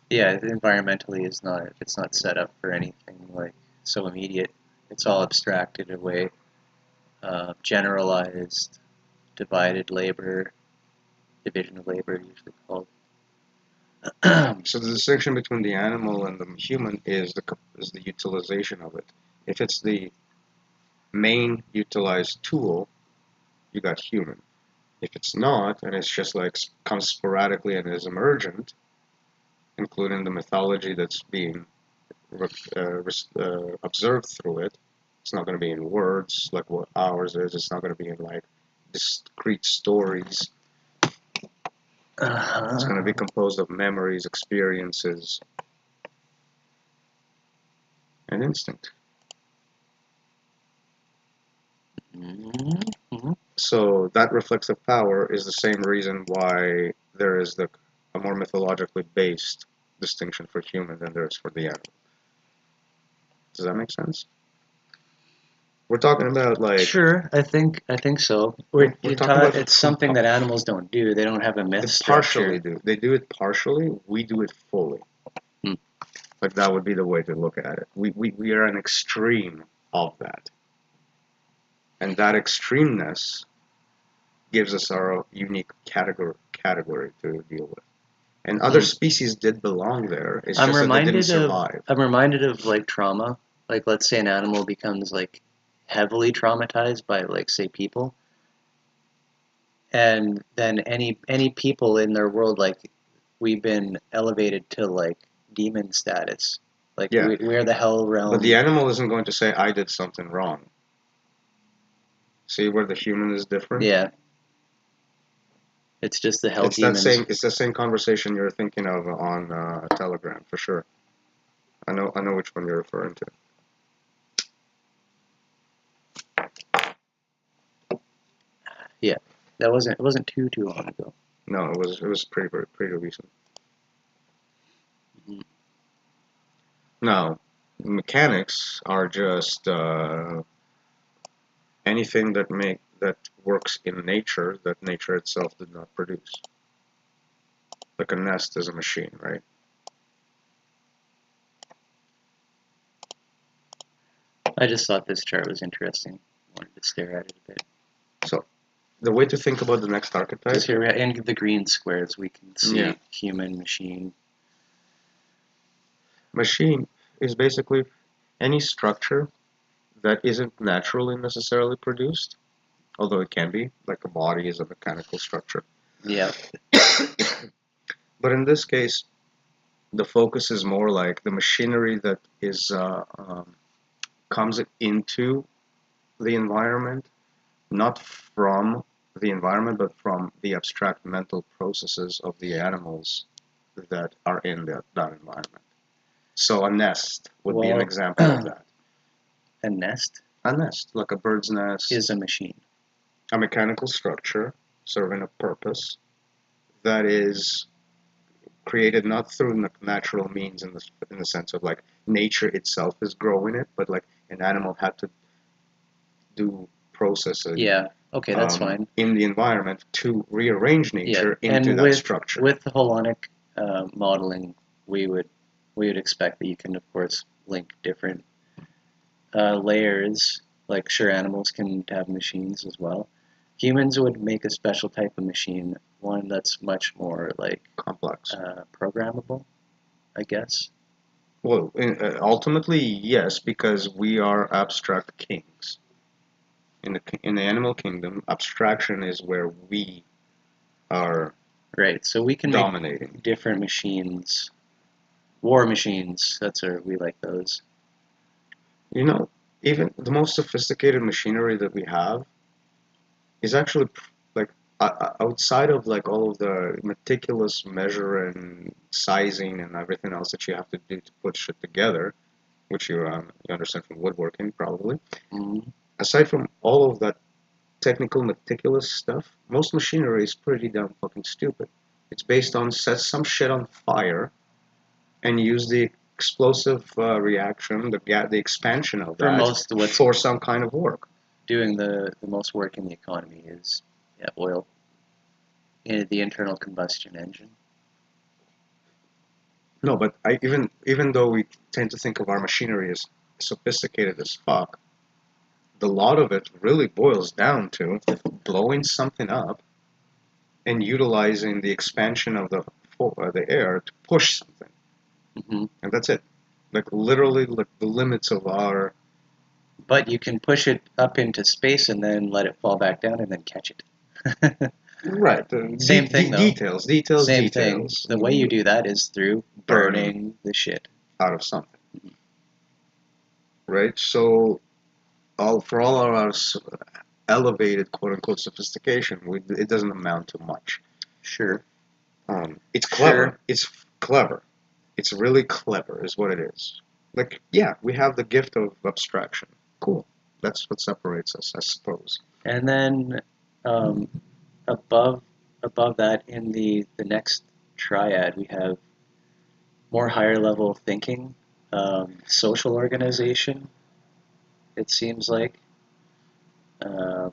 [SPEAKER 1] yeah. Environmentally is not it's not set up for anything like so immediate. It's all abstracted away, generalized, divided labor, division of labor usually called.
[SPEAKER 2] So the distinction between the animal and the human is the utilization of it. If it's the main utilized tool, you got human. If it's not, and it's just like comes sporadically and is emergent, including the mythology that's being observed through it, it's not going to be in words like what ours is. It's not going to be in like discrete stories. It's going to be composed of memories, experiences, and instinct.
[SPEAKER 1] Mm-hmm.
[SPEAKER 2] So that reflexive power is the same reason why there is a more mythologically based distinction for human than there is for the animal. Does that make sense? We're talking about like
[SPEAKER 1] Sure, I think so.
[SPEAKER 2] we're talking about
[SPEAKER 1] It's something that animals don't do. They don't have a
[SPEAKER 2] they
[SPEAKER 1] myth
[SPEAKER 2] partially
[SPEAKER 1] structure.
[SPEAKER 2] do. They do it partially. We do it fully.
[SPEAKER 1] Hmm.
[SPEAKER 2] Like that would be the way to look at it. We are an extreme of that, and that extremeness gives us our unique category to deal with. And other
[SPEAKER 1] Hmm.
[SPEAKER 2] species did belong there. It's just that they didn't survive.
[SPEAKER 1] I'm reminded of like trauma. Like let's say an animal becomes like heavily traumatized by like say people, and then any people in their world like we've been elevated to like demon status. Like
[SPEAKER 2] Yeah,
[SPEAKER 1] we're the hell
[SPEAKER 2] but the
[SPEAKER 1] realm.
[SPEAKER 2] animal isn't going to say, I did something wrong. See where the human is different?
[SPEAKER 1] Yeah, it's just the hell demons.
[SPEAKER 2] It's the same conversation you're thinking of on Telegram for sure. I know which one you're referring to.
[SPEAKER 1] Yeah, it wasn't too long ago.
[SPEAKER 2] No, it was pretty recent.
[SPEAKER 1] Mhm.
[SPEAKER 2] Now, mechanics are just anything that works in nature that nature itself did not produce. Like a nest is a machine, right?
[SPEAKER 1] I just thought this chart was interesting. Wanted to stare at it a bit.
[SPEAKER 2] So the way to think about the next
[SPEAKER 1] Because
[SPEAKER 2] archetype,
[SPEAKER 1] here in the green squares we can
[SPEAKER 2] yeah,
[SPEAKER 1] see human, machine.
[SPEAKER 2] machine is basically any structure that isn't naturally necessarily produced, although it can be, like a body is a mechanical structure.
[SPEAKER 1] Yeah,
[SPEAKER 2] But in this case, the focus is more like the machinery that is comes into the environment, not from the environment, but from the abstract mental processes of the animals that are in that environment. So a nest would be an
[SPEAKER 1] well,
[SPEAKER 2] example of
[SPEAKER 1] a
[SPEAKER 2] that.
[SPEAKER 1] nest
[SPEAKER 2] A nest, like a bird's nest,
[SPEAKER 1] is a machine.
[SPEAKER 2] a mechanical structure serving a purpose that is created not through natural means in the sense of like nature itself is growing it, but like an animal had to do processing
[SPEAKER 1] Yeah, okay, that's fine.
[SPEAKER 2] in the environment to rearrange
[SPEAKER 1] Yeah,
[SPEAKER 2] nature into
[SPEAKER 1] and
[SPEAKER 2] that structure.
[SPEAKER 1] with the holonic modeling, we would we would expect that you can, of course, link different layers. Like, sure, animals can have machines as well. Humans would make a special type of machine, one that's much more like
[SPEAKER 2] Complex.
[SPEAKER 1] programmable, I guess.
[SPEAKER 2] Well, ultimately, yes, because we are abstract kings. In the animal kingdom, abstraction is where we are
[SPEAKER 1] Right. So we can make
[SPEAKER 2] dominating.
[SPEAKER 1] different machines, war machines. That's our we like those.
[SPEAKER 2] You know, even the most sophisticated machinery that we have is actually like outside of like all of the meticulous measure and sizing and everything else that you have to do to put shit together, which you understand from woodworking probably.
[SPEAKER 1] Mm-hmm.
[SPEAKER 2] Aside from all of that technical meticulous stuff, most machinery is pretty damn fucking stupid. It's based on set some shit on fire and use the explosive reaction, the expansion of
[SPEAKER 1] For
[SPEAKER 2] that
[SPEAKER 1] most, what's
[SPEAKER 2] for some kind of work.
[SPEAKER 1] doing the most work in the economy is oil, the internal combustion engine.
[SPEAKER 2] No, but even though we tend to think of our machinery as sophisticated as fuck, the lot of it really boils down to blowing something up and utilizing the expansion of the air to push something,
[SPEAKER 1] Hmm.
[SPEAKER 2] and that's it. Like literally, like the limits of our
[SPEAKER 1] But you can push it up into space and then let it fall back down and then catch it.
[SPEAKER 2] right
[SPEAKER 1] Same thing though. Same thing.
[SPEAKER 2] details
[SPEAKER 1] The way you do that is through
[SPEAKER 2] burning
[SPEAKER 1] burning the shit.
[SPEAKER 2] out of something, right? So for all of our elevated quote unquote sophistication, it doesn't amount to much.
[SPEAKER 1] Sure.
[SPEAKER 2] It's clever.
[SPEAKER 1] Sure.
[SPEAKER 2] It's clever. It's really clever, is what it is. Like, yeah, we have the gift of abstraction. Cool. That's what separates us, I suppose.
[SPEAKER 1] And then um, above above that in the next triad we have more higher level thinking, social organization. It seems like um,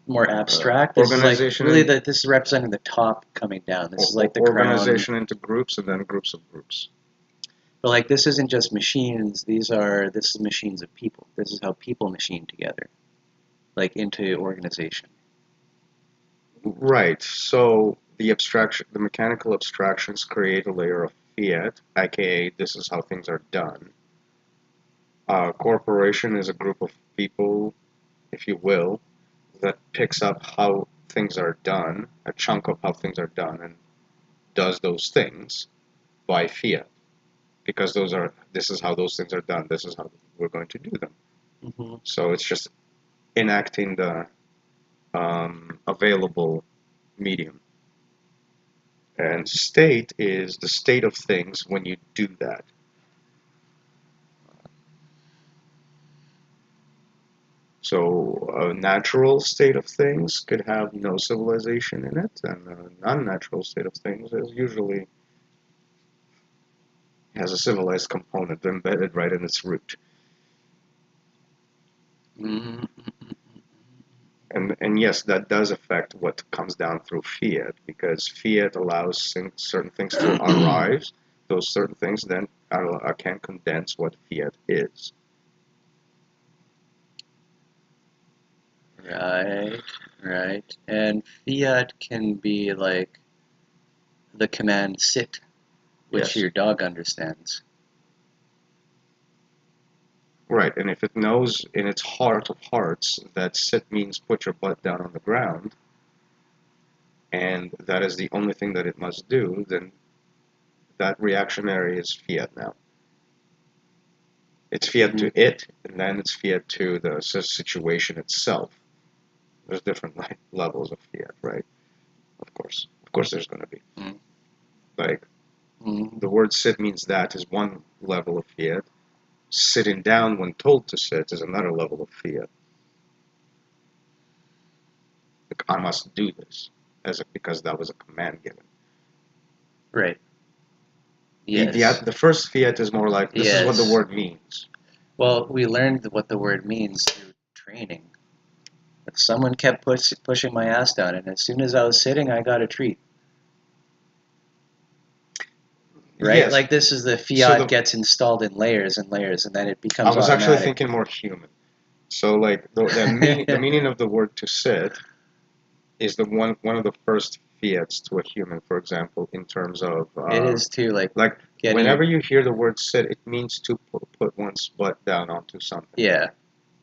[SPEAKER 1] more abstract. This is like
[SPEAKER 2] Organization
[SPEAKER 1] really
[SPEAKER 2] in,
[SPEAKER 1] this is representing the top coming down. This is like the crown.
[SPEAKER 2] organization into groups and then groups of groups.
[SPEAKER 1] But like this isn't just machines. This is machines of people. This is how people machine together, like into organization.
[SPEAKER 2] Right. So the mechanical abstractions create a layer of fiat, aka this is how things are done. A corporation is a group of people, if you will, that picks up how things are done, a chunk of how things are done, and does those things by fiat, because this is how those things are done. This is how we're going to do them.
[SPEAKER 1] Hmm.
[SPEAKER 2] So it's just enacting the available medium. And state is the state of things when you do that. So a natural state of things could have no civilization in it, and a non-natural state of things is usually has a civilized component embedded right in its root.
[SPEAKER 1] Hmm.
[SPEAKER 2] And yes, that does affect what comes down through fiat, because fiat allows certain things to arise. Those certain things then can condense what fiat is.
[SPEAKER 1] Right, right. And fiat can be like the command sit, which
[SPEAKER 2] Yes.
[SPEAKER 1] your dog understands.
[SPEAKER 2] Right, and if it knows in its heart of hearts that sit means put your butt down on the ground, and that is the only thing that it must do, then that reactionary is fiat now. It's fiat
[SPEAKER 1] Hmm.
[SPEAKER 2] to it, and then it's fiat to the situation itself. There's different levels of fiat, right? Of course, there's going to be. Like,
[SPEAKER 1] Hmm.
[SPEAKER 2] the word sit means that is one level of fiat. Sitting down when told to sit is another level of fiat. Like, I must do this, because that was a command given.
[SPEAKER 1] Right. Yes.
[SPEAKER 2] The first fiat is more like, this is what the
[SPEAKER 1] Yes.
[SPEAKER 2] word means.
[SPEAKER 1] Well, we learned what the word means through training. If someone kept pushing my ass down, and as soon as I was sitting, I got a treat. Right?
[SPEAKER 2] Yes.
[SPEAKER 1] Like this is the
[SPEAKER 2] So
[SPEAKER 1] fiat gets installed in layers and layers, and then it
[SPEAKER 2] I
[SPEAKER 1] becomes
[SPEAKER 2] was actually
[SPEAKER 1] automatic.
[SPEAKER 2] thinking more human. So like the meaning of the word to sit is the one of the first fiats to a human, for example, in terms of
[SPEAKER 1] It is too, like
[SPEAKER 2] like
[SPEAKER 1] getting,
[SPEAKER 2] whenever you hear the word sit, it means to put one's butt down onto something.
[SPEAKER 1] yeah.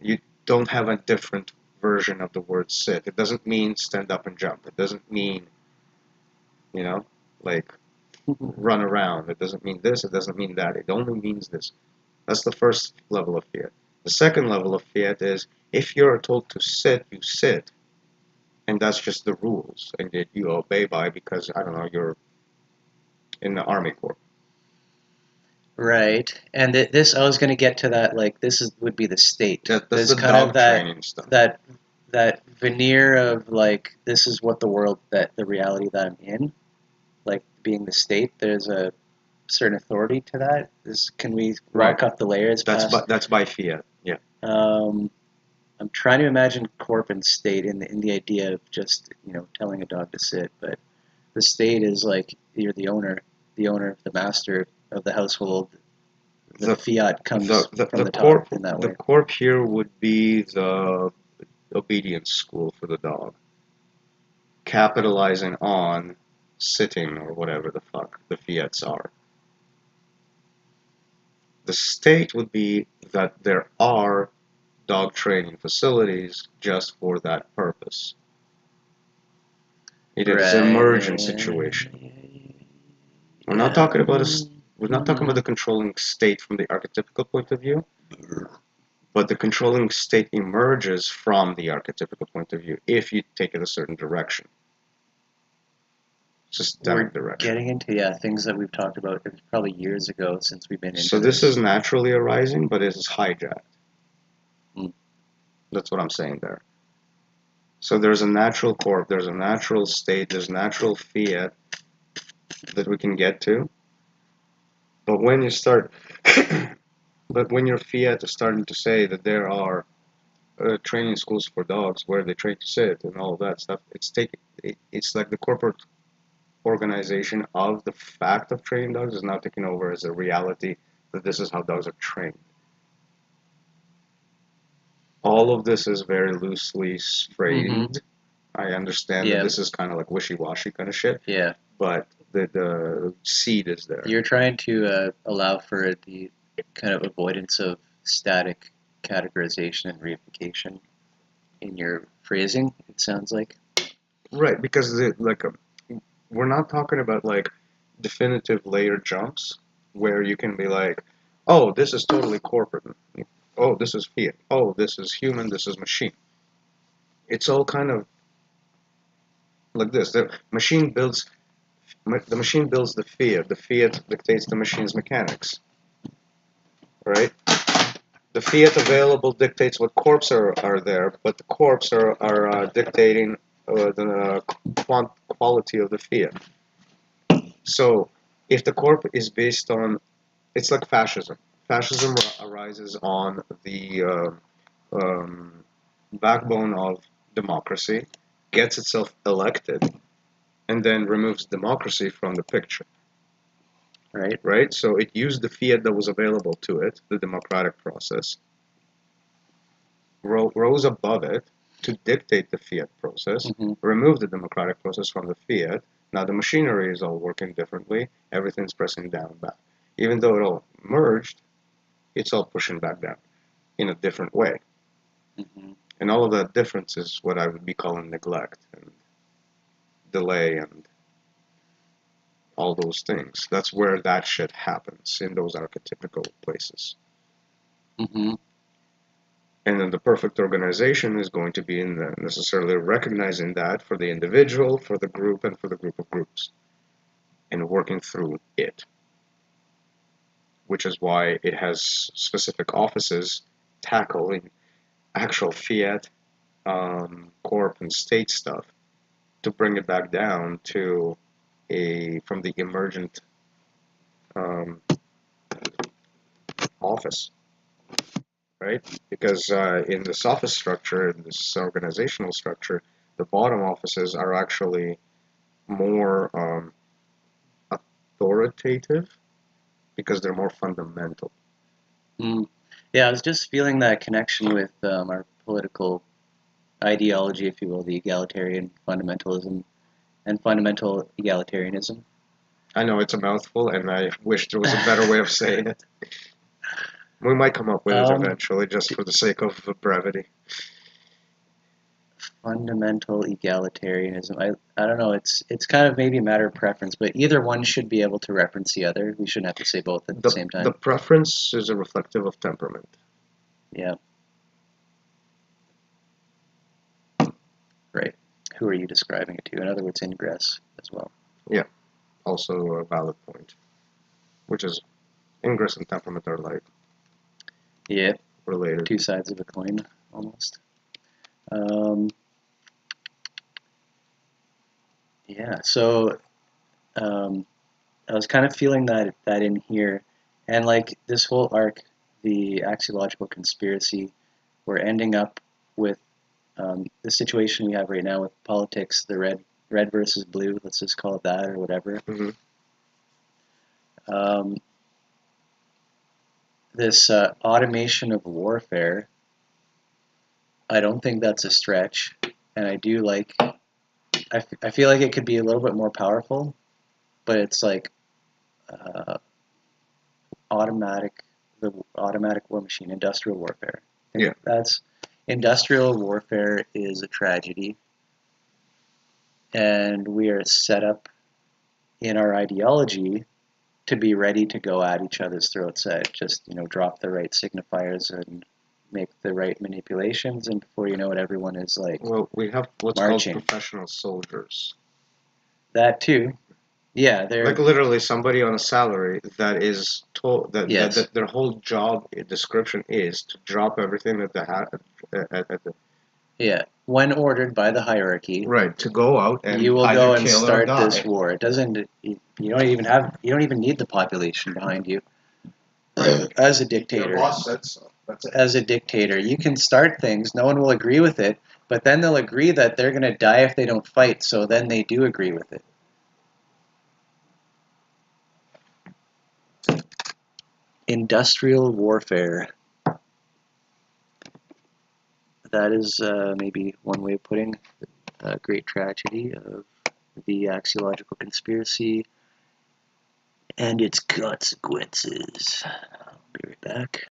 [SPEAKER 2] You don't have a different version of the word sit. It doesn't mean stand up and jump. It doesn't mean, you know, like run around. It doesn't mean this. It doesn't mean that. It only means this. That's the first level of fiat. The second level of fiat is if you're told to sit, you sit, and that's just the rules, and that you obey by because I don't know you're in the Army Corps.
[SPEAKER 1] Right. And this, I was going to get to that. Like this is would be the state.
[SPEAKER 2] That's
[SPEAKER 1] There's
[SPEAKER 2] the
[SPEAKER 1] kind of
[SPEAKER 2] dog training stuff.
[SPEAKER 1] that that veneer of like this is what the world that the reality that I'm in, like being the state. There's a certain authority to that? Can we
[SPEAKER 2] Well,
[SPEAKER 1] rack up the layers past?
[SPEAKER 2] that's by fiat. Yeah.
[SPEAKER 1] Um, I'm trying to imagine corp and state in the idea of just telling a dog to sit, but the state is like you're the owner, the master of the household. The
[SPEAKER 2] The
[SPEAKER 1] fiat comes from the top
[SPEAKER 2] corp
[SPEAKER 1] in that
[SPEAKER 2] the
[SPEAKER 1] way.
[SPEAKER 2] corp here would be the obedience school for the dog, capitalizing on sitting or whatever the fuck the fiats are. The state would be that there are dog training facilities just for that purpose. It is an emergent situation. We're not
[SPEAKER 1] Yeah.
[SPEAKER 2] talking about we're not talking about the controlling state from the archetypical point of view, but the controlling state emerges from the archetypical point of view if you take it a certain direction,
[SPEAKER 1] We're
[SPEAKER 2] systemic direction.
[SPEAKER 1] getting into things that we've talked about probably years ago since we've been
[SPEAKER 2] So
[SPEAKER 1] into
[SPEAKER 2] this
[SPEAKER 1] this.
[SPEAKER 2] is naturally arising, but it is hijacked.
[SPEAKER 1] Mm.
[SPEAKER 2] That's what I'm saying there. So there's a natural corp, there's a natural state, there's natural fiat that we can get to. But when you start, but when your fiat is starting to say that there are training schools for dogs where they train to sit and all of that stuff, it's like the corporate organization of the fact of training dogs is now taking over as a reality that this is how dogs are trained. All of this is very loosely framed. I understand that
[SPEAKER 1] Yeah,
[SPEAKER 2] this is kind of like wishy-washy kind of shit,
[SPEAKER 1] yeah.
[SPEAKER 2] but the seed is there.
[SPEAKER 1] You're trying to allow for the kind of avoidance of static categorization and reification in your phrasing, it sounds like.
[SPEAKER 2] Right, because we're not talking about like definitive layer jumps where you can be like, oh, this is totally corporate. Oh, this is fiat. Oh, this is human. This is machine. It's all kind of like this. The machine builds the fiat. The fiat dictates the machine's mechanics. Right? The fiat available dictates what corps are there, but the corps are dictating the quality of the fiat. So if the corp is based on, it's like fascism. Fascism arises on the backbone of democracy, gets itself elected, and then removes democracy from the picture.
[SPEAKER 1] Right.
[SPEAKER 2] Right? So it used the fiat that was available to it, the democratic process, rose above it to dictate the fiat process, remove the democratic process from the fiat. Now the machinery is all working differently. Everything's pressing down back. Even though it all merged, it's all pushing back down in a different way. And all of that difference is what I would be calling neglect and delay and all those things. That's where that shit happens, in those archetypical places. And then the perfect organization is going to be in necessarily recognizing that for the individual, for the group, and for the group of groups, and working through it. Which is why it has specific offices tackling actual fiat, corp, and state stuff to bring it back down to from the emergent office, right? Because in this office structure, in this organizational structure, the bottom offices are actually more authoritative because they're more fundamental.
[SPEAKER 1] Yeah, I was just feeling that connection with our political ideology, if you will, the egalitarian fundamentalism and fundamental egalitarianism.
[SPEAKER 2] I know it's a mouthful, and I wish there was a better way of saying it. We might come up with it eventually, just for the sake of brevity.
[SPEAKER 1] Fundamental egalitarianism. I don't know. It's kind of maybe a matter of preference, but either one should be able to reference the other. We shouldn't have to say both at the same time.
[SPEAKER 2] The preference is a reflective of temperament.
[SPEAKER 1] Yeah. Right. Who are you describing it to? In other words, ingress as well.
[SPEAKER 2] Yeah. Also a valid point. Which is, ingress and temperament are like related.
[SPEAKER 1] Two sides of a coin, almost. Yeah. So, I was kind of feeling that in here, and like this whole arc, the axiological conspiracy, we're ending up with the situation we have right now with politics, the red versus blue. Let's just call it that or whatever.
[SPEAKER 2] Mm-hmm.
[SPEAKER 1] Um, this automation of warfare. I don't think that's a stretch, and I do like. I feel like it could be a little bit more powerful, but it's like uh, automatic, the automatic war machine, industrial warfare. I think
[SPEAKER 2] Yeah.
[SPEAKER 1] that's industrial warfare is a tragedy, and we are set up in our ideology to be ready to go at each other's throats. Just drop the right signifiers and make the right manipulations, and before you know it, everyone is like
[SPEAKER 2] Well, we have what's called
[SPEAKER 1] marching.
[SPEAKER 2] professional soldiers.
[SPEAKER 1] That too. Yeah,
[SPEAKER 2] Like
[SPEAKER 1] they're
[SPEAKER 2] literally somebody on a salary that is told
[SPEAKER 1] yes.
[SPEAKER 2] that their whole job description is to drop everything at the at the
[SPEAKER 1] Yeah. When ordered by the hierarchy,
[SPEAKER 2] right to go out
[SPEAKER 1] you
[SPEAKER 2] and
[SPEAKER 1] will
[SPEAKER 2] either
[SPEAKER 1] go and
[SPEAKER 2] kill or
[SPEAKER 1] start this
[SPEAKER 2] die.
[SPEAKER 1] war. It doesn't. You don't even need the population behind you.
[SPEAKER 2] Right.
[SPEAKER 1] As a
[SPEAKER 2] Your
[SPEAKER 1] dictator,
[SPEAKER 2] boss said so. That's it.
[SPEAKER 1] as a dictator, you can start things. No one will agree with it, but then they'll agree that they're going to die if they don't fight. So then they do agree with it. Industrial warfare. That is maybe one way of putting a great tragedy of the axiological conspiracy and its consequences. I'll be right back.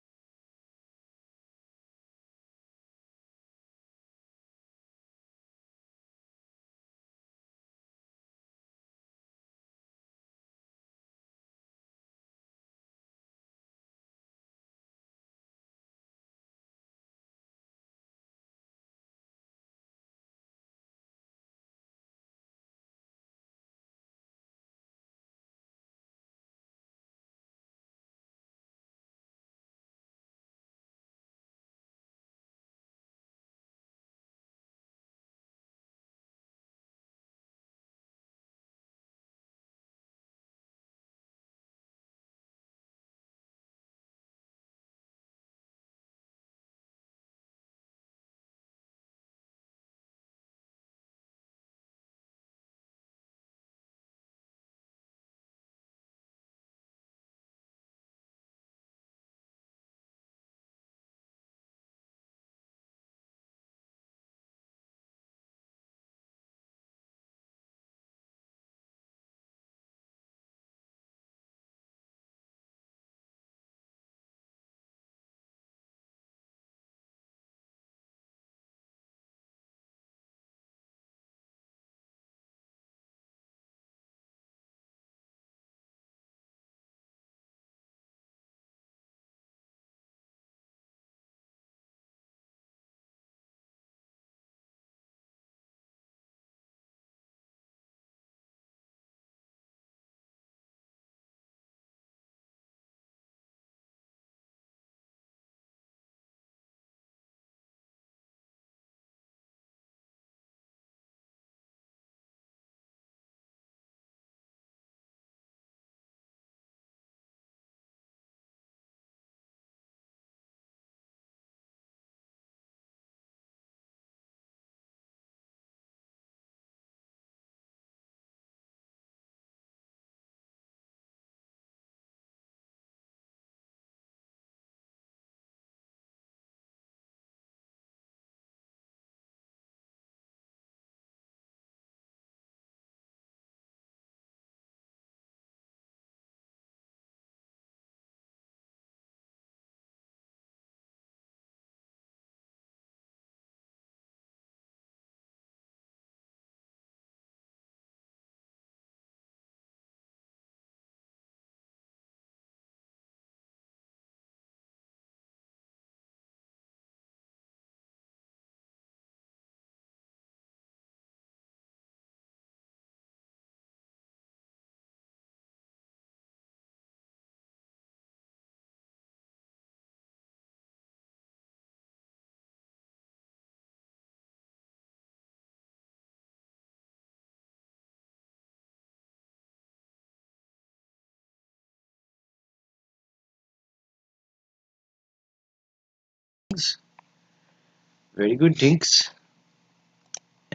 [SPEAKER 1] Very good, Dinks.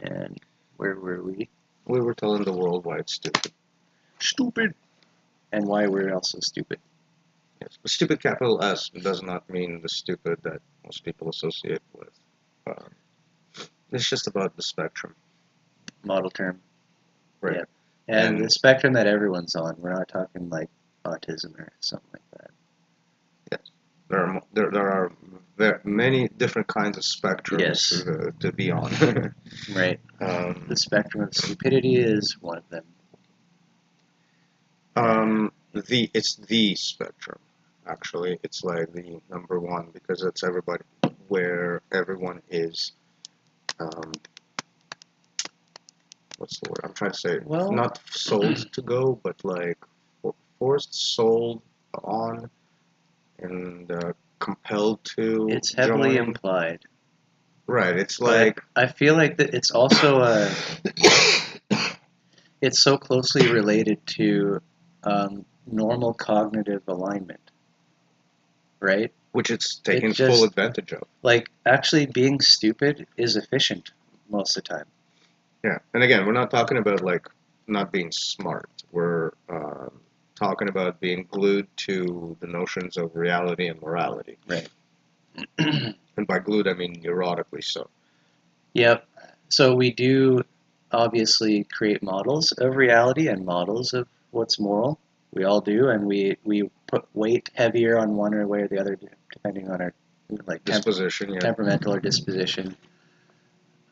[SPEAKER 1] And where were we?
[SPEAKER 2] We were telling the world why it's stupid.
[SPEAKER 1] Stupid. And why we're also stupid.
[SPEAKER 2] Yes, but stupid capital S does not mean the stupid that most people associate with. Um, it's just about the spectrum,
[SPEAKER 1] Model term.
[SPEAKER 2] right?
[SPEAKER 1] Yeah. And the
[SPEAKER 2] And
[SPEAKER 1] spectrum that everyone's on. We're not talking like autism or something like that.
[SPEAKER 2] yes, there are many different kinds of spectrums
[SPEAKER 1] Yes.
[SPEAKER 2] to be on.
[SPEAKER 1] Right.
[SPEAKER 2] um,
[SPEAKER 1] The spectrum of stupidity is one of them.
[SPEAKER 2] it's the spectrum. Actually, it's like the number one because it's everybody where everyone is. Um, what's the word? I'm trying to say
[SPEAKER 1] Well,
[SPEAKER 2] not sold to go, but like forced, sold on, and compelled to
[SPEAKER 1] it's heavily
[SPEAKER 2] join.
[SPEAKER 1] implied.
[SPEAKER 2] Right. It's
[SPEAKER 1] But
[SPEAKER 2] like
[SPEAKER 1] I feel like that it's also it's so closely related to normal cognitive alignment, right?
[SPEAKER 2] which it's
[SPEAKER 1] It
[SPEAKER 2] taking full
[SPEAKER 1] just
[SPEAKER 2] advantage of.
[SPEAKER 1] like actually being stupid is efficient most of the time.
[SPEAKER 2] Yeah. And again, we're not talking about like not being smart. We're talking about being glued to the notions of reality and morality.
[SPEAKER 1] Right.
[SPEAKER 2] And by glued, I mean neurotically so.
[SPEAKER 1] Yep. So we do obviously create models of reality and models of what's moral. We all do, and we put weight heavier on one or way or the other depending on our like
[SPEAKER 2] Disposition, yeah.
[SPEAKER 1] temperamental or disposition.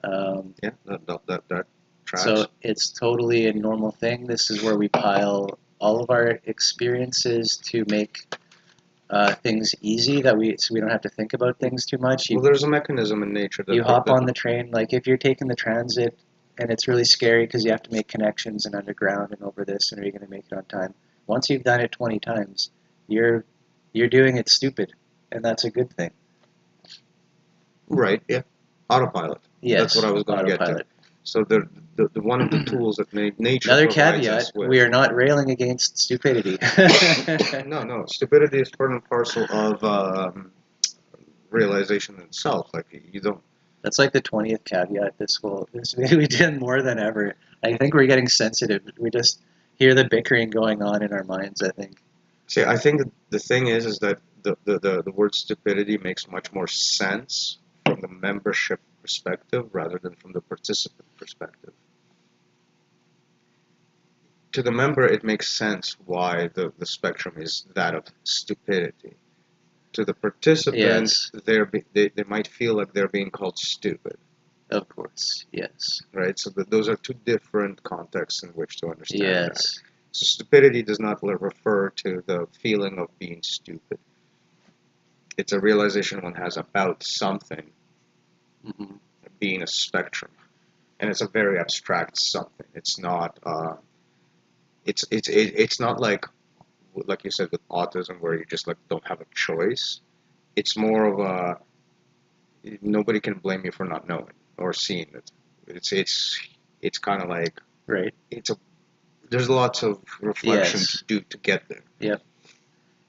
[SPEAKER 1] Um,
[SPEAKER 2] Yeah, that tracks.
[SPEAKER 1] so it's totally a normal thing. This is where we pile all of our experiences to make things easy so we don't have to think about things too much.
[SPEAKER 2] Well, there's a mechanism in nature
[SPEAKER 1] You
[SPEAKER 2] that,
[SPEAKER 1] hop on the train, like if you're taking the transit and it's really scary because you have to make connections and underground and over this, and are you going to make it on time? Once you've done it 20 times, you're you're doing it stupid, and that's a good thing.
[SPEAKER 2] right, yeah, autopilot. That's what
[SPEAKER 1] Yes,
[SPEAKER 2] I was going to get to.
[SPEAKER 1] autopilot.
[SPEAKER 2] So the one of the tools that nature
[SPEAKER 1] Another
[SPEAKER 2] provides
[SPEAKER 1] caveat:
[SPEAKER 2] us with.
[SPEAKER 1] we are not railing against stupidity.
[SPEAKER 2] No, stupidity is part and parcel of realization itself. Like you don't.
[SPEAKER 1] That's like the 20th caveat. This we did more than ever. I think we're getting sensitive. We just hear the bickering going on in our minds. I think.
[SPEAKER 2] See, I think the thing is that the word stupidity makes much more sense from the membership perspective rather than from the participant perspective. To the member, it makes sense why the spectrum is that of stupidity. To the participant,
[SPEAKER 1] Yes,
[SPEAKER 2] they might feel like they're being called stupid,
[SPEAKER 1] of course. Yes.
[SPEAKER 2] right? So those are two different contexts in which to understand that.
[SPEAKER 1] Yes.
[SPEAKER 2] So stupidity does not refer to the feeling of being stupid. It's a realization one has about something
[SPEAKER 1] Hmm.
[SPEAKER 2] being a spectrum, and it's a very abstract something. It's not. It's not like you said with autism where you just like don't have a choice. It's more of a nobody can blame you for not knowing or seeing it. It's kind of like
[SPEAKER 1] Right.
[SPEAKER 2] it's a there's lots of reflection to
[SPEAKER 1] Yes.
[SPEAKER 2] do to get there.
[SPEAKER 1] Yep.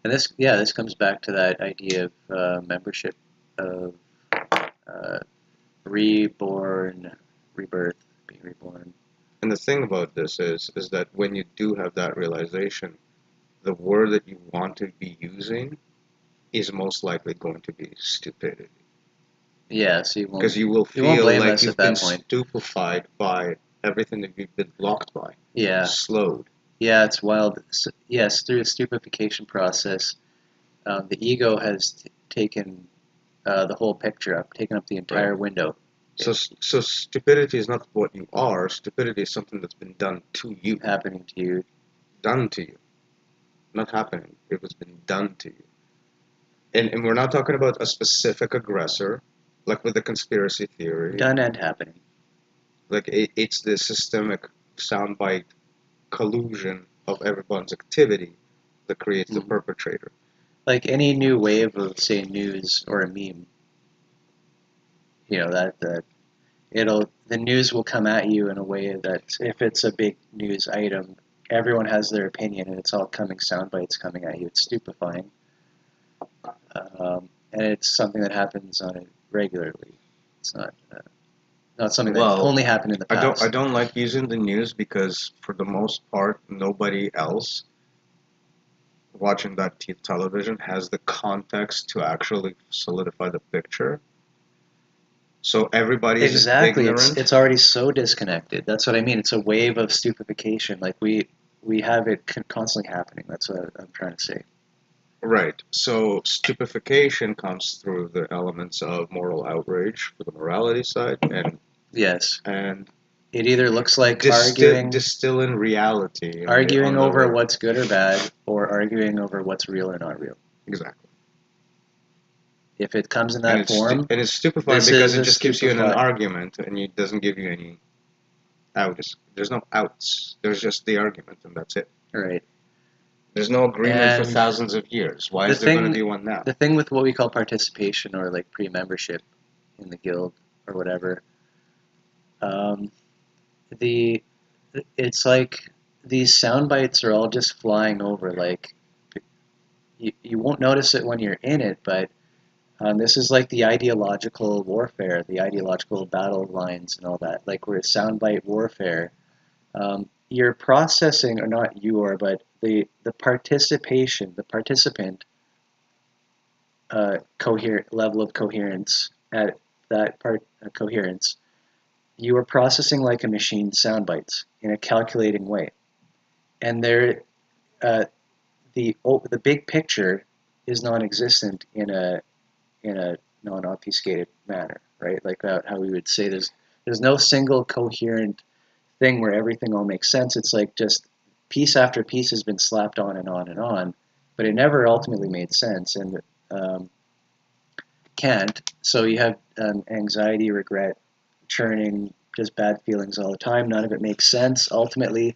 [SPEAKER 1] And this comes back to that idea of membership, of uh, reborn, rebirth, being reborn.
[SPEAKER 2] And the thing about this is that when you do have that realization, the word that you want to be using is most likely going to be stupidity.
[SPEAKER 1] Yeah. So
[SPEAKER 2] Because you will
[SPEAKER 1] you won't
[SPEAKER 2] feel
[SPEAKER 1] blame
[SPEAKER 2] like
[SPEAKER 1] us at
[SPEAKER 2] you've been
[SPEAKER 1] that point.
[SPEAKER 2] stupefied by everything that you've been blocked by,
[SPEAKER 1] Yeah.
[SPEAKER 2] slowed.
[SPEAKER 1] Yeah. It's wild. Yes, through the stupefaction process, the ego has taken the whole picture up, taken up the
[SPEAKER 2] Right.
[SPEAKER 1] entire window.
[SPEAKER 2] So, so stupidity is not what you are. Stupidity is something that's been done to you.
[SPEAKER 1] Happening to you.
[SPEAKER 2] Done to you. Not happening. It was been done to you. And we're not talking about a specific aggressor, like with the conspiracy theory.
[SPEAKER 1] Done and happening.
[SPEAKER 2] Like it's the systemic soundbite collusion of everyone's activity that creates the
[SPEAKER 1] Hmm.
[SPEAKER 2] perpetrator.
[SPEAKER 1] Like any new wave of, say, news or a meme, that the news will come at you in a way that if it's a big news item, everyone has their opinion and it's all coming sound bites coming at you. It's stupefying, and it's something that happens on it regularly. It's not something that
[SPEAKER 2] Well,
[SPEAKER 1] only happened in the past.
[SPEAKER 2] I don't like using the news because for the most part, nobody else watching that television has the context to actually solidify the picture. So everybody's
[SPEAKER 1] Exactly.
[SPEAKER 2] ignorant.
[SPEAKER 1] It's already so disconnected. That's what I mean. It's a wave of stupefaction. Like we have it constantly happening. That's what I'm trying to say.
[SPEAKER 2] Right. So stupefaction comes through the elements of moral outrage for the morality side,
[SPEAKER 1] Yes.
[SPEAKER 2] and
[SPEAKER 1] It either looks like arguing
[SPEAKER 2] distilling reality
[SPEAKER 1] arguing
[SPEAKER 2] on the
[SPEAKER 1] over
[SPEAKER 2] road.
[SPEAKER 1] what's good or bad, or arguing over what's real or not real.
[SPEAKER 2] Exactly.
[SPEAKER 1] If it comes in
[SPEAKER 2] And
[SPEAKER 1] that form,
[SPEAKER 2] it's stupefying
[SPEAKER 1] this
[SPEAKER 2] because
[SPEAKER 1] is
[SPEAKER 2] it
[SPEAKER 1] a
[SPEAKER 2] just keeps you in an
[SPEAKER 1] stupefy.
[SPEAKER 2] argument and it doesn't give you any outs. There's no outs. There's just the argument and that's it.
[SPEAKER 1] Right.
[SPEAKER 2] There's no agreement for
[SPEAKER 1] And
[SPEAKER 2] thousands of years. Why
[SPEAKER 1] the
[SPEAKER 2] is there going to
[SPEAKER 1] thing
[SPEAKER 2] be one now?
[SPEAKER 1] the thing with what we call participation or like pre-membership in the guild or whatever, um, the it's like these sound bites are all just flying over. Like you won't notice it when you're in it, but this is like the ideological warfare, the ideological battle lines and all that. Like we're soundbite warfare. You're processing, or not you are, but the participant coherent level of coherence at that part coherence. You are processing like a machine sound bites in a calculating way, and uh, the big picture is non-existent in a non-obfuscated manner, right? Like how we would say there's no single coherent thing where everything all makes sense. It's like just piece after piece has been slapped on and on and on, but it never ultimately made sense and um, can't. So you have anxiety, regret, churning, just bad feelings all the time. None of it makes sense. Ultimately,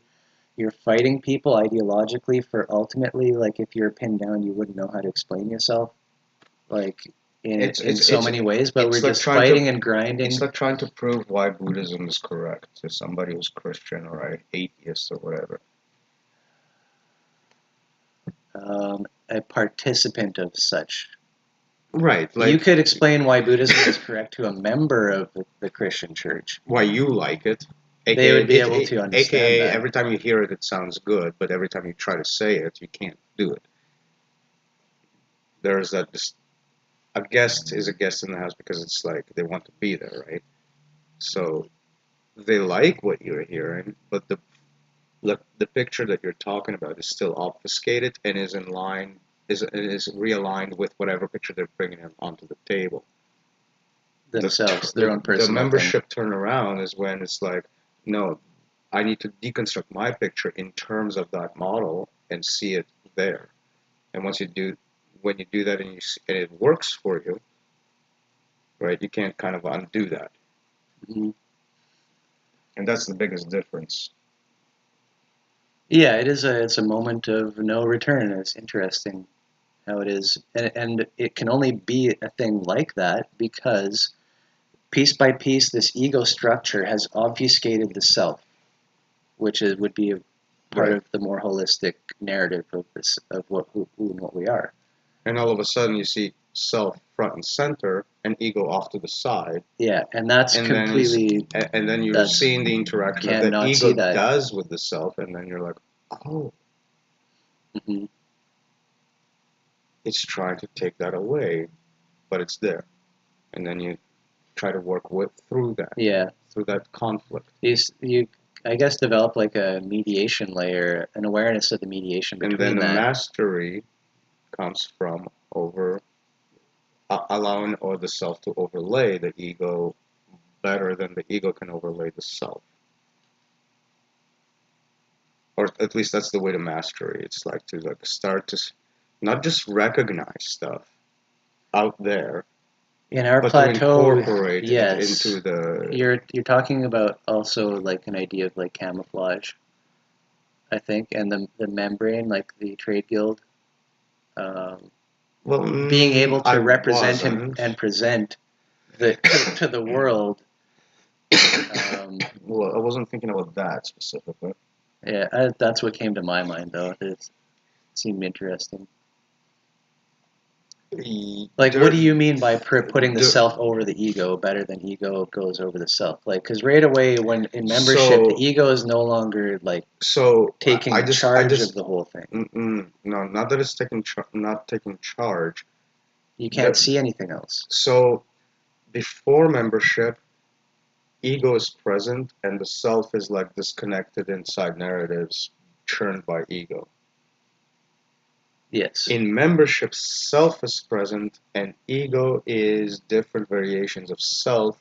[SPEAKER 1] you're fighting people ideologically for ultimately, like if you're pinned down, you wouldn't know how to explain yourself, like in so many ways. But we're
[SPEAKER 2] it's like
[SPEAKER 1] just
[SPEAKER 2] trying to
[SPEAKER 1] fighting and grinding.
[SPEAKER 2] it's like trying to prove why Buddhism is correct to somebody who's Christian or an atheist or whatever.
[SPEAKER 1] A participant of such.
[SPEAKER 2] Right,
[SPEAKER 1] You
[SPEAKER 2] like
[SPEAKER 1] could explain why Buddhism is correct to a member of the Christian church.
[SPEAKER 2] why you like it.
[SPEAKER 1] They
[SPEAKER 2] AKA,
[SPEAKER 1] would be able to understand
[SPEAKER 2] AKA,
[SPEAKER 1] that.
[SPEAKER 2] every time you hear it, it sounds good, but every time you try to say it, you can't do it. There's that. A guest is a guest in the house because it's like they want to be there, right? So they like what you're hearing, but the picture that you're talking about is still obfuscated and is in line is realigned with whatever picture they're bringing onto the table.
[SPEAKER 1] Themselves, their own
[SPEAKER 2] The
[SPEAKER 1] personal thing.
[SPEAKER 2] membership turnaround is when it's like, no, I need to deconstruct my picture in terms of that model and see it there. And when you do that and and it works for you, right? You can't kind of undo that,
[SPEAKER 1] Mm-hmm.
[SPEAKER 2] and that's the biggest difference.
[SPEAKER 1] Yeah, it's a moment of no return. It's interesting how it is, and it can only be a thing like that because piece by piece, this ego structure has obfuscated the self, which would be a part
[SPEAKER 2] Right.
[SPEAKER 1] of the more holistic narrative of this of who and what we are.
[SPEAKER 2] And all of a sudden, you see self front and center, and ego off to the side,
[SPEAKER 1] Yeah, and that's
[SPEAKER 2] and then you
[SPEAKER 1] completely
[SPEAKER 2] and then you're
[SPEAKER 1] that's
[SPEAKER 2] seeing the interaction that the
[SPEAKER 1] cannot
[SPEAKER 2] ego
[SPEAKER 1] see that.
[SPEAKER 2] does with the self, and then you're like, oh,
[SPEAKER 1] Hmm.
[SPEAKER 2] it's trying to take that away, but it's there, and then you try to work
[SPEAKER 1] Yeah,
[SPEAKER 2] through that conflict,
[SPEAKER 1] you I guess develop like a mediation layer, an awareness of the mediation
[SPEAKER 2] and then
[SPEAKER 1] between
[SPEAKER 2] the
[SPEAKER 1] that.
[SPEAKER 2] mastery comes from over allowing or the self to overlay the ego better than the ego can overlay the self. Or at least that's the way to mastery. It's like to like start to not just recognize stuff out there,
[SPEAKER 1] In our
[SPEAKER 2] but to
[SPEAKER 1] plateau,
[SPEAKER 2] incorporate it
[SPEAKER 1] yes,
[SPEAKER 2] into the.
[SPEAKER 1] you're talking about also like an idea of like camouflage, I think, and the membrane, like the trade guild, um,
[SPEAKER 2] Well,
[SPEAKER 1] being able
[SPEAKER 2] I
[SPEAKER 1] to represent
[SPEAKER 2] wasn't.
[SPEAKER 1] and present to the world. Um,
[SPEAKER 2] Well, I wasn't thinking about that specifically.
[SPEAKER 1] yeah, that's what came to my mind though. It seemed interesting. Like,
[SPEAKER 2] There,
[SPEAKER 1] what do you mean by putting the
[SPEAKER 2] there,
[SPEAKER 1] self over the ego better than ego goes over the self? Like, because right away, when in membership, the
[SPEAKER 2] so
[SPEAKER 1] ego is no longer like
[SPEAKER 2] so
[SPEAKER 1] taking
[SPEAKER 2] I
[SPEAKER 1] charge of
[SPEAKER 2] just
[SPEAKER 1] the whole thing.
[SPEAKER 2] no, not that it's not taking charge.
[SPEAKER 1] You can't
[SPEAKER 2] There,
[SPEAKER 1] see anything else.
[SPEAKER 2] so before membership, ego is present and the self is like disconnected inside narratives churned by ego.
[SPEAKER 1] Yes.
[SPEAKER 2] In membership, self is present and ego is different variations of self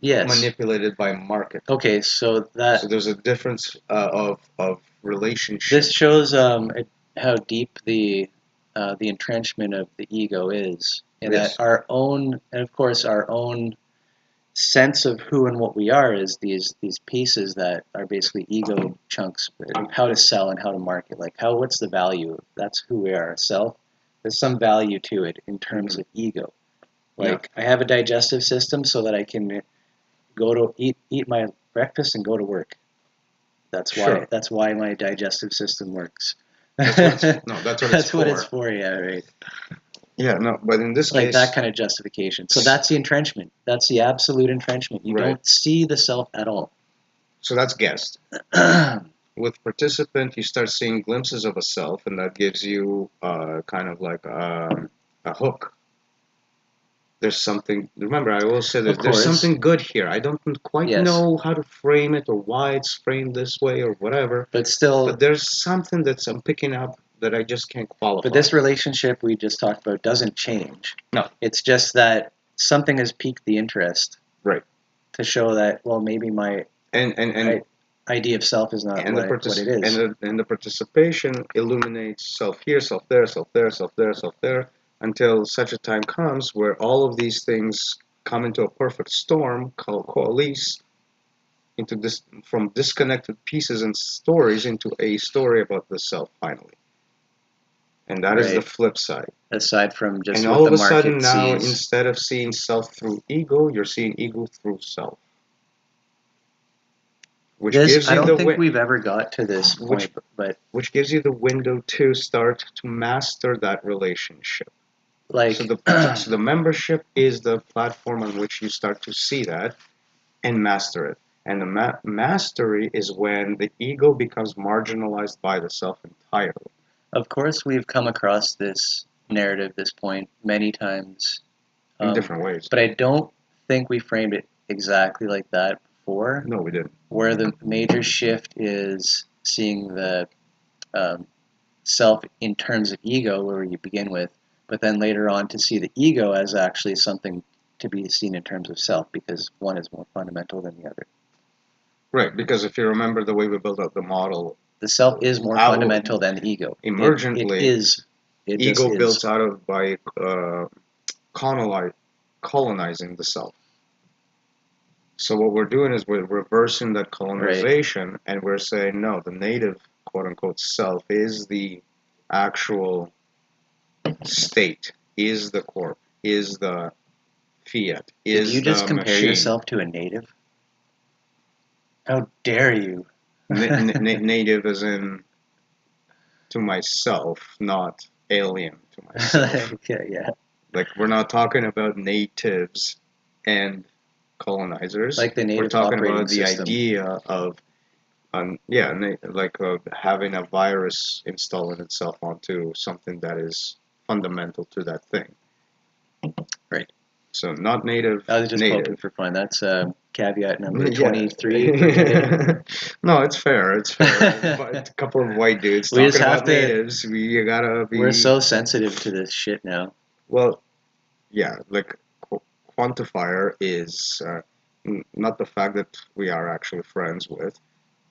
[SPEAKER 1] Yes.
[SPEAKER 2] manipulated by market.
[SPEAKER 1] Okay, so
[SPEAKER 2] So
[SPEAKER 1] that
[SPEAKER 2] there's a difference of relationship.
[SPEAKER 1] this shows how deep the entrenchment of the ego is, and that
[SPEAKER 2] Yes.
[SPEAKER 1] our own, and of course, our own sense of who and what we are is these pieces that are basically ego chunks, how to sell and how to market. Like what's the value? That's who we are, self. There's some value to it in terms
[SPEAKER 2] Mhm.
[SPEAKER 1] of ego.
[SPEAKER 2] Yeah.
[SPEAKER 1] Like I have a digestive system so that I can go to eat my breakfast and go to work.
[SPEAKER 2] Sure.
[SPEAKER 1] That's why my digestive system works.
[SPEAKER 2] That's what it's no. That's what it's
[SPEAKER 1] That's what it's
[SPEAKER 2] for.
[SPEAKER 1] for, yeah, right.
[SPEAKER 2] Yeah. No. But in this
[SPEAKER 1] Like that
[SPEAKER 2] case,
[SPEAKER 1] kind of justification. So that's the entrenchment. That's the absolute entrenchment. You
[SPEAKER 2] right.
[SPEAKER 1] don't see the self at all.
[SPEAKER 2] So that's guessed. With participant, you start seeing glimpses of a self, and that gives you kind of like a hook. There's something. Remember, I will say
[SPEAKER 1] Of
[SPEAKER 2] that there's
[SPEAKER 1] course,
[SPEAKER 2] something good here. I don't quite
[SPEAKER 1] yes,
[SPEAKER 2] know how to frame it or why it's framed this way or whatever,
[SPEAKER 1] but still,
[SPEAKER 2] but there's something that's I'm picking up that I just can't
[SPEAKER 1] but
[SPEAKER 2] qualify.
[SPEAKER 1] this relationship we just talked about doesn't change.
[SPEAKER 2] No,
[SPEAKER 1] It's just that something has piqued the interest
[SPEAKER 2] right.
[SPEAKER 1] to show that, well, maybe my
[SPEAKER 2] And
[SPEAKER 1] idea of self is not what it is.
[SPEAKER 2] and the participation illuminates self here, self there, self there, self there, self there, until such a time comes where all of these things come into a perfect storm, coalesce into this from disconnected pieces and stories into a story about the self finally. And that is the
[SPEAKER 1] Right.
[SPEAKER 2] flip side.
[SPEAKER 1] Aside from
[SPEAKER 2] And
[SPEAKER 1] just what
[SPEAKER 2] all
[SPEAKER 1] the
[SPEAKER 2] of a sudden
[SPEAKER 1] market
[SPEAKER 2] now,
[SPEAKER 1] sees.
[SPEAKER 2] instead of seeing self through ego, you're seeing ego through self, which
[SPEAKER 1] This,
[SPEAKER 2] gives
[SPEAKER 1] I
[SPEAKER 2] you
[SPEAKER 1] don't
[SPEAKER 2] the
[SPEAKER 1] think we've ever got to this
[SPEAKER 2] which
[SPEAKER 1] point, but
[SPEAKER 2] which gives you the window to start to master that relationship. So
[SPEAKER 1] like,
[SPEAKER 2] the so the membership is the platform on which you start to see that and master it. And the mastery is when the ego becomes marginalized by the self entirely
[SPEAKER 1] of course, we've come across this narrative, this point, many times,
[SPEAKER 2] in different ways.
[SPEAKER 1] but I don't think we framed it exactly like that before,
[SPEAKER 2] No, we didn't.
[SPEAKER 1] where the major shift is seeing the um, self in terms of ego, where you begin with, but then later on to see the ego as actually something to be seen in terms of self, because one is more fundamental than the other.
[SPEAKER 2] Right, because if you remember the way we built up the model,
[SPEAKER 1] The self is more
[SPEAKER 2] out
[SPEAKER 1] fundamental than the ego. It
[SPEAKER 2] emergently,
[SPEAKER 1] is. It just
[SPEAKER 2] ego
[SPEAKER 1] is.
[SPEAKER 2] built out of by colonizing the self. So what we're doing is we're reversing that
[SPEAKER 1] Right.
[SPEAKER 2] colonization, and we're saying no, the native quote unquote self is the actual state, is the corp, is the fiat,
[SPEAKER 1] Did you
[SPEAKER 2] is
[SPEAKER 1] just
[SPEAKER 2] the
[SPEAKER 1] compare
[SPEAKER 2] machine.
[SPEAKER 1] yourself to a native? How dare you?
[SPEAKER 2] Native as in to myself, not alien to myself.
[SPEAKER 1] Yeah, yeah.
[SPEAKER 2] Like we're not talking about natives and colonizers.
[SPEAKER 1] Like the
[SPEAKER 2] We're
[SPEAKER 1] native
[SPEAKER 2] talking
[SPEAKER 1] operating
[SPEAKER 2] about the
[SPEAKER 1] system.
[SPEAKER 2] idea of yeah, like having a virus installing itself onto something that is fundamental to that thing.
[SPEAKER 1] Right.
[SPEAKER 2] So not native,
[SPEAKER 1] I was just poking
[SPEAKER 2] native.
[SPEAKER 1] for fun. That's caveat number
[SPEAKER 2] Yeah.
[SPEAKER 1] 23 for today.
[SPEAKER 2] No, it's fair. It's fair. But a couple of white dudes
[SPEAKER 1] We just
[SPEAKER 2] talking
[SPEAKER 1] have
[SPEAKER 2] about
[SPEAKER 1] to.
[SPEAKER 2] natives. We gotta
[SPEAKER 1] We're
[SPEAKER 2] be
[SPEAKER 1] so sensitive to this shit now.
[SPEAKER 2] well. Yeah, like quantifier is not the fact that we are actually friends with,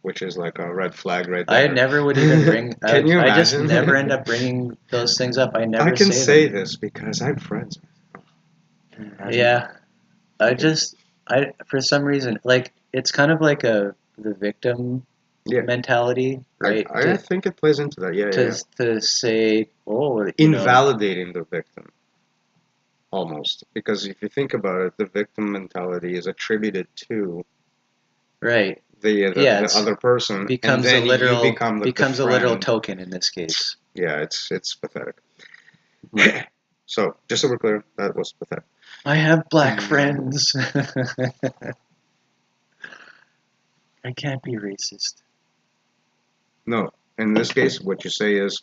[SPEAKER 2] which is like a red flag right
[SPEAKER 1] I
[SPEAKER 2] there.
[SPEAKER 1] never would even bring.
[SPEAKER 2] Can you
[SPEAKER 1] I just never end
[SPEAKER 2] imagine?
[SPEAKER 1] up bringing those things up. I
[SPEAKER 2] I
[SPEAKER 1] never
[SPEAKER 2] can
[SPEAKER 1] say
[SPEAKER 2] say
[SPEAKER 1] them.
[SPEAKER 2] this because I'm friends with. Can you imagine?
[SPEAKER 1] Yeah. I just. I for some reason like it's kind of like the victim
[SPEAKER 2] Yeah,
[SPEAKER 1] mentality, right?
[SPEAKER 2] I think it plays into that. Yeah, yeah,
[SPEAKER 1] To
[SPEAKER 2] yeah.
[SPEAKER 1] to say, oh,
[SPEAKER 2] Invalidating the victim almost because if you think about it, the victim mentality is attributed to
[SPEAKER 1] right. Yeah,
[SPEAKER 2] the
[SPEAKER 1] it's
[SPEAKER 2] other person, and
[SPEAKER 1] becomes a
[SPEAKER 2] then you
[SPEAKER 1] literal
[SPEAKER 2] become like the
[SPEAKER 1] becomes a literal
[SPEAKER 2] friend.
[SPEAKER 1] token in this case.
[SPEAKER 2] Yeah, it's pathetic.
[SPEAKER 1] Right.
[SPEAKER 2] So, just so we're clear, that was pathetic.
[SPEAKER 1] I have black friends. I can't be racist.
[SPEAKER 2] No, in this case, what you say is,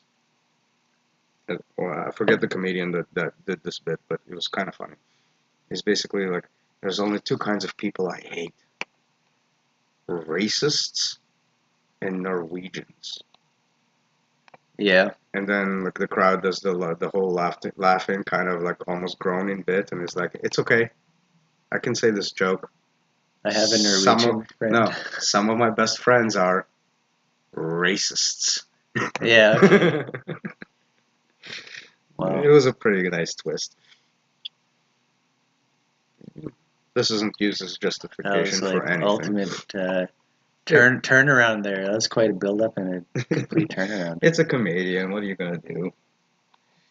[SPEAKER 2] well, I forget the comedian that did this bit, but it was kind of funny. He's basically like, there's only two kinds of people I hate: racists and Norwegians.
[SPEAKER 1] Yeah.
[SPEAKER 2] And then like the crowd does the whole laughing, kind of like almost groaning bit, and it's like, it's okay, I can say this joke.
[SPEAKER 1] I have a
[SPEAKER 2] Some of
[SPEAKER 1] Norwegian friend.
[SPEAKER 2] no, some of my best friends are racists.
[SPEAKER 1] Yeah. Okay. Wow.
[SPEAKER 2] It was a pretty nice twist. This isn't used as
[SPEAKER 1] That
[SPEAKER 2] justification
[SPEAKER 1] was
[SPEAKER 2] for
[SPEAKER 1] like
[SPEAKER 2] anything.
[SPEAKER 1] ultimate turnaround there. That was quite a build up and a complete turnaround.
[SPEAKER 2] It's a comedian. What are you gonna do?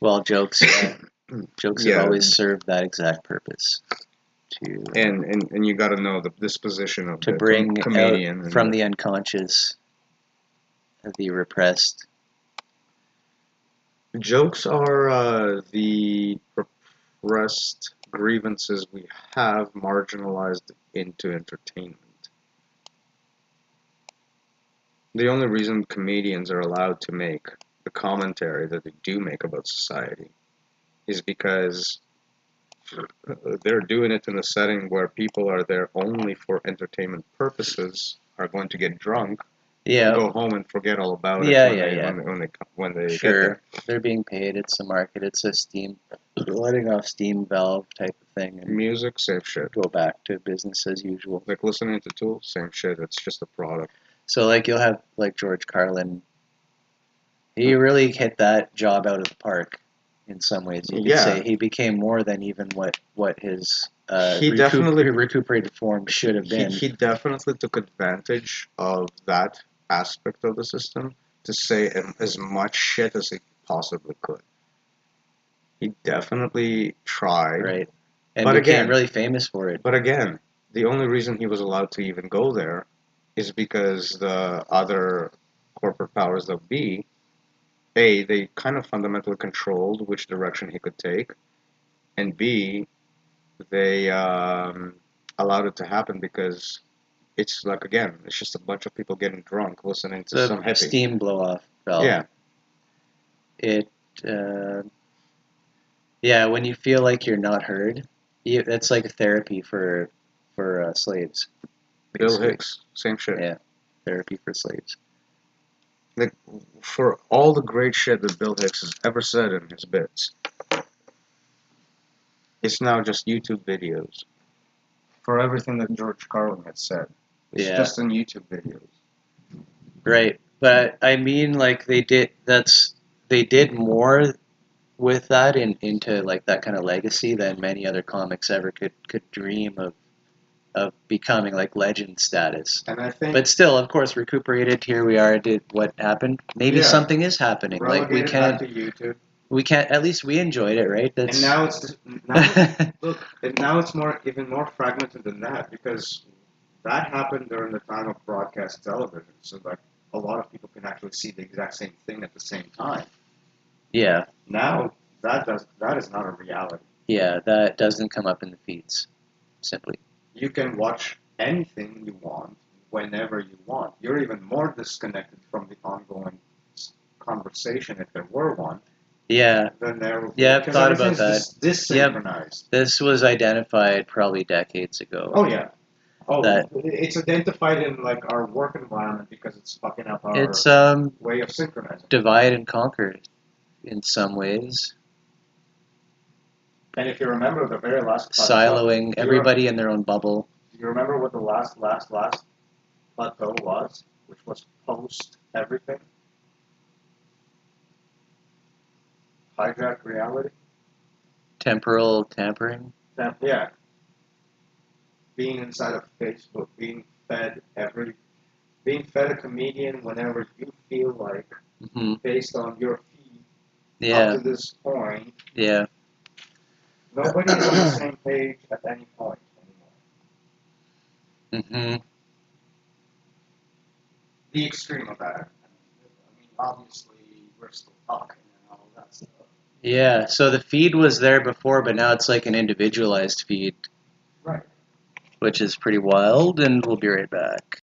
[SPEAKER 1] Well, jokes have
[SPEAKER 2] Yeah,
[SPEAKER 1] always served that exact purpose to
[SPEAKER 2] and you got to know the disposition of the
[SPEAKER 1] bring
[SPEAKER 2] comedian
[SPEAKER 1] out from the unconscious the repressed.
[SPEAKER 2] jokes are the repressed grievances we have marginalized into entertainment. The only reason comedians are allowed to make the commentary that they do make about society is because they're doing it in a setting where people are there only for entertainment purposes, are going to get drunk,
[SPEAKER 1] Yeah.
[SPEAKER 2] go home and forget all about it
[SPEAKER 1] Yeah,
[SPEAKER 2] when
[SPEAKER 1] yeah,
[SPEAKER 2] they
[SPEAKER 1] yeah.
[SPEAKER 2] when they get
[SPEAKER 1] Sure.
[SPEAKER 2] there.
[SPEAKER 1] They're being paid. It's a market. It's a steam letting off steam valve type of thing and
[SPEAKER 2] Music, same shit.
[SPEAKER 1] go back to business as usual.
[SPEAKER 2] Like listening to Tool, same shit. It's just a product.
[SPEAKER 1] So like you'll have like George Carlin. He really hit that job out of the park in some ways. You could
[SPEAKER 2] Yeah.
[SPEAKER 1] say he became more than even what his
[SPEAKER 2] He definitely
[SPEAKER 1] recuperated form should have been.
[SPEAKER 2] he definitely took advantage of that aspect of the system to say as much shit as he possibly could. He definitely tried,
[SPEAKER 1] Right. And
[SPEAKER 2] but
[SPEAKER 1] became
[SPEAKER 2] again,
[SPEAKER 1] really famous for it.
[SPEAKER 2] but again, the only reason he was allowed to even go there is because the other corporate powers that be, A, they kind of fundamentally controlled which direction he could take, and B, they allowed it to happen because it's like, again, it's just a bunch of people getting drunk listening to some
[SPEAKER 1] The
[SPEAKER 2] hippie.
[SPEAKER 1] steam blow off valve.
[SPEAKER 2] Yeah.
[SPEAKER 1] It yeah, when you feel like you're not heard, that's like a therapy for slaves.
[SPEAKER 2] Bill
[SPEAKER 1] Basically.
[SPEAKER 2] Hicks, same shit.
[SPEAKER 1] Yeah, therapy for slaves.
[SPEAKER 2] Like, for all the great shit that Bill Hicks has ever said in his bits, it's now just YouTube videos. For everything that George Carlin had said, it's
[SPEAKER 1] Yeah.
[SPEAKER 2] just in YouTube videos.
[SPEAKER 1] Right, but I mean, like they did more with that into like that kind of legacy than many other comics ever could dream of becoming like legend status.
[SPEAKER 2] And I think,
[SPEAKER 1] But still, of course, recuperated. Here we are. Did what happened? Maybe
[SPEAKER 2] Yeah.
[SPEAKER 1] something is happening. Like we
[SPEAKER 2] relegated
[SPEAKER 1] can't.
[SPEAKER 2] back to YouTube.
[SPEAKER 1] We can't. At least we enjoyed it, right? That's.
[SPEAKER 2] And now it's just, look, and now it's even more fragmented than that, because that happened during the time of broadcast television. So like a lot of people can actually see the exact same thing at the same time.
[SPEAKER 1] Yeah.
[SPEAKER 2] Now that is not a reality.
[SPEAKER 1] Yeah, that doesn't come up in the feeds. Simply.
[SPEAKER 2] You can watch anything you want whenever you want. You're even more disconnected from the ongoing conversation, if there were one.
[SPEAKER 1] Yeah.
[SPEAKER 2] Than there.
[SPEAKER 1] Yeah, I've thought about that.
[SPEAKER 2] Dissynchronized.
[SPEAKER 1] Yep. This was identified probably decades ago.
[SPEAKER 2] Oh yeah. Oh,
[SPEAKER 1] that
[SPEAKER 2] it's identified in like our work environment because it's fucking up our
[SPEAKER 1] it's
[SPEAKER 2] way of synchronizing.
[SPEAKER 1] divide and conquer in some ways.
[SPEAKER 2] And if you remember the very last
[SPEAKER 1] Siloing everybody in their own bubble.
[SPEAKER 2] Do you remember what the last plateau was, which was post everything? Hijack reality?
[SPEAKER 1] Temporal tampering?
[SPEAKER 2] Yeah. Being inside of Facebook, being fed a comedian whenever you feel like, based on your feed, up to this point.
[SPEAKER 1] Yeah.
[SPEAKER 2] Nobody is on the same page at any point anymore. The extreme of that. I mean, obviously, we're still talking and all that stuff.
[SPEAKER 1] Yeah, so the feed was there before, but now it's like an individualized feed,
[SPEAKER 2] Right.
[SPEAKER 1] which is pretty wild, and we'll be right back.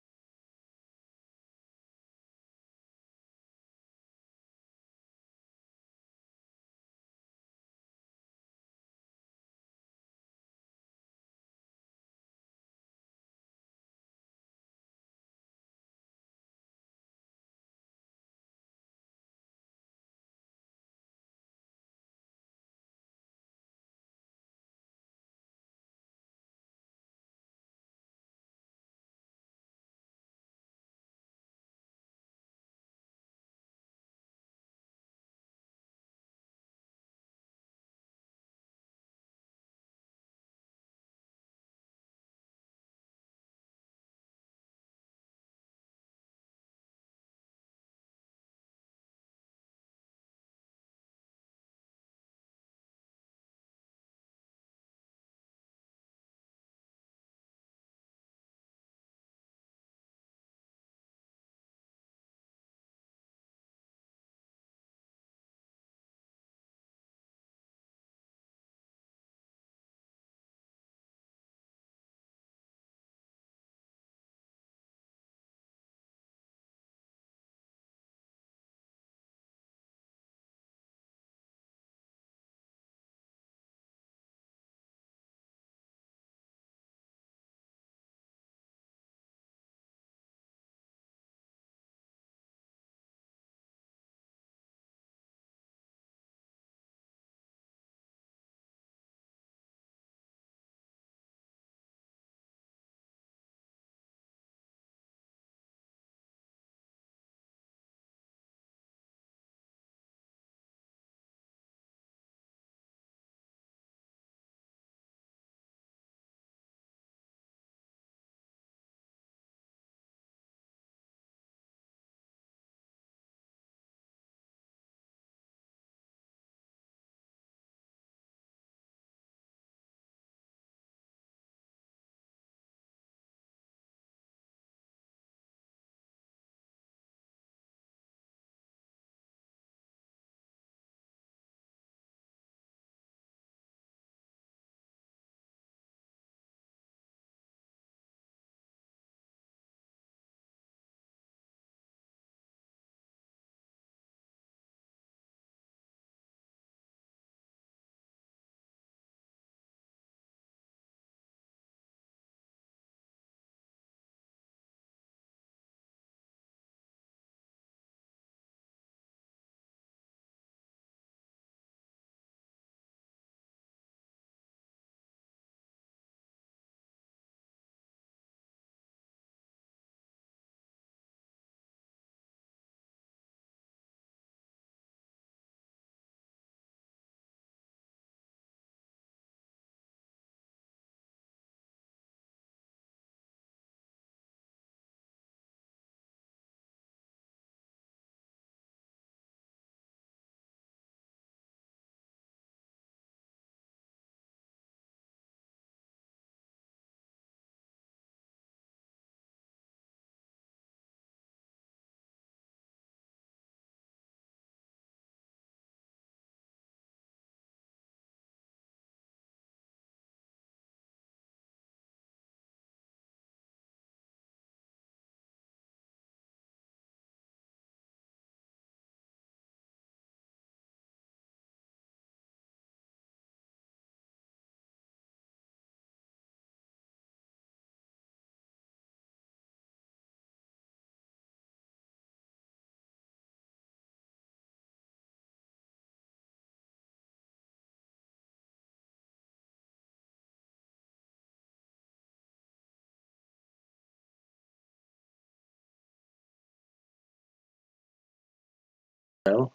[SPEAKER 1] So,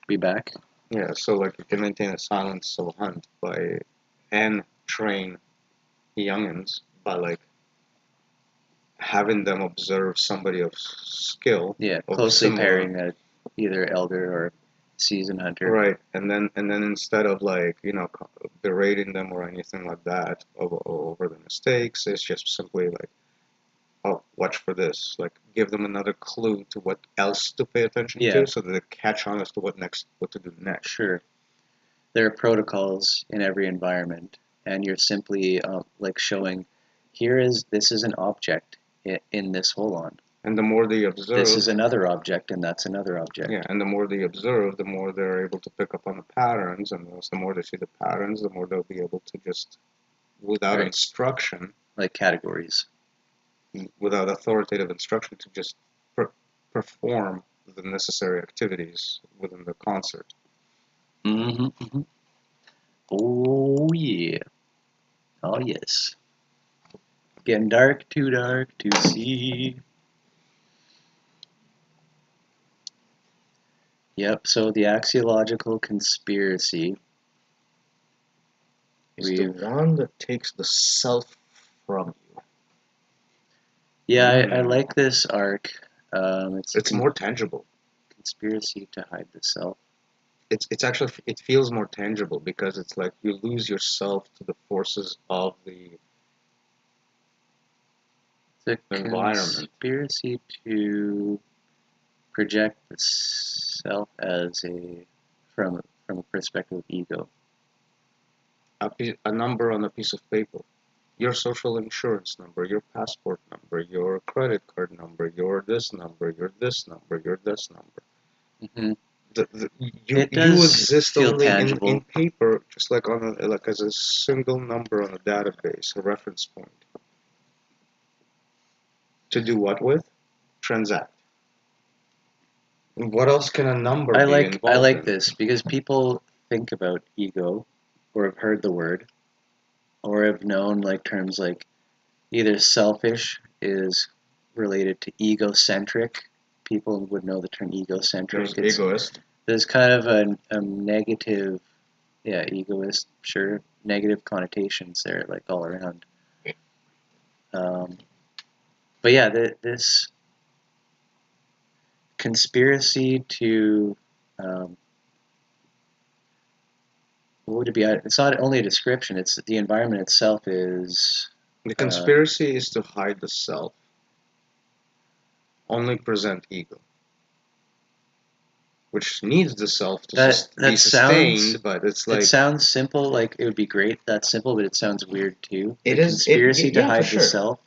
[SPEAKER 1] be back.
[SPEAKER 2] Yeah, so like you can maintain a silence of a hunt by and train youngins by like having them observe somebody of skill
[SPEAKER 1] Yeah,
[SPEAKER 2] of
[SPEAKER 1] closely
[SPEAKER 2] similar.
[SPEAKER 1] pairing a either elder or seasoned hunter.
[SPEAKER 2] Right, and then instead of like berating them or anything like that over the mistakes, it's just simply like, oh, watch for this. Like give them another clue to what else to pay attention
[SPEAKER 1] Yeah,
[SPEAKER 2] to, so that they catch on as to what to do next.
[SPEAKER 1] sure. there are protocols in every environment, and you're simply like showing, this is an object in this holon.
[SPEAKER 2] And the more they observe,
[SPEAKER 1] this is another object, and that's another object.
[SPEAKER 2] Yeah, and the more they observe, the more they're able to pick up on the patterns, and the more they see the patterns, the more they'll be able to just, without instruction,
[SPEAKER 1] like categories,
[SPEAKER 2] without authoritative instruction, to just perform the necessary activities within the concert.
[SPEAKER 1] Mm-hmm. Oh yeah. Oh yes. Getting dark to see. Yep, so the axiological conspiracy.
[SPEAKER 2] Is the one that takes the self from you.
[SPEAKER 1] Yeah, I like this arc.
[SPEAKER 2] It's more tangible.
[SPEAKER 1] Conspiracy to hide the self.
[SPEAKER 2] It's actually, it feels more tangible because it's like you lose yourself to the forces of the environment.
[SPEAKER 1] Conspiracy to project the self as from a perspective of ego.
[SPEAKER 2] A number on a piece of paper, your social insurance number, your passport number, your credit card number, your this number, your this number, your this number.
[SPEAKER 1] Mm-hmm.
[SPEAKER 2] You exist only in paper, just like like as a single number on a database, a reference point. To do what with? Transact. What else can a number be involved in?
[SPEAKER 1] I like this because people think about ego, or have heard the word, or have known like terms like either selfish is related to egocentric. People would know the term egocentric.
[SPEAKER 2] There's egoist.
[SPEAKER 1] There's kind of a negative, egoist, sure, negative connotations there, like all around. But yeah, this conspiracy to, what would it be? It's not only a description, it's the environment itself is...
[SPEAKER 2] The conspiracy is to hide the self. Only present ego. Which needs the self to be sustained, but it's like...
[SPEAKER 1] It sounds simple, like it would be great, that's simple, but it sounds weird too.
[SPEAKER 2] It is...
[SPEAKER 1] Conspiracy to hide the self.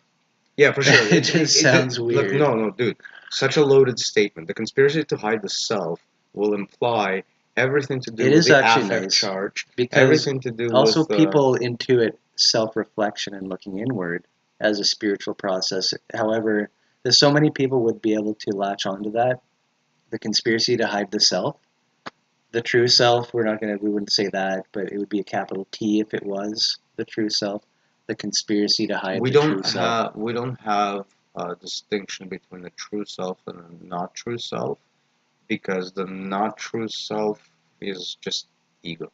[SPEAKER 2] Yeah, for sure.
[SPEAKER 1] It just sounds weird.
[SPEAKER 2] Look, no, dude. Such a loaded statement. The conspiracy to hide the self will imply everything to do with the affect charge, everything to do
[SPEAKER 1] also
[SPEAKER 2] with...
[SPEAKER 1] people intuit self-reflection and looking inward as a spiritual process. However, there's so many people would be able to latch onto that. The conspiracy to hide the self. The true self, we wouldn't say that, but it would be a capital T if it was the true self. The conspiracy to hide the true self.
[SPEAKER 2] We don't have a distinction between the true self and the not true self, because the not true self is just ego.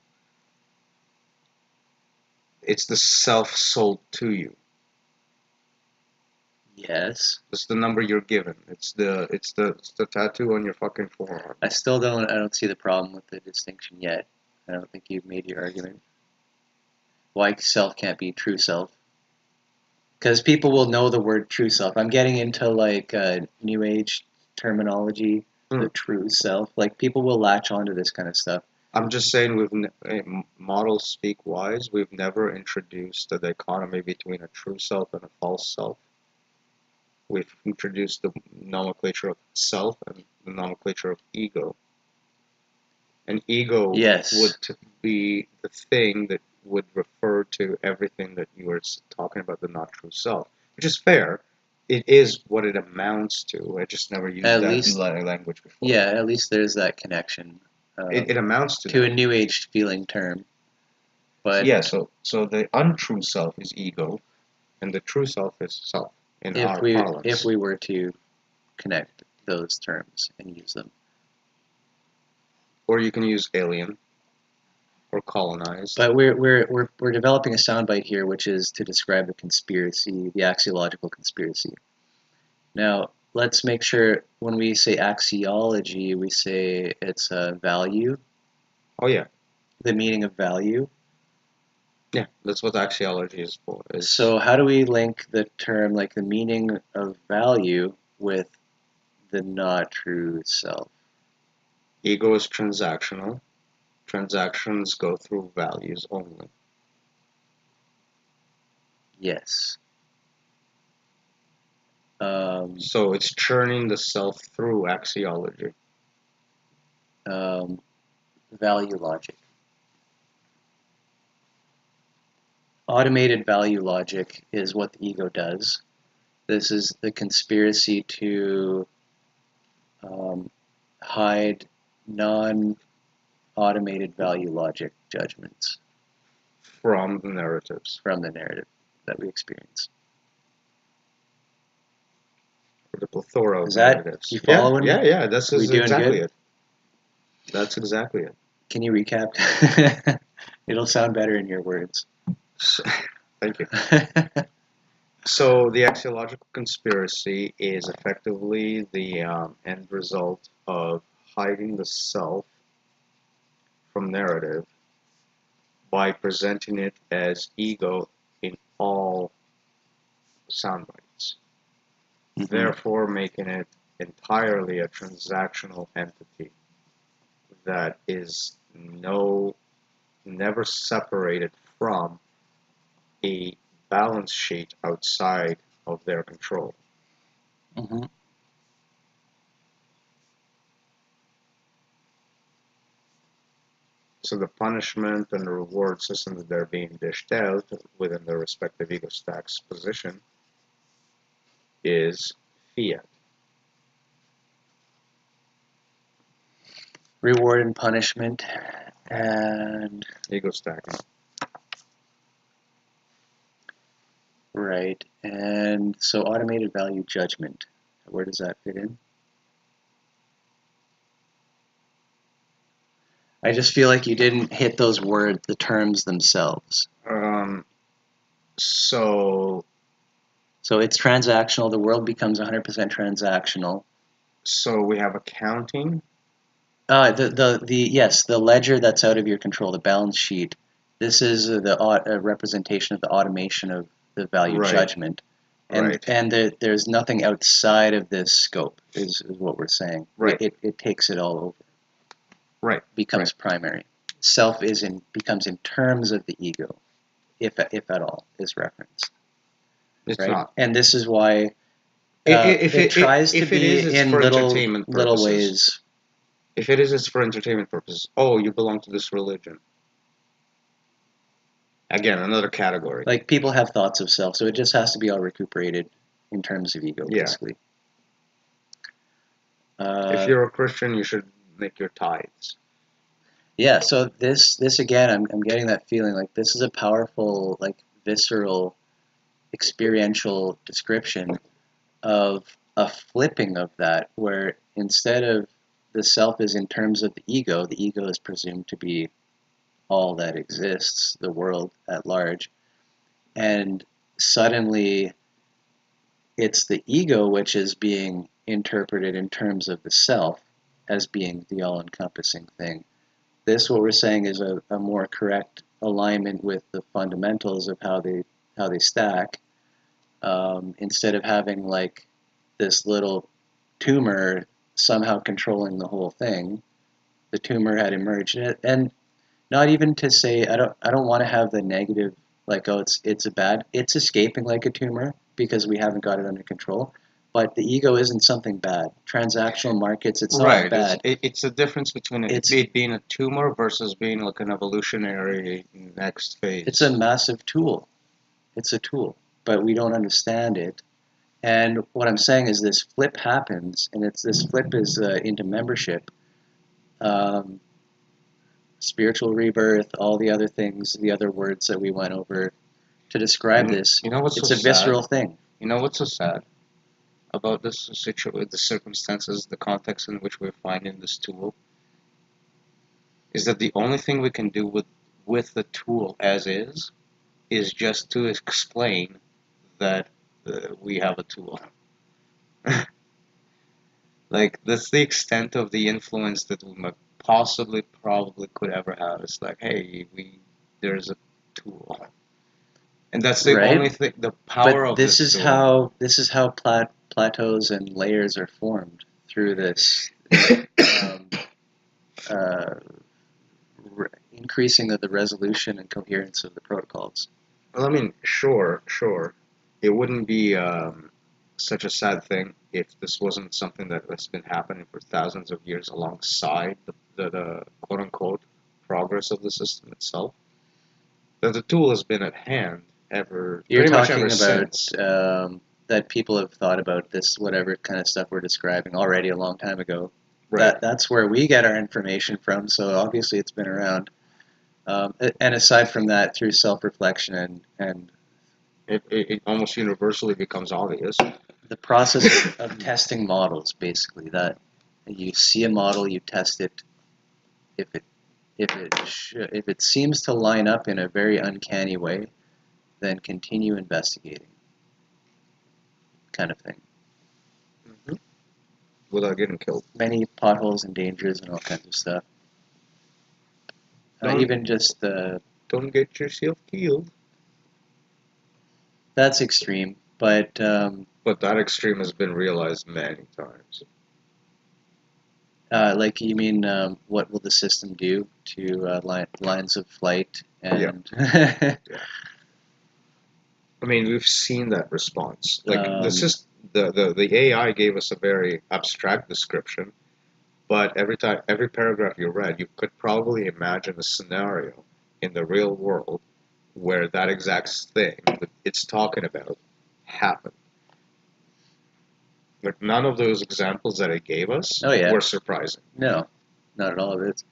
[SPEAKER 2] It's the self sold to you.
[SPEAKER 1] Yes.
[SPEAKER 2] It's the number you're given. It's the tattoo on your fucking forearm.
[SPEAKER 1] I don't see the problem with the distinction yet. I don't think you've made your argument. Why self can't be true self? Because people will know the word true self. I'm getting into like new age terminology, the true self. Like people will latch onto this kind of stuff.
[SPEAKER 2] I'm just saying, models speak wise. We've never introduced a dichotomy between a true self and a false self. We've introduced the nomenclature of self and the nomenclature of ego. And ego would be the thing that would refer to everything that you were talking about, the not true self, which is fair. It is what it amounts to. I just never used that language before.
[SPEAKER 1] Yeah, at least there's that connection.
[SPEAKER 2] It amounts
[SPEAKER 1] to a new age feeling term. But
[SPEAKER 2] yeah, so the untrue self is ego, and the true self is self in our parlance.
[SPEAKER 1] If we were to connect those terms and use them.
[SPEAKER 2] Or you can use alien or colonized.
[SPEAKER 1] But we're developing a soundbite here, which is to describe the conspiracy, the axiological conspiracy. Now, let's make sure when we say axiology, we say it's a value.
[SPEAKER 2] Oh yeah.
[SPEAKER 1] The meaning of value.
[SPEAKER 2] Yeah, that's what axiology is for.
[SPEAKER 1] So how do we link the term, like the meaning of value, with the not true self?
[SPEAKER 2] Ego is transactional. Transactions go through values only.
[SPEAKER 1] Yes.
[SPEAKER 2] So it's churning the self through axiology.
[SPEAKER 1] Value logic. Automated value logic is what the ego does. This is the conspiracy to hide non-automated value logic judgments
[SPEAKER 2] From the narratives.
[SPEAKER 1] from the narrative that we experience.
[SPEAKER 2] The plethora of
[SPEAKER 1] Is that,
[SPEAKER 2] narratives.
[SPEAKER 1] you following?
[SPEAKER 2] Yeah. This
[SPEAKER 1] We
[SPEAKER 2] is
[SPEAKER 1] doing
[SPEAKER 2] exactly
[SPEAKER 1] good?
[SPEAKER 2] it. That's exactly it.
[SPEAKER 1] Can you recap? It'll sound better in your words.
[SPEAKER 2] So, thank you. So the axiological conspiracy is effectively the end result of hiding the self from narrative by presenting it as ego in all sound bites, therefore making it entirely a transactional entity that is never separated from a balance sheet outside of their control.
[SPEAKER 1] Mm-hmm.
[SPEAKER 2] So the punishment and the reward system that they're being dished out within their respective ego stacks position is fiat.
[SPEAKER 1] Reward and punishment and
[SPEAKER 2] Ego stacking.
[SPEAKER 1] right. And so automated value judgment, where does that fit in? I just feel like you didn't hit those words, the terms themselves.
[SPEAKER 2] So
[SPEAKER 1] it's transactional. The world becomes 100% transactional.
[SPEAKER 2] So we have accounting.
[SPEAKER 1] The ledger that's out of your control, the balance sheet. This is the representation of the automation of the value judgment, and there's nothing outside of this scope. Is what we're saying.
[SPEAKER 2] Right.
[SPEAKER 1] It takes it all over.
[SPEAKER 2] Right.
[SPEAKER 1] Becomes primary. Self becomes in terms of the ego, if at all, is referenced.
[SPEAKER 2] It's not.
[SPEAKER 1] And this is why it tries to be in little ways.
[SPEAKER 2] If it is, it's for entertainment purposes. Oh, you belong to this religion. Again, another category.
[SPEAKER 1] Like people have thoughts of self, so it just has to be all recuperated in terms of ego, basically.
[SPEAKER 2] If you're a Christian, you should make your tithes.
[SPEAKER 1] Yeah, so this again, I'm getting that feeling like this is a powerful, like visceral, experiential description of a flipping of that, where instead of the self is in terms of the ego is presumed to be all that exists, the world at large, and suddenly it's the ego which is being interpreted in terms of the self as being the all-encompassing thing. This, what we're saying, is a more correct alignment with the fundamentals of how they stack. Instead of having like this little tumor somehow controlling the whole thing, the tumor had emerged, and not even to say I don't want to have the negative like, oh, it's escaping like a tumor because we haven't got it under control. But the ego isn't something bad. Transactional markets, it's not bad.
[SPEAKER 2] It's the difference between it being a tumor versus being like an evolutionary next phase.
[SPEAKER 1] It's a massive tool. It's a tool, but we don't understand it. And what I'm saying is this flip happens, and this flip is into membership, spiritual rebirth, all the other things, the other words that we went over to describe this.
[SPEAKER 2] You know what's
[SPEAKER 1] it's
[SPEAKER 2] so
[SPEAKER 1] a visceral
[SPEAKER 2] sad?
[SPEAKER 1] thing.
[SPEAKER 2] You know what's so sad about this situation, the circumstances, the context in which we're finding this tool, is that the only thing we can do with the tool as is just to explain that we have a tool. Like, that's the extent of the influence that we might probably could ever have. It's like, hey, there's a tool, and that's the only thing. The power of this tool.
[SPEAKER 1] This is how plateaus and layers are formed through this increasing the resolution and coherence of the protocols.
[SPEAKER 2] Well, I mean, sure. It wouldn't be such a sad thing if this wasn't something that has been happening for thousands of years alongside the quote unquote progress of the system itself. That the tool has been at hand
[SPEAKER 1] You're
[SPEAKER 2] pretty much
[SPEAKER 1] talking
[SPEAKER 2] ever
[SPEAKER 1] about
[SPEAKER 2] since.
[SPEAKER 1] that people have thought about this, whatever kind of stuff we're describing already a long time ago.
[SPEAKER 2] Right.
[SPEAKER 1] That's where we get our information from. So obviously it's been around. And aside from that, through self-reflection and
[SPEAKER 2] It almost universally becomes obvious.
[SPEAKER 1] the process of testing models, basically, that you see a model, you test it. If it if it seems to line up in a very uncanny way, then continue investigating, kind of thing.
[SPEAKER 2] Hmm. Without getting killed.
[SPEAKER 1] Many potholes and dangers and all kinds of stuff. Even just
[SPEAKER 2] Don't get yourself killed.
[SPEAKER 1] that's extreme, but
[SPEAKER 2] But that extreme has been realized many times.
[SPEAKER 1] like you mean what will the system do to lines of flight and
[SPEAKER 2] Yeah. I mean, we've seen that response. Like the AI gave us a very abstract description, but every paragraph you read, you could probably imagine a scenario in the real world where that exact thing that it's talking about happened. Like none of those examples that it gave us
[SPEAKER 1] oh yeah,
[SPEAKER 2] were surprising.
[SPEAKER 1] no, not at all. It's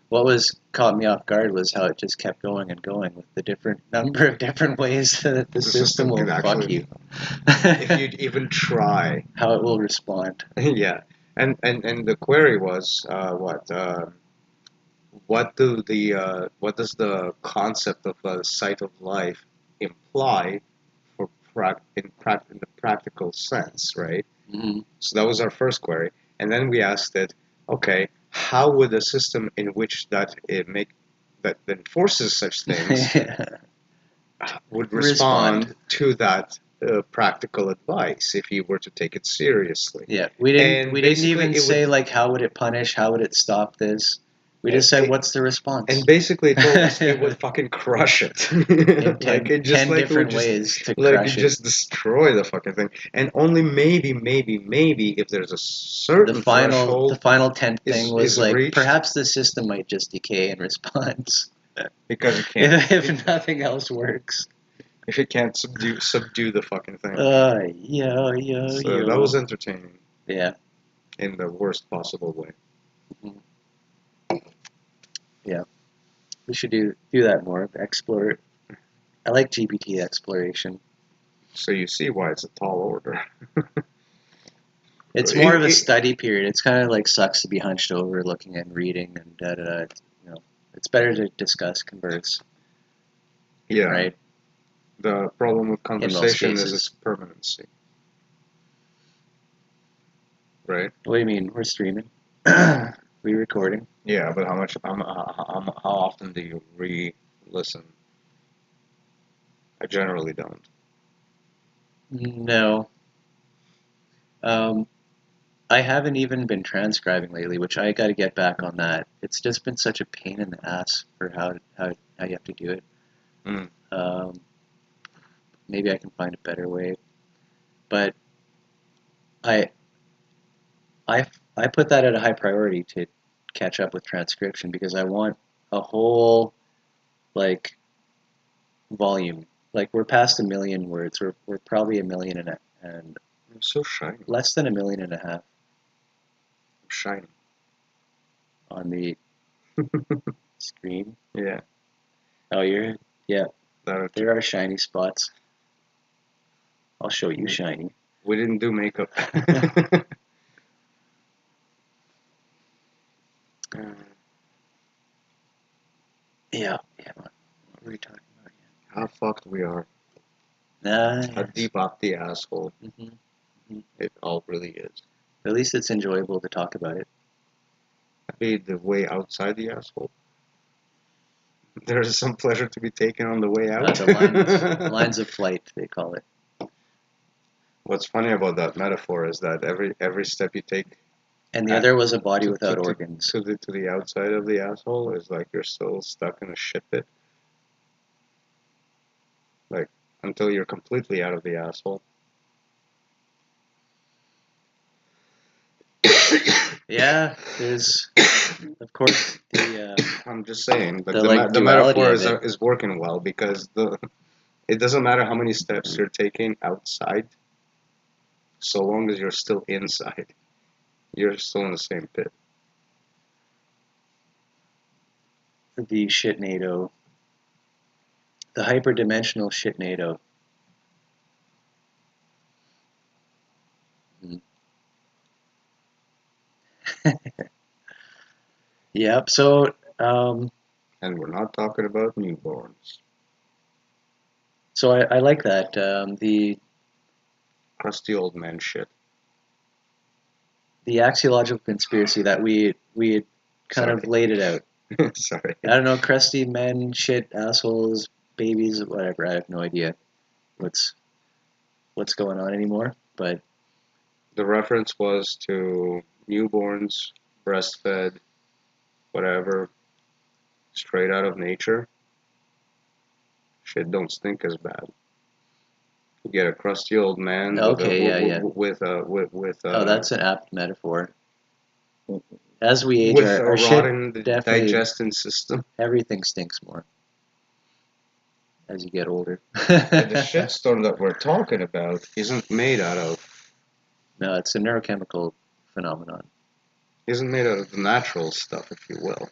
[SPEAKER 1] what was caught me off guard was how it just kept going and going with the different number of different ways that the system will
[SPEAKER 2] can
[SPEAKER 1] fuck
[SPEAKER 2] actually,
[SPEAKER 1] you.
[SPEAKER 2] if you'd even try.
[SPEAKER 1] How it will respond.
[SPEAKER 2] Yeah, and the query was what does the concept of a site of life imply for in the practical sense, right?
[SPEAKER 1] Mm-hmm.
[SPEAKER 2] So that was our first query, and then we asked it, okay, how would a system in which that enforces such things would respond to that practical advice if you were to take it seriously?
[SPEAKER 1] Yeah,
[SPEAKER 2] And
[SPEAKER 1] we didn't
[SPEAKER 2] basically,
[SPEAKER 1] even
[SPEAKER 2] it
[SPEAKER 1] say
[SPEAKER 2] would.
[SPEAKER 1] like how would it punish, how would it stop this. We just said
[SPEAKER 2] It,
[SPEAKER 1] what's the response.
[SPEAKER 2] and basically, it told us it would fucking crush it.
[SPEAKER 1] In
[SPEAKER 2] Like it just
[SPEAKER 1] 10
[SPEAKER 2] like it would
[SPEAKER 1] different
[SPEAKER 2] just
[SPEAKER 1] ways to
[SPEAKER 2] like
[SPEAKER 1] crush it.
[SPEAKER 2] just destroy the fucking thing. And only maybe if there's a certain
[SPEAKER 1] The
[SPEAKER 2] threshold
[SPEAKER 1] final 10th thing was
[SPEAKER 2] is
[SPEAKER 1] like
[SPEAKER 2] reached,
[SPEAKER 1] perhaps the system might just decay in response
[SPEAKER 2] because it can't
[SPEAKER 1] if nothing else works.
[SPEAKER 2] if it can't subdue the fucking thing.
[SPEAKER 1] Yo.
[SPEAKER 2] That was entertaining
[SPEAKER 1] Yeah.
[SPEAKER 2] in the worst possible way.
[SPEAKER 1] Yeah. We should do that more. Explore. I like GPT exploration.
[SPEAKER 2] So you see why it's a tall order.
[SPEAKER 1] It's more of a study period. It's kind of like sucks to be hunched over, looking and reading and da da da. You know, it's better to discuss, converse.
[SPEAKER 2] Yeah.
[SPEAKER 1] Right.
[SPEAKER 2] The problem with conversation is its permanency. Right.
[SPEAKER 1] What do you mean? We're streaming. We recording.
[SPEAKER 2] Yeah, but how often do you re-listen? I generally don't.
[SPEAKER 1] No. I haven't even been transcribing lately, which I got to get back on that. It's just been such a pain in the ass for how you have to do it.
[SPEAKER 2] Mm.
[SPEAKER 1] Maybe I can find a better way, but I I put that at a high priority to catch up with transcription because I want a whole like volume. Like we're past 1 million words. We're probably 1 million and
[SPEAKER 2] I'm so shiny.
[SPEAKER 1] less than 1.5 million
[SPEAKER 2] I'm shiny.
[SPEAKER 1] on the screen.
[SPEAKER 2] Yeah.
[SPEAKER 1] Oh, yeah.
[SPEAKER 2] That
[SPEAKER 1] There are shiny spots. I'll show you shiny.
[SPEAKER 2] we didn't do makeup.
[SPEAKER 1] Yeah. What were we talking about again?
[SPEAKER 2] How fucked we are.
[SPEAKER 1] Yes.
[SPEAKER 2] How deep up the asshole it all really is.
[SPEAKER 1] At least it's enjoyable to talk about it.
[SPEAKER 2] Maybe the way outside the asshole. There is some pleasure to be taken on the way out.
[SPEAKER 1] The lines of flight, they call it.
[SPEAKER 2] What's funny about that metaphor is that every step you take
[SPEAKER 1] And the other was a body
[SPEAKER 2] to,
[SPEAKER 1] without organs.
[SPEAKER 2] to the outside of the asshole is like you're still stuck in a shit pit. Like until you're completely out of the asshole.
[SPEAKER 1] Yeah, there's, of course,
[SPEAKER 2] I'm just saying, but
[SPEAKER 1] the like
[SPEAKER 2] the
[SPEAKER 1] duality
[SPEAKER 2] metaphor
[SPEAKER 1] of it.
[SPEAKER 2] is working well because it doesn't matter how many steps you're taking outside, so long as you're still inside, you're still in the same pit.
[SPEAKER 1] The shitnado, the hyperdimensional shitnado. Yep. So,
[SPEAKER 2] And we're not talking about newborns.
[SPEAKER 1] so I like that.
[SPEAKER 2] Crusty old man shit.
[SPEAKER 1] The axiological conspiracy that we had kind of
[SPEAKER 2] Sorry.
[SPEAKER 1] laid it out.
[SPEAKER 2] Sorry.
[SPEAKER 1] I don't know, crusty men, shit, assholes, babies, whatever. I have no idea what's going on anymore. But
[SPEAKER 2] The reference was to newborns, breastfed, whatever, straight out of nature. Shit don't stink as bad. You get a crusty old man
[SPEAKER 1] okay, yeah.
[SPEAKER 2] with
[SPEAKER 1] Oh, that's an apt metaphor. As we age,
[SPEAKER 2] with a
[SPEAKER 1] our shit
[SPEAKER 2] rotten
[SPEAKER 1] definitely,
[SPEAKER 2] digesting system.
[SPEAKER 1] everything stinks more as you get older.
[SPEAKER 2] And the shitstorm that we're talking about isn't made out of
[SPEAKER 1] No, it's a neurochemical phenomenon.
[SPEAKER 2] the natural stuff, if you will.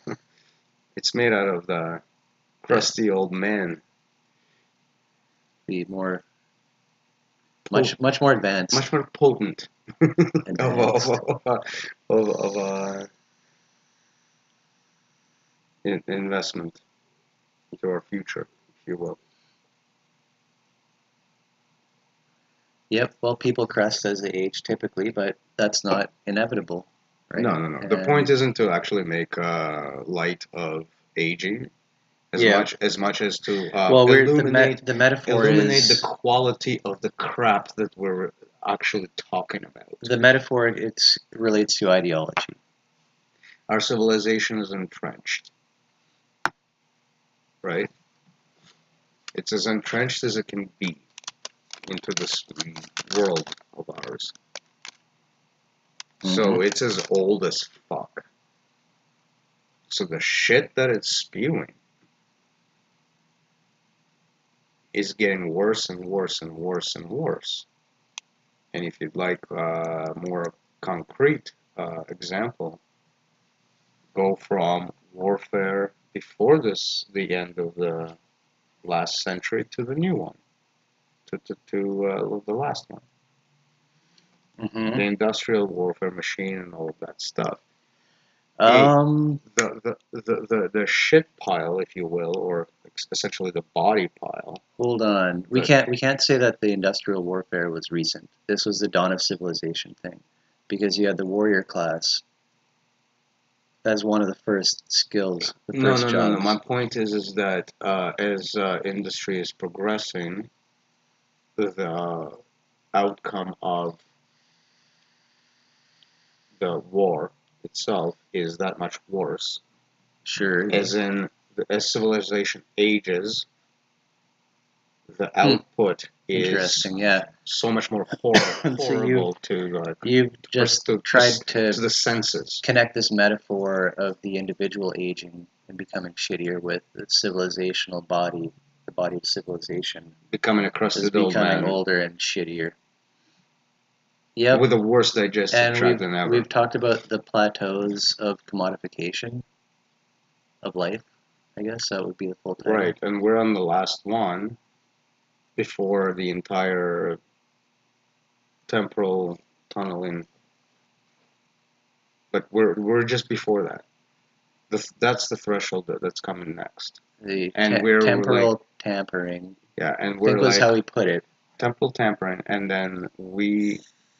[SPEAKER 2] It's made out of the crusty old man.
[SPEAKER 1] The more, much more advanced.
[SPEAKER 2] Much more potent
[SPEAKER 1] Advanced.
[SPEAKER 2] of investment into our future, if you will.
[SPEAKER 1] Yep. Well, people crest as they age typically, but that's not inevitable, right?
[SPEAKER 2] No. The point isn't to actually make light of aging
[SPEAKER 1] Yeah.
[SPEAKER 2] as much as to
[SPEAKER 1] Well,
[SPEAKER 2] illuminate
[SPEAKER 1] the metaphor
[SPEAKER 2] illuminate the
[SPEAKER 1] is
[SPEAKER 2] quality of the crap that we're actually talking about.
[SPEAKER 1] the metaphor. It's relates to ideology.
[SPEAKER 2] Our civilization is entrenched, right? It's as entrenched as it can be into this world of ours. So it's as old as fuck. So the shit that it's spewing is getting worse and worse and worse and worse. And if you'd like a more concrete example, go from warfare before the end of the last century to the new one, to the last one. The industrial warfare machine and all of that stuff. The shit pile, if you will, or essentially the body pile.
[SPEAKER 1] Hold on. We can't say that the industrial warfare was recent. This was the dawn of civilization thing, because you had the warrior class. That's one of the first skills, the first jobs.
[SPEAKER 2] No. My point is that as industry is progressing, the outcome of the war itself is that much worse.
[SPEAKER 1] Sure.
[SPEAKER 2] As in, as civilization ages, the output is
[SPEAKER 1] interesting. Yeah.
[SPEAKER 2] so much more horrible to
[SPEAKER 1] you've just tried to
[SPEAKER 2] the senses.
[SPEAKER 1] Connect this metaphor of the individual aging and becoming shittier with the civilizational body, the body of civilization
[SPEAKER 2] Becoming a crusted old man.
[SPEAKER 1] Becoming older and shittier. Yep.
[SPEAKER 2] With the worst digestive tract than ever.
[SPEAKER 1] We've talked about the plateaus of commodification of life. I guess that would be the full title.
[SPEAKER 2] Right, and we're on the last one before the entire temporal tunneling. But we're just before that. That's the threshold that's coming next.
[SPEAKER 1] The temporal tampering.
[SPEAKER 2] Yeah, and
[SPEAKER 1] we're I think was how he put it.
[SPEAKER 2] Temporal tampering, and then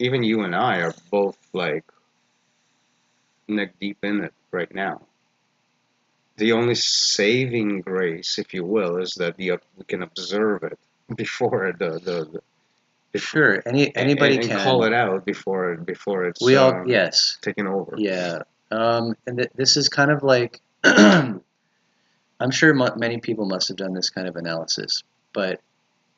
[SPEAKER 2] even you and I are both like neck deep in it right now. The only saving grace, if you will, is that we can observe it before
[SPEAKER 1] Sure, anybody
[SPEAKER 2] and call
[SPEAKER 1] can.
[SPEAKER 2] it out before it's
[SPEAKER 1] We all, yes,
[SPEAKER 2] taken over.
[SPEAKER 1] yeah. And this is kind of like, I'm sure many people must have done this kind of analysis, but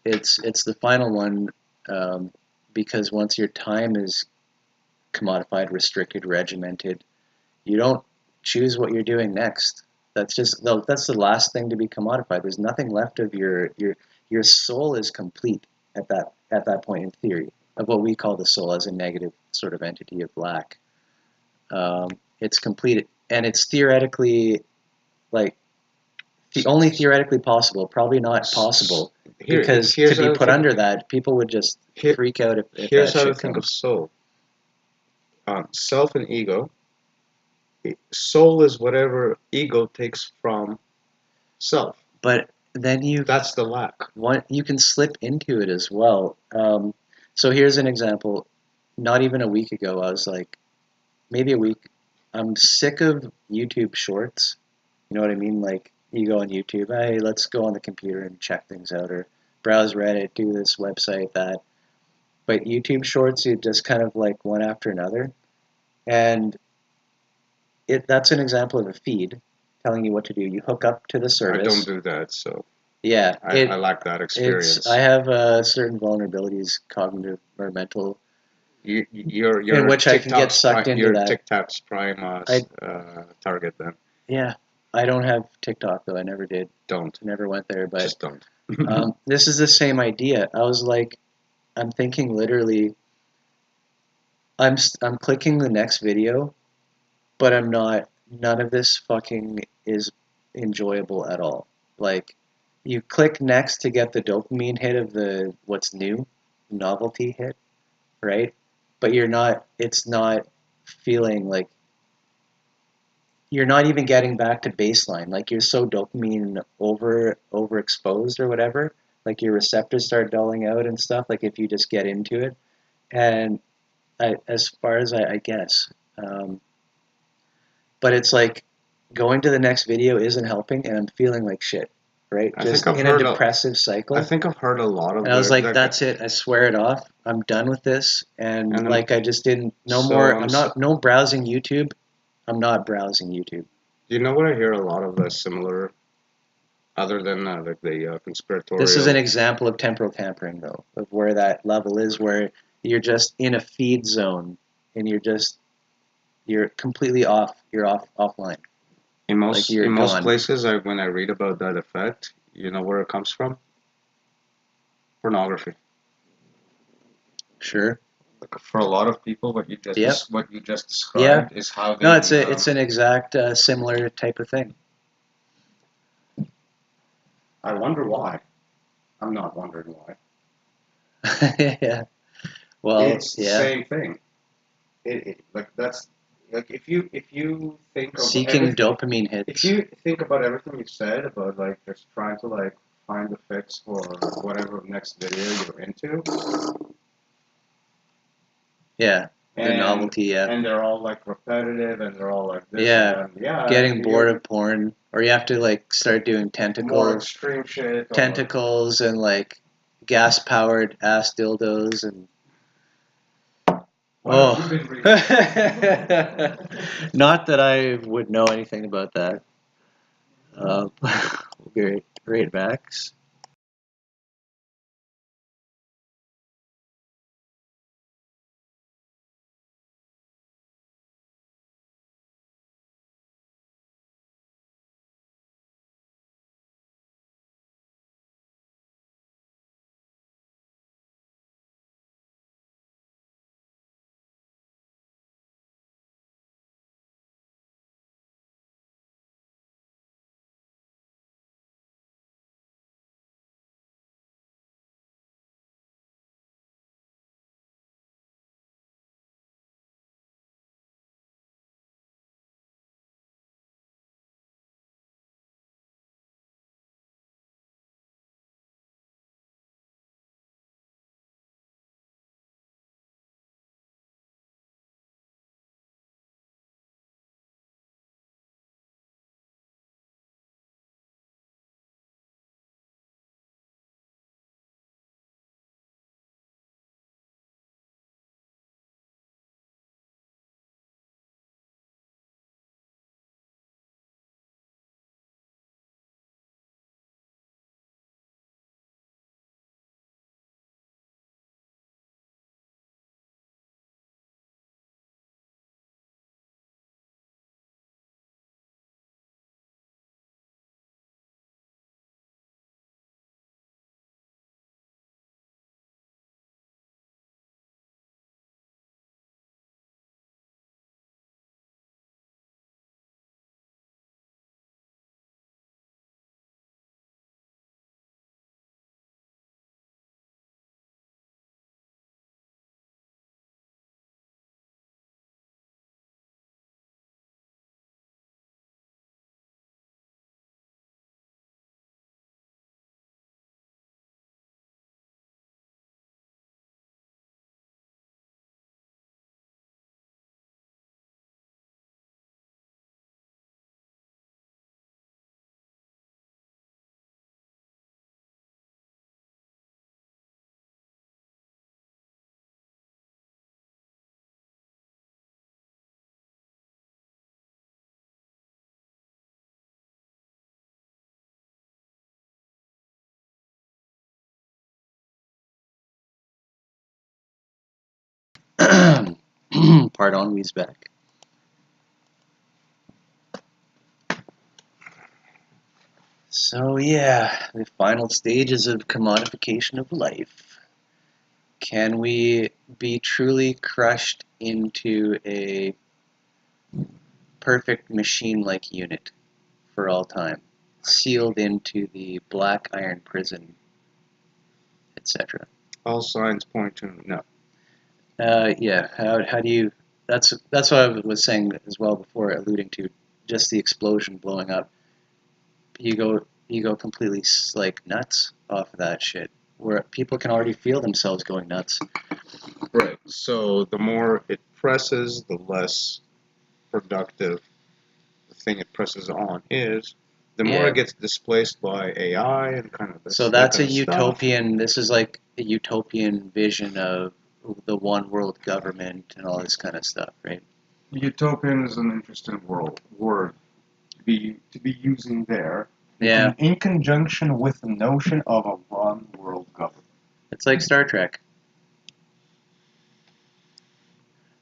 [SPEAKER 1] it's the final one, um, because once your time is commodified, restricted, regimented, you don't choose what you're doing next. That's the last thing to be commodified. There's nothing left of your soul is complete at that point in theory of what we call the soul as a negative sort of entity of lack. It's complete and it's theoretically like the only theoretically possible, probably not possible, because to
[SPEAKER 2] Here's
[SPEAKER 1] be
[SPEAKER 2] how to
[SPEAKER 1] put
[SPEAKER 2] think.
[SPEAKER 1] under that, people would just
[SPEAKER 2] Here,
[SPEAKER 1] freak out if
[SPEAKER 2] here's
[SPEAKER 1] that
[SPEAKER 2] how to
[SPEAKER 1] shit
[SPEAKER 2] think of
[SPEAKER 1] comes.
[SPEAKER 2] soul. Self and ego. Soul is whatever ego takes from self.
[SPEAKER 1] But then
[SPEAKER 2] That's the lack.
[SPEAKER 1] you can slip into it as well. So here's an example. Not even a week ago, I was like, maybe a week. I'm sick of YouTube Shorts. You know what I mean? Like you go on YouTube, hey, let's go on the computer and check things out, or browse Reddit, do this website, that. But YouTube Shorts, you just kind of like one after another, and that's an example of a feed telling you what to do. You hook up to the
[SPEAKER 2] I don't
[SPEAKER 1] service.
[SPEAKER 2] do that, so
[SPEAKER 1] Yeah,
[SPEAKER 2] I lack that
[SPEAKER 1] I
[SPEAKER 2] experience.
[SPEAKER 1] have certain vulnerabilities, cognitive or mental, in
[SPEAKER 2] You're
[SPEAKER 1] which I can get
[SPEAKER 2] TikTok's
[SPEAKER 1] sucked
[SPEAKER 2] prime.
[SPEAKER 1] into
[SPEAKER 2] You're
[SPEAKER 1] that.
[SPEAKER 2] TikTok's prime
[SPEAKER 1] I
[SPEAKER 2] target. Then
[SPEAKER 1] Yeah, I don't have TikTok though. I never did.
[SPEAKER 2] don't.
[SPEAKER 1] Never went there. But
[SPEAKER 2] Just don't.
[SPEAKER 1] this is the same idea. I was like, I'm thinking literally. I'm clicking the next video, but I'm not. None of this fucking is enjoyable at all. Like, you click next to get the dopamine hit of the what's new, novelty hit, right? But you're not. It's not feeling like you're not even getting back to baseline. Like you're so dopamine overexposed or whatever. Like your receptors start dulling out and stuff. Like if you just get into it, and as far as I guess, um, but it's like going to the next video isn't helping, and I'm feeling like shit, right?
[SPEAKER 2] I think
[SPEAKER 1] Just
[SPEAKER 2] I've
[SPEAKER 1] in a
[SPEAKER 2] heard.
[SPEAKER 1] depressive
[SPEAKER 2] I
[SPEAKER 1] cycle.
[SPEAKER 2] think I've heard a lot of
[SPEAKER 1] And I was
[SPEAKER 2] the
[SPEAKER 1] like, that's it. I swear it off. I'm done with this. And
[SPEAKER 2] and
[SPEAKER 1] like, I just didn't. No
[SPEAKER 2] so
[SPEAKER 1] more. I'm not. No browsing YouTube. I'm not browsing YouTube.
[SPEAKER 2] you know what I hear a lot of the similar, other than like the
[SPEAKER 1] This is an
[SPEAKER 2] conspiratorial.
[SPEAKER 1] example of temporal tampering, though, of where that level is, where you're just in a feed zone and you're completely off. You're offline, like you're
[SPEAKER 2] In most
[SPEAKER 1] gone.
[SPEAKER 2] places, when I read about that effect, you know where it comes from? Pornography.
[SPEAKER 1] Sure.
[SPEAKER 2] Like for a lot of people,
[SPEAKER 1] Yep.
[SPEAKER 2] what you just
[SPEAKER 1] Yeah.
[SPEAKER 2] described is how
[SPEAKER 1] No,
[SPEAKER 2] they.
[SPEAKER 1] it's an exact similar type of thing.
[SPEAKER 2] I wonder why. I'm not wondering why.
[SPEAKER 1] Yeah. Well,
[SPEAKER 2] It's the
[SPEAKER 1] yeah.
[SPEAKER 2] same thing. Like that's like if you think of
[SPEAKER 1] Seeking
[SPEAKER 2] everything,
[SPEAKER 1] dopamine
[SPEAKER 2] if
[SPEAKER 1] hits.
[SPEAKER 2] you think about everything you said about like just trying to like find the fix for whatever next video you're into,
[SPEAKER 1] Yeah. The
[SPEAKER 2] and
[SPEAKER 1] novelty. Yeah.
[SPEAKER 2] they're all like repetitive and they're all like this and
[SPEAKER 1] Yeah.
[SPEAKER 2] then yeah,
[SPEAKER 1] Getting bored
[SPEAKER 2] you're
[SPEAKER 1] of porn, or you have to like start doing
[SPEAKER 2] more extreme shit or
[SPEAKER 1] tentacles and like gas powered ass dildos and
[SPEAKER 2] what have you
[SPEAKER 1] oh.
[SPEAKER 2] been reading?
[SPEAKER 1] Not that I would know anything about that. Great, great Max. Pardon, we's back. So yeah, the final stages of commodification of life. Can we be truly crushed into a perfect machine-like unit for all time, sealed into the black iron prison, etc.?
[SPEAKER 2] All signs point to no.
[SPEAKER 1] Yeah. How do you? That's what I was saying as well before, alluding to just the explosion blowing up. You go completely like nuts off of that shit, where people can already feel themselves going nuts.
[SPEAKER 2] Right. So the more it presses, the less productive the thing it presses on is. The more
[SPEAKER 1] Yeah.
[SPEAKER 2] it gets displaced by AI and kind of
[SPEAKER 1] So
[SPEAKER 2] that
[SPEAKER 1] that's a
[SPEAKER 2] kind of stuff.
[SPEAKER 1] utopian. This is like a utopian vision of the one world government and all this kind of stuff, right?
[SPEAKER 3] Utopian is an interesting word to be using there
[SPEAKER 1] Yeah.
[SPEAKER 3] in conjunction with the notion of a one world government.
[SPEAKER 1] It's like Star Trek.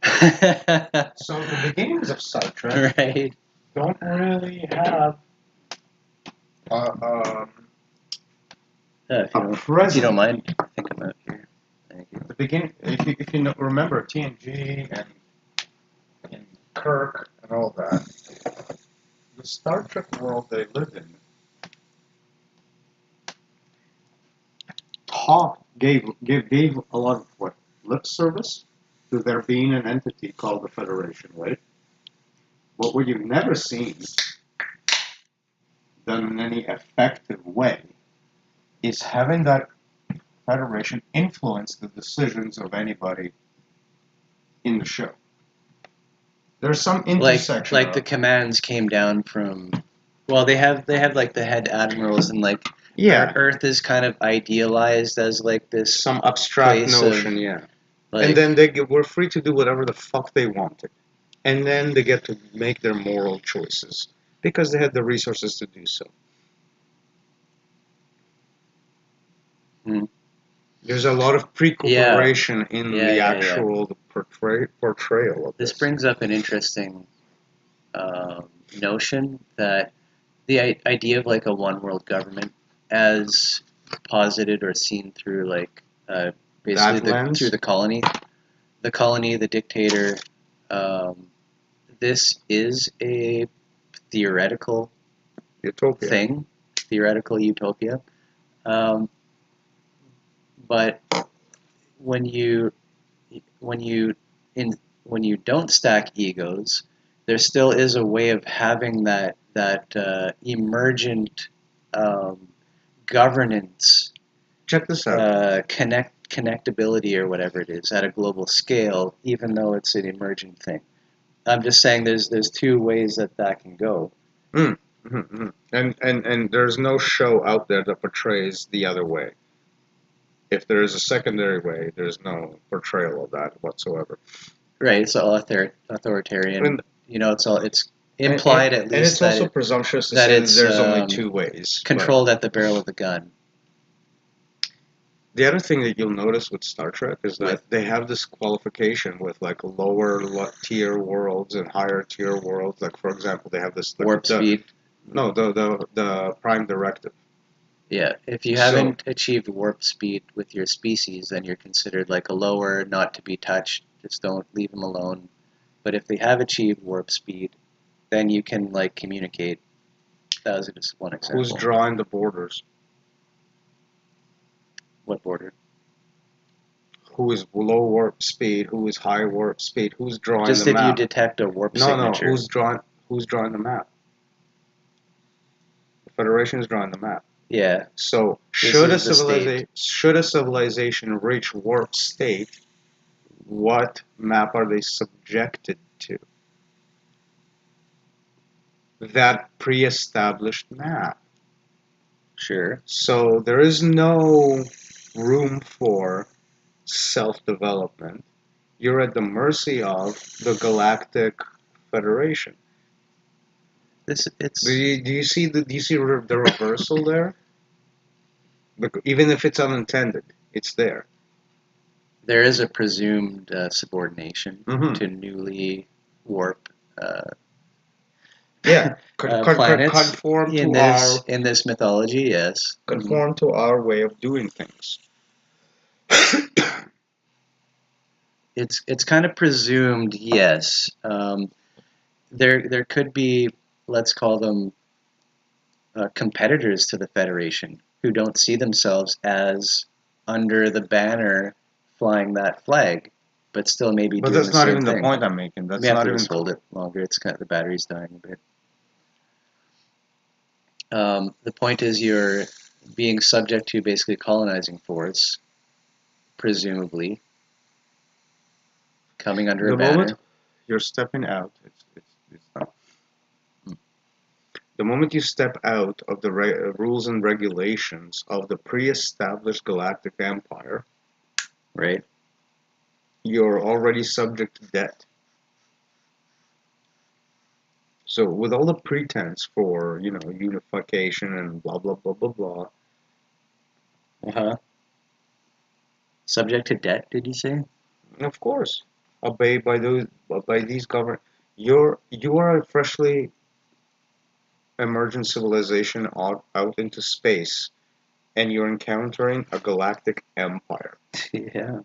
[SPEAKER 3] So the beginnings of Star Trek
[SPEAKER 1] Right.
[SPEAKER 3] don't really have a
[SPEAKER 1] If you
[SPEAKER 3] present.
[SPEAKER 1] don't mind, I think I'm out here. Thank you.
[SPEAKER 3] The beginning, if you remember TNG and Kirk and all that, the Star Trek world they lived in gave a lot of lip service to there being an entity called the Federation, right? But what you've never seen done in any effective way is having that Federation influence the decisions of anybody in the show. There's some intersection.
[SPEAKER 1] Like the commands came down from. Well, they have like the head admirals, and like
[SPEAKER 2] Yeah.
[SPEAKER 1] Earth is kind of idealized as like this
[SPEAKER 2] Some abstract
[SPEAKER 1] place
[SPEAKER 2] notion,
[SPEAKER 1] of,
[SPEAKER 2] yeah.
[SPEAKER 1] like,
[SPEAKER 2] And then were free to do whatever the fuck they wanted. And then they get to make their moral choices because they had the resources to do so.
[SPEAKER 1] Hmm.
[SPEAKER 2] There's a lot of precuperation in
[SPEAKER 1] Yeah,
[SPEAKER 2] the
[SPEAKER 1] yeah.
[SPEAKER 2] actual portrayal of
[SPEAKER 1] This
[SPEAKER 2] this.
[SPEAKER 1] brings up an interesting notion that the idea of like a one world government, as posited or seen through like basically
[SPEAKER 2] That lens?
[SPEAKER 1] through the colony, the dictator. Um, this is a theoretical
[SPEAKER 2] Utopia.
[SPEAKER 1] thing, theoretical utopia. Um, but when you when you in when you don't stack egos, there still is a way of having that emergent governance,
[SPEAKER 2] Check this out.
[SPEAKER 1] connectability or whatever it is at a global scale, even though it's an emergent thing. I'm just saying there's two ways that can go.
[SPEAKER 2] And there's no show out there that portrays the other way. If there is a secondary way, there's no portrayal of that whatsoever.
[SPEAKER 1] Right, it's all authoritarian.
[SPEAKER 2] And
[SPEAKER 1] It's implied at
[SPEAKER 2] and
[SPEAKER 1] least
[SPEAKER 2] it's also presumptuous to say that there's only two ways.
[SPEAKER 1] controlled at the barrel of the gun.
[SPEAKER 2] The other thing that you'll notice with Star Trek is that they have this qualification with like lower tier worlds and higher tier worlds. Like for example, they have this
[SPEAKER 1] Warp speed.
[SPEAKER 2] No, the Prime Directive.
[SPEAKER 1] Yeah, if you haven't achieved warp speed with your species, then you're considered like a lower, not to be touched. Just don't leave them alone. But if they have achieved warp speed, then you can like communicate. That was just one example.
[SPEAKER 2] Who's drawing the borders?
[SPEAKER 1] What border?
[SPEAKER 2] Who is low warp speed? Who is high warp speed? Who's drawing
[SPEAKER 1] just
[SPEAKER 2] the
[SPEAKER 1] if
[SPEAKER 2] map?
[SPEAKER 1] you detect a warp signature.
[SPEAKER 2] No. Who's drawing the map? The Federation is drawing the map.
[SPEAKER 1] Yeah.
[SPEAKER 2] So should a civilization reach warp state, what map are they subjected to? That pre-established map.
[SPEAKER 1] Sure.
[SPEAKER 2] So there is no room for self-development. You're at the mercy of the Galactic Federation. Do you see the reversal there? Even if it's unintended, it's there.
[SPEAKER 1] there is a presumed subordination
[SPEAKER 3] Mhm.
[SPEAKER 1] to newly warp
[SPEAKER 3] Yeah,
[SPEAKER 1] planets
[SPEAKER 3] conform
[SPEAKER 1] in
[SPEAKER 3] to our
[SPEAKER 1] this mythology. Yes.
[SPEAKER 3] conform to our way of doing things.
[SPEAKER 1] It's kind of presumed. Yes. There could be, let's call them competitors to the Federation who don't see themselves as under the banner flying that flag, but still maybe
[SPEAKER 3] But
[SPEAKER 1] doing
[SPEAKER 3] that's
[SPEAKER 1] the
[SPEAKER 3] not
[SPEAKER 1] same
[SPEAKER 3] even the
[SPEAKER 1] thing.
[SPEAKER 3] point I'm making. That's
[SPEAKER 1] We have
[SPEAKER 3] not
[SPEAKER 1] to
[SPEAKER 3] even.
[SPEAKER 1] just hold it longer. It's kind of, the battery's dying a bit. The point is you're being subject to basically colonizing force, presumably coming under
[SPEAKER 3] The
[SPEAKER 1] a banner.
[SPEAKER 3] moment you're stepping out, it's not. The moment you step out of the rules and regulations of the pre-established galactic empire,
[SPEAKER 1] Right?
[SPEAKER 3] you're already subject to debt. So with all the pretense for, unification and blah blah blah blah blah,
[SPEAKER 1] Uh-huh. Subject to debt, did you say?
[SPEAKER 3] of course, obey by these govern. You are a freshly emergent civilization out into space, and you're encountering a galactic empire.
[SPEAKER 1] Yeah.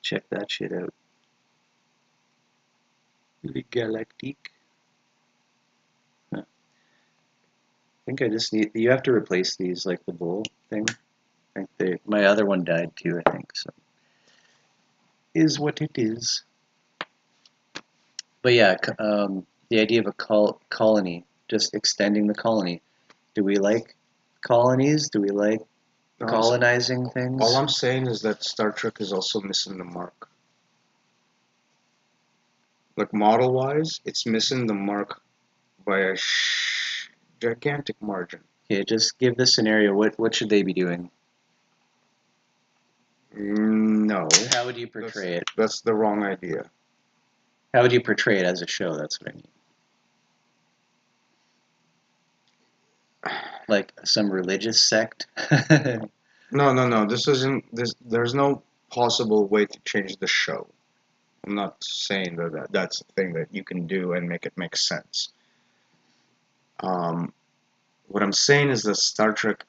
[SPEAKER 1] Check that shit out. Le Galactique. Huh. I think I just need. You have to replace these, like the bowl thing. I think my other one died too. I think so. Is what it is. But yeah, the idea of a colony, just extending the colony. Do we like colonies? Do we like
[SPEAKER 3] No,
[SPEAKER 1] colonizing things?
[SPEAKER 3] all I'm saying is that Star Trek is also missing the mark. Like model-wise, it's missing the mark by a gigantic margin.
[SPEAKER 1] Okay, just give the scenario. What should they be doing?
[SPEAKER 3] No,
[SPEAKER 1] How would you portray it?
[SPEAKER 3] that's the wrong idea.
[SPEAKER 1] How would you portray it as a show? That's what I mean. Like some religious sect?
[SPEAKER 3] No. This isn't. There's no possible way to change the show. I'm not saying that's a thing that you can do and make it make sense. Um, what I'm saying is that Star Trek,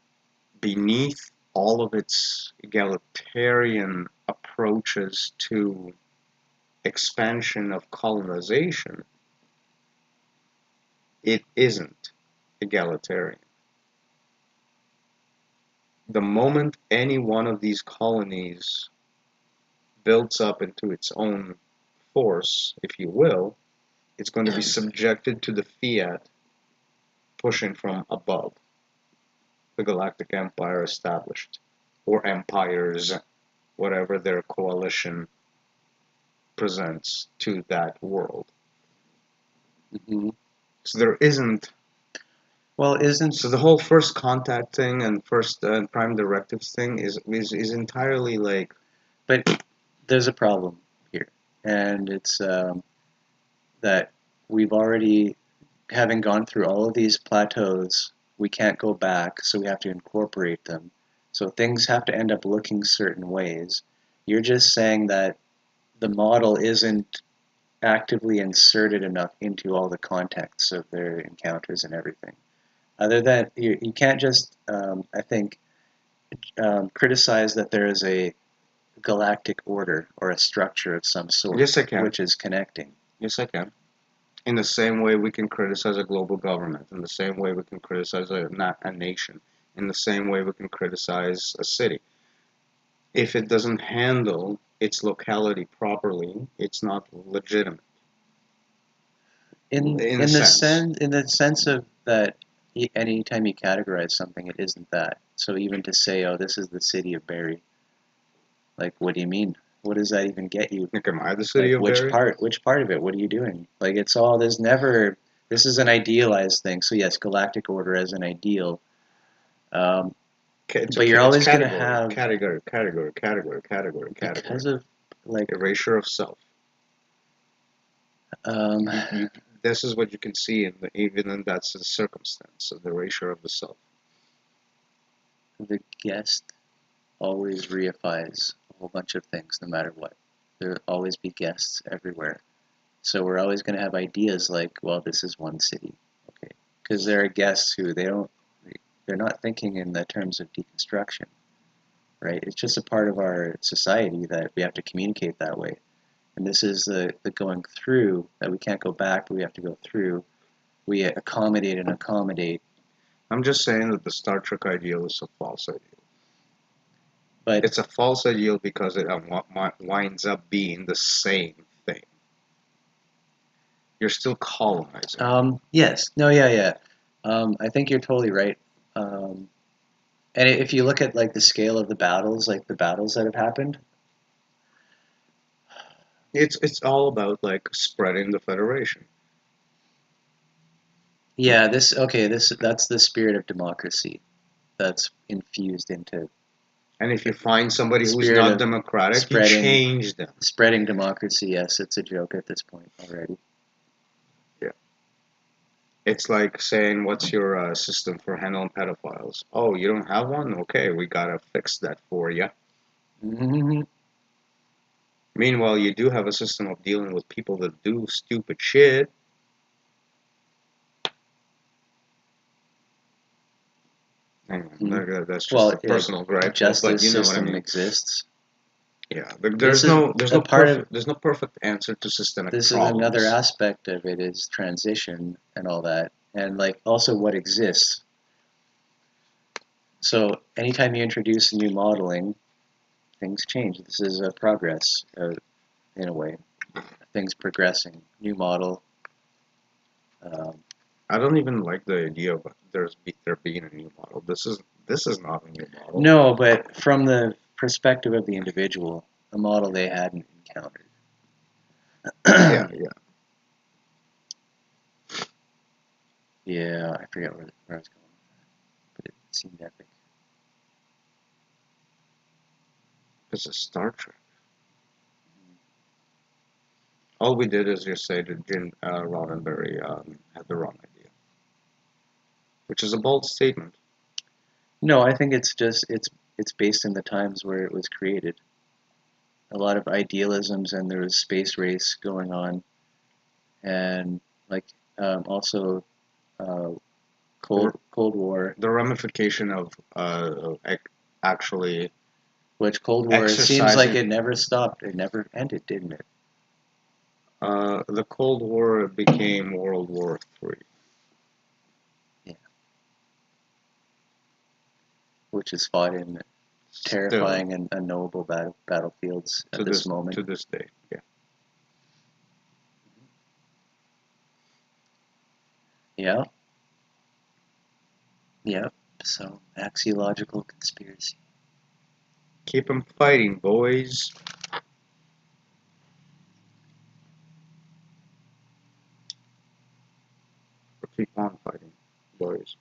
[SPEAKER 3] beneath all of its egalitarian approaches to expansion of colonization, it isn't egalitarian. The moment any one of these colonies builds up into its own force, if you will, it's going to be subjected to the fiat pushing from above, the galactic empire established, or empires, whatever their coalition presents to that world.
[SPEAKER 1] Mhm.
[SPEAKER 3] So there isn't.
[SPEAKER 1] Well, isn't
[SPEAKER 3] So the whole first contact thing and first prime directives thing is entirely like.
[SPEAKER 1] but there's a problem here, and it's that we've already, having gone through all of these plateaus, we can't go back, so we have to incorporate them. So things have to end up looking certain ways. You're just saying that the model isn't actively inserted enough into all the contexts of their encounters and everything. Other than you can't just, I think, criticize that there is a galactic order or a structure of some sort,
[SPEAKER 3] Yes, I can.
[SPEAKER 1] which is connecting.
[SPEAKER 3] Yes, I can. In the same way we can criticize a global government, in the same way we can criticize a nation, in the same way we can criticize a city. If it doesn't handle its locality properly, it's not legitimate.
[SPEAKER 1] In
[SPEAKER 3] In a
[SPEAKER 1] in the
[SPEAKER 3] sense.
[SPEAKER 1] sense of that, anytime you categorize something, it isn't that. So even to say, "Oh, this is the city of Barrie," like, what do you mean? What does that even get you?
[SPEAKER 3] Like, am I the city
[SPEAKER 1] Like,
[SPEAKER 3] of Barrie?
[SPEAKER 1] which part of it? What are you doing? Like, it's all, there's never, this is an idealized thing. So yes, galactic order as an ideal. Um, but you're always going to have,
[SPEAKER 3] category,
[SPEAKER 1] because of, like,
[SPEAKER 3] erasure of self.
[SPEAKER 1] um,
[SPEAKER 3] This is what you can see even in that circumstance of the erasure of the self.
[SPEAKER 1] the guest always reifies whole bunch of things, no matter what. There'll always be guests everywhere. So we're always going to have ideas like, well, this is one city, okay? Because there are guests who they're not thinking in the terms of deconstruction, right? It's just a part of our society that we have to communicate that way. And this is the going through that we can't go back, but we have to go through. We accommodate and accommodate.
[SPEAKER 2] I'm just saying that the Star Trek ideal is a false ideal.
[SPEAKER 1] But
[SPEAKER 2] It's a false ideal because it winds up being the same thing. You're still colonizing.
[SPEAKER 1] yes, no, yeah, yeah. I think you're totally right. And if you look at like the scale of the battles, like the battles that have happened,
[SPEAKER 2] It's all about like spreading the Federation.
[SPEAKER 1] yeah, that's the spirit of democracy that's infused into
[SPEAKER 2] And if you find somebody who's
[SPEAKER 1] spirit
[SPEAKER 2] not
[SPEAKER 1] of
[SPEAKER 2] democratic, you
[SPEAKER 1] spreading
[SPEAKER 2] change them.
[SPEAKER 1] spreading democracy. Yes, it's a joke at this point already.
[SPEAKER 2] Yeah. It's like saying, what's your system for handling pedophiles? Oh, you don't have one? Okay, we gotta fix that for you.
[SPEAKER 1] Hmm.
[SPEAKER 2] Meanwhile, you do have a system of dealing with people that do stupid shit. Anyway, that's just
[SPEAKER 1] Well,
[SPEAKER 2] a personal gripe, but
[SPEAKER 1] justice
[SPEAKER 2] you know what I
[SPEAKER 1] system
[SPEAKER 2] mean.
[SPEAKER 1] exists.
[SPEAKER 2] Yeah,
[SPEAKER 1] This is a part of
[SPEAKER 2] there's no perfect answer to systemic
[SPEAKER 1] this is
[SPEAKER 2] problems.
[SPEAKER 1] another aspect of it is transition and all that, and like also what exists. So anytime you introduce new modeling, things change. This is a progress, in a way. Things progressing. New model. Um,
[SPEAKER 2] I don't even like the idea of there being a new model. This is not a new model.
[SPEAKER 1] no, but from the perspective of the individual, a model they hadn't encountered.
[SPEAKER 2] Yeah, yeah.
[SPEAKER 1] Yeah, I forget where I was going with that, but it seemed epic.
[SPEAKER 2] It's a Star Trek. All we did is just say that Jim Roddenberry had the wrong idea, which is a bold statement.
[SPEAKER 1] No, I think it's based in the times where it was created. A lot of idealisms, and there was space race going on, and like also uh, Cold War,
[SPEAKER 2] The ramification of actually
[SPEAKER 1] which Cold War seems like
[SPEAKER 2] exercising
[SPEAKER 1] it never stopped. It never ended, didn't it?
[SPEAKER 2] the Cold War became World War III.
[SPEAKER 1] Yeah, which is fought in
[SPEAKER 2] Still,
[SPEAKER 1] terrifying and unknowable battlefields
[SPEAKER 2] to
[SPEAKER 1] at this
[SPEAKER 2] this
[SPEAKER 1] moment.
[SPEAKER 2] to this day, yeah.
[SPEAKER 1] Yeah, yeah. So axiological conspiracy.
[SPEAKER 2] Keep 'em fighting, boys. Or keep on fighting, boys.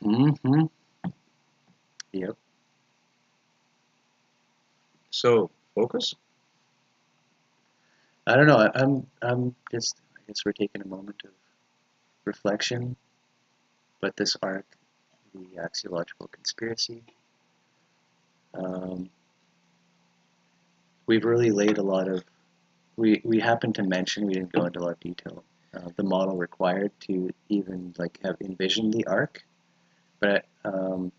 [SPEAKER 1] Mm-hmm. Yep.
[SPEAKER 2] So focus.
[SPEAKER 1] I don't know. I'm just. I guess we're taking a moment of reflection. But this arc, the axiological conspiracy, um, we've really laid a lot of. We happened to mention, we didn't go into a lot of detail, the model required to even like have envisioned the arc. But
[SPEAKER 2] No,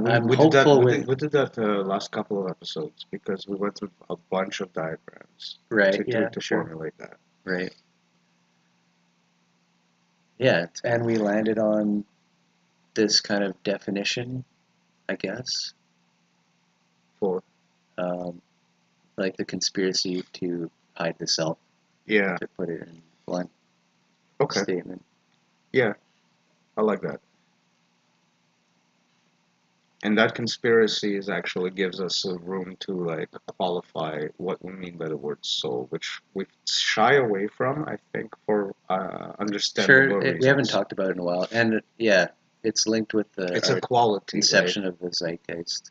[SPEAKER 1] I'm
[SPEAKER 2] we did that.
[SPEAKER 1] hopeful with
[SPEAKER 2] We did that last couple of episodes because we went through a bunch of diagrams
[SPEAKER 1] right. Yeah,
[SPEAKER 2] to
[SPEAKER 1] sure.
[SPEAKER 2] formulate that.
[SPEAKER 1] Right. Yeah, and we landed on this kind of definition, I guess,
[SPEAKER 2] For
[SPEAKER 1] um, like the conspiracy to hide the self,
[SPEAKER 2] yeah,
[SPEAKER 1] to put it in blunt
[SPEAKER 2] okay,
[SPEAKER 1] statement.
[SPEAKER 2] yeah, I like that. And that conspiracy is actually gives us a room to like qualify what we mean by the word soul, which we shy away from, I think, for
[SPEAKER 1] Sure,
[SPEAKER 2] understandable
[SPEAKER 1] we haven't
[SPEAKER 2] reasons.
[SPEAKER 1] talked about it in a while, and yeah, it's linked with
[SPEAKER 2] It's a
[SPEAKER 1] our
[SPEAKER 2] quality, right?
[SPEAKER 1] conception of the zeitgeist.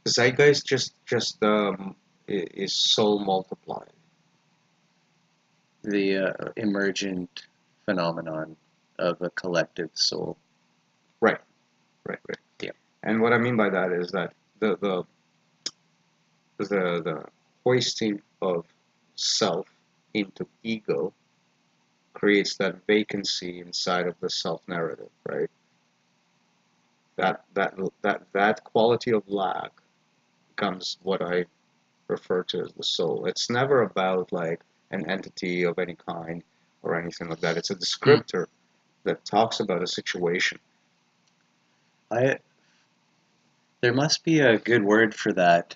[SPEAKER 2] Zeitgeist just is soul multiplied.
[SPEAKER 1] The emergent phenomenon of a collective soul.
[SPEAKER 2] Right.
[SPEAKER 1] Yeah.
[SPEAKER 2] And what I mean by that is that the hoisting of self into ego creates that vacancy inside of the self narrative, right? That quality of lack becomes what I refer to as the soul. It's never about like an entity of any kind or anything like that. It's a descriptor that talks about a situation.
[SPEAKER 1] There must be a good word for that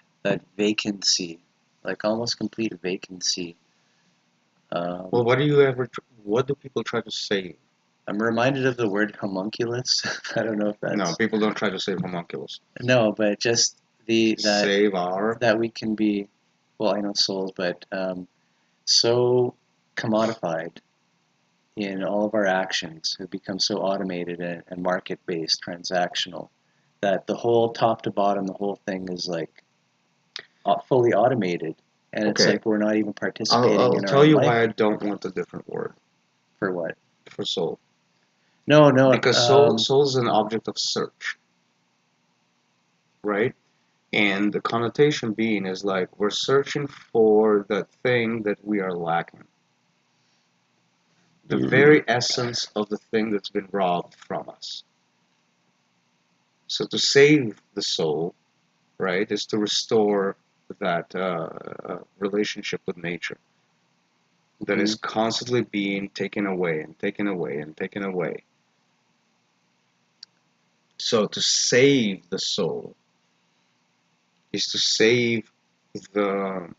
[SPEAKER 1] vacancy, like almost complete vacancy.
[SPEAKER 2] Well, what do people try to say?
[SPEAKER 1] I'm reminded of the word homunculus. I don't know if
[SPEAKER 2] No,
[SPEAKER 1] that's
[SPEAKER 2] people don't try to say homunculus.
[SPEAKER 1] no, but just
[SPEAKER 2] Save our.
[SPEAKER 1] that we can be, well, I know souls, but so commodified in all of our actions have become so automated and market-based, transactional, that the whole top to bottom, the whole thing is like fully automated, and it's
[SPEAKER 2] Okay,
[SPEAKER 1] like we're not even participating
[SPEAKER 2] I'll
[SPEAKER 1] in our
[SPEAKER 2] tell
[SPEAKER 1] own
[SPEAKER 2] you
[SPEAKER 1] life.
[SPEAKER 2] why I don't want a different word
[SPEAKER 1] For what?
[SPEAKER 2] for soul.
[SPEAKER 1] No.
[SPEAKER 2] Because soul is an object of search, right? And the connotation being is like we're searching for the thing that we are lacking. The very essence of the thing that's been robbed from us. So to save the soul, right, is to restore that relationship with nature that is constantly being taken away and taken away and taken away. So to save the soul is to save the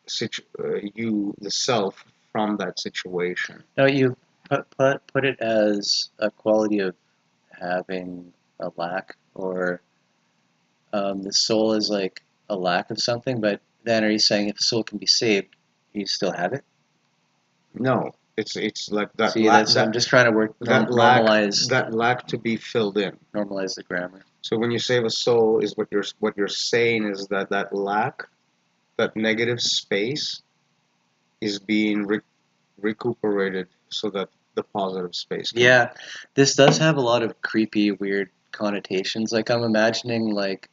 [SPEAKER 2] the self from that situation.
[SPEAKER 1] No, you put it as a quality of having a lack, or the soul is like a lack of something. But then, are you saying if the soul can be saved, you still have it?
[SPEAKER 2] No, it's like that
[SPEAKER 1] See,
[SPEAKER 2] lack
[SPEAKER 1] I'm just trying to normalize
[SPEAKER 2] that lack to be filled in.
[SPEAKER 1] normalize the grammar.
[SPEAKER 2] So when you save a soul, is what you're saying is that that lack, that negative space, is being recuperated so that the positive space can.
[SPEAKER 1] Yeah, this does have a lot of creepy, weird connotations. Like I'm imagining like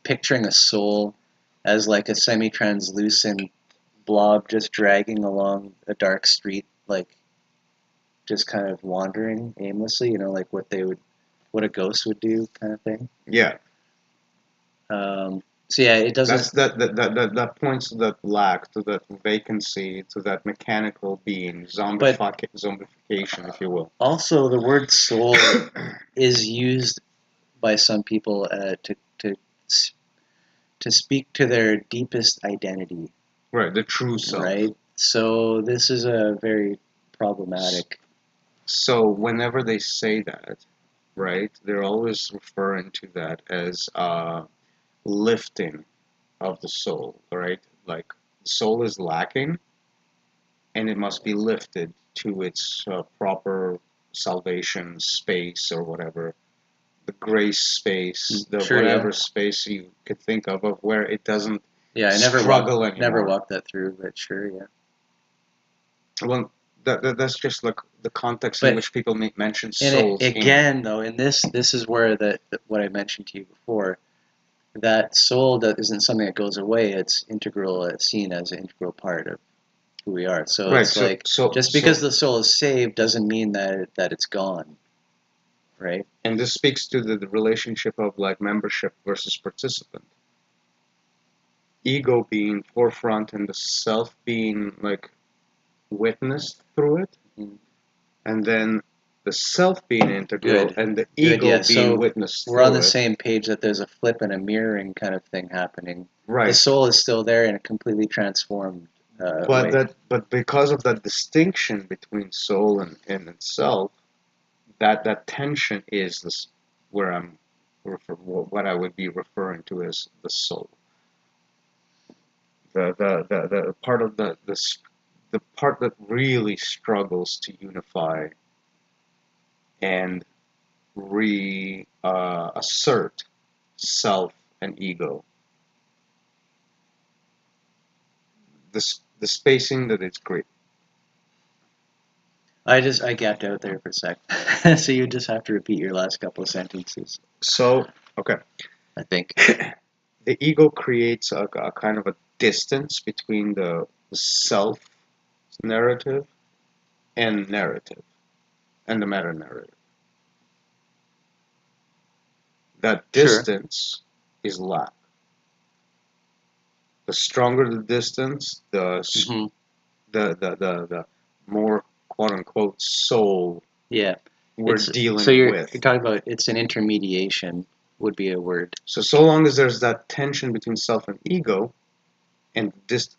[SPEAKER 1] picturing a soul as like a semi-translucent blob just dragging along a dark street, like just kind of wandering aimlessly, like what a ghost would do, kind of thing.
[SPEAKER 2] Yeah.
[SPEAKER 1] So yeah, it
[SPEAKER 2] That's
[SPEAKER 1] doesn't.
[SPEAKER 2] that points to that lack, to that vacancy, to that mechanical being, zombification, if you will.
[SPEAKER 1] Also, the word soul is used by some people to speak to their deepest identity.
[SPEAKER 2] Right, the true self.
[SPEAKER 1] Right. So this is a very problematic.
[SPEAKER 2] So whenever they say that, right, they're always referring to that as lifting of the soul, right? Like the soul is lacking, and it must be lifted to its proper salvation space or whatever, the grace space, the
[SPEAKER 1] Sure,
[SPEAKER 2] whatever
[SPEAKER 1] yeah.
[SPEAKER 2] space you could think of where it doesn't
[SPEAKER 1] Yeah, I
[SPEAKER 2] struggle anymore.
[SPEAKER 1] never walked that through, but sure, yeah.
[SPEAKER 2] Well, that's just like the context
[SPEAKER 1] But
[SPEAKER 2] in which people mention
[SPEAKER 1] and
[SPEAKER 2] souls.
[SPEAKER 1] again, though, in this is where what I mentioned to you before, that soul that isn't something that goes away. It's integral. It's seen as an integral part of who we are. So
[SPEAKER 2] Right.
[SPEAKER 1] it's like just because the soul is saved doesn't mean that it's gone, right?
[SPEAKER 2] And this speaks to the relationship of like membership versus participant. Ego being forefront and the self being like witnessed through it, and then the self being integral and the ego
[SPEAKER 1] yeah.
[SPEAKER 2] being
[SPEAKER 1] So
[SPEAKER 2] witnessed
[SPEAKER 1] we're on
[SPEAKER 2] through
[SPEAKER 1] the
[SPEAKER 2] it.
[SPEAKER 1] same page that there's a flip and a mirroring kind of thing happening.
[SPEAKER 2] Right.
[SPEAKER 1] The soul is still there in a completely transformed way.
[SPEAKER 2] But because of that distinction between soul and itself, that tension is this where what I would be referring to as the soul. The part of the part that really struggles to unify and assert self and ego. The spacing that it's great.
[SPEAKER 1] I gapped out there for a sec. So you just have to repeat your last couple of sentences,
[SPEAKER 2] So, okay,
[SPEAKER 1] I think.
[SPEAKER 2] the ego creates a kind of a distance between the self narrative and narrative and the meta narrative. That
[SPEAKER 1] Sure.
[SPEAKER 2] distance is lack. The stronger the distance,
[SPEAKER 1] Hmm.
[SPEAKER 2] the more quote unquote soul
[SPEAKER 1] Yeah.
[SPEAKER 2] we're
[SPEAKER 1] So
[SPEAKER 2] dealing
[SPEAKER 1] you're
[SPEAKER 2] with.
[SPEAKER 1] talking about it's an intermediation would be a word.
[SPEAKER 2] So long as there's that tension between self and ego, and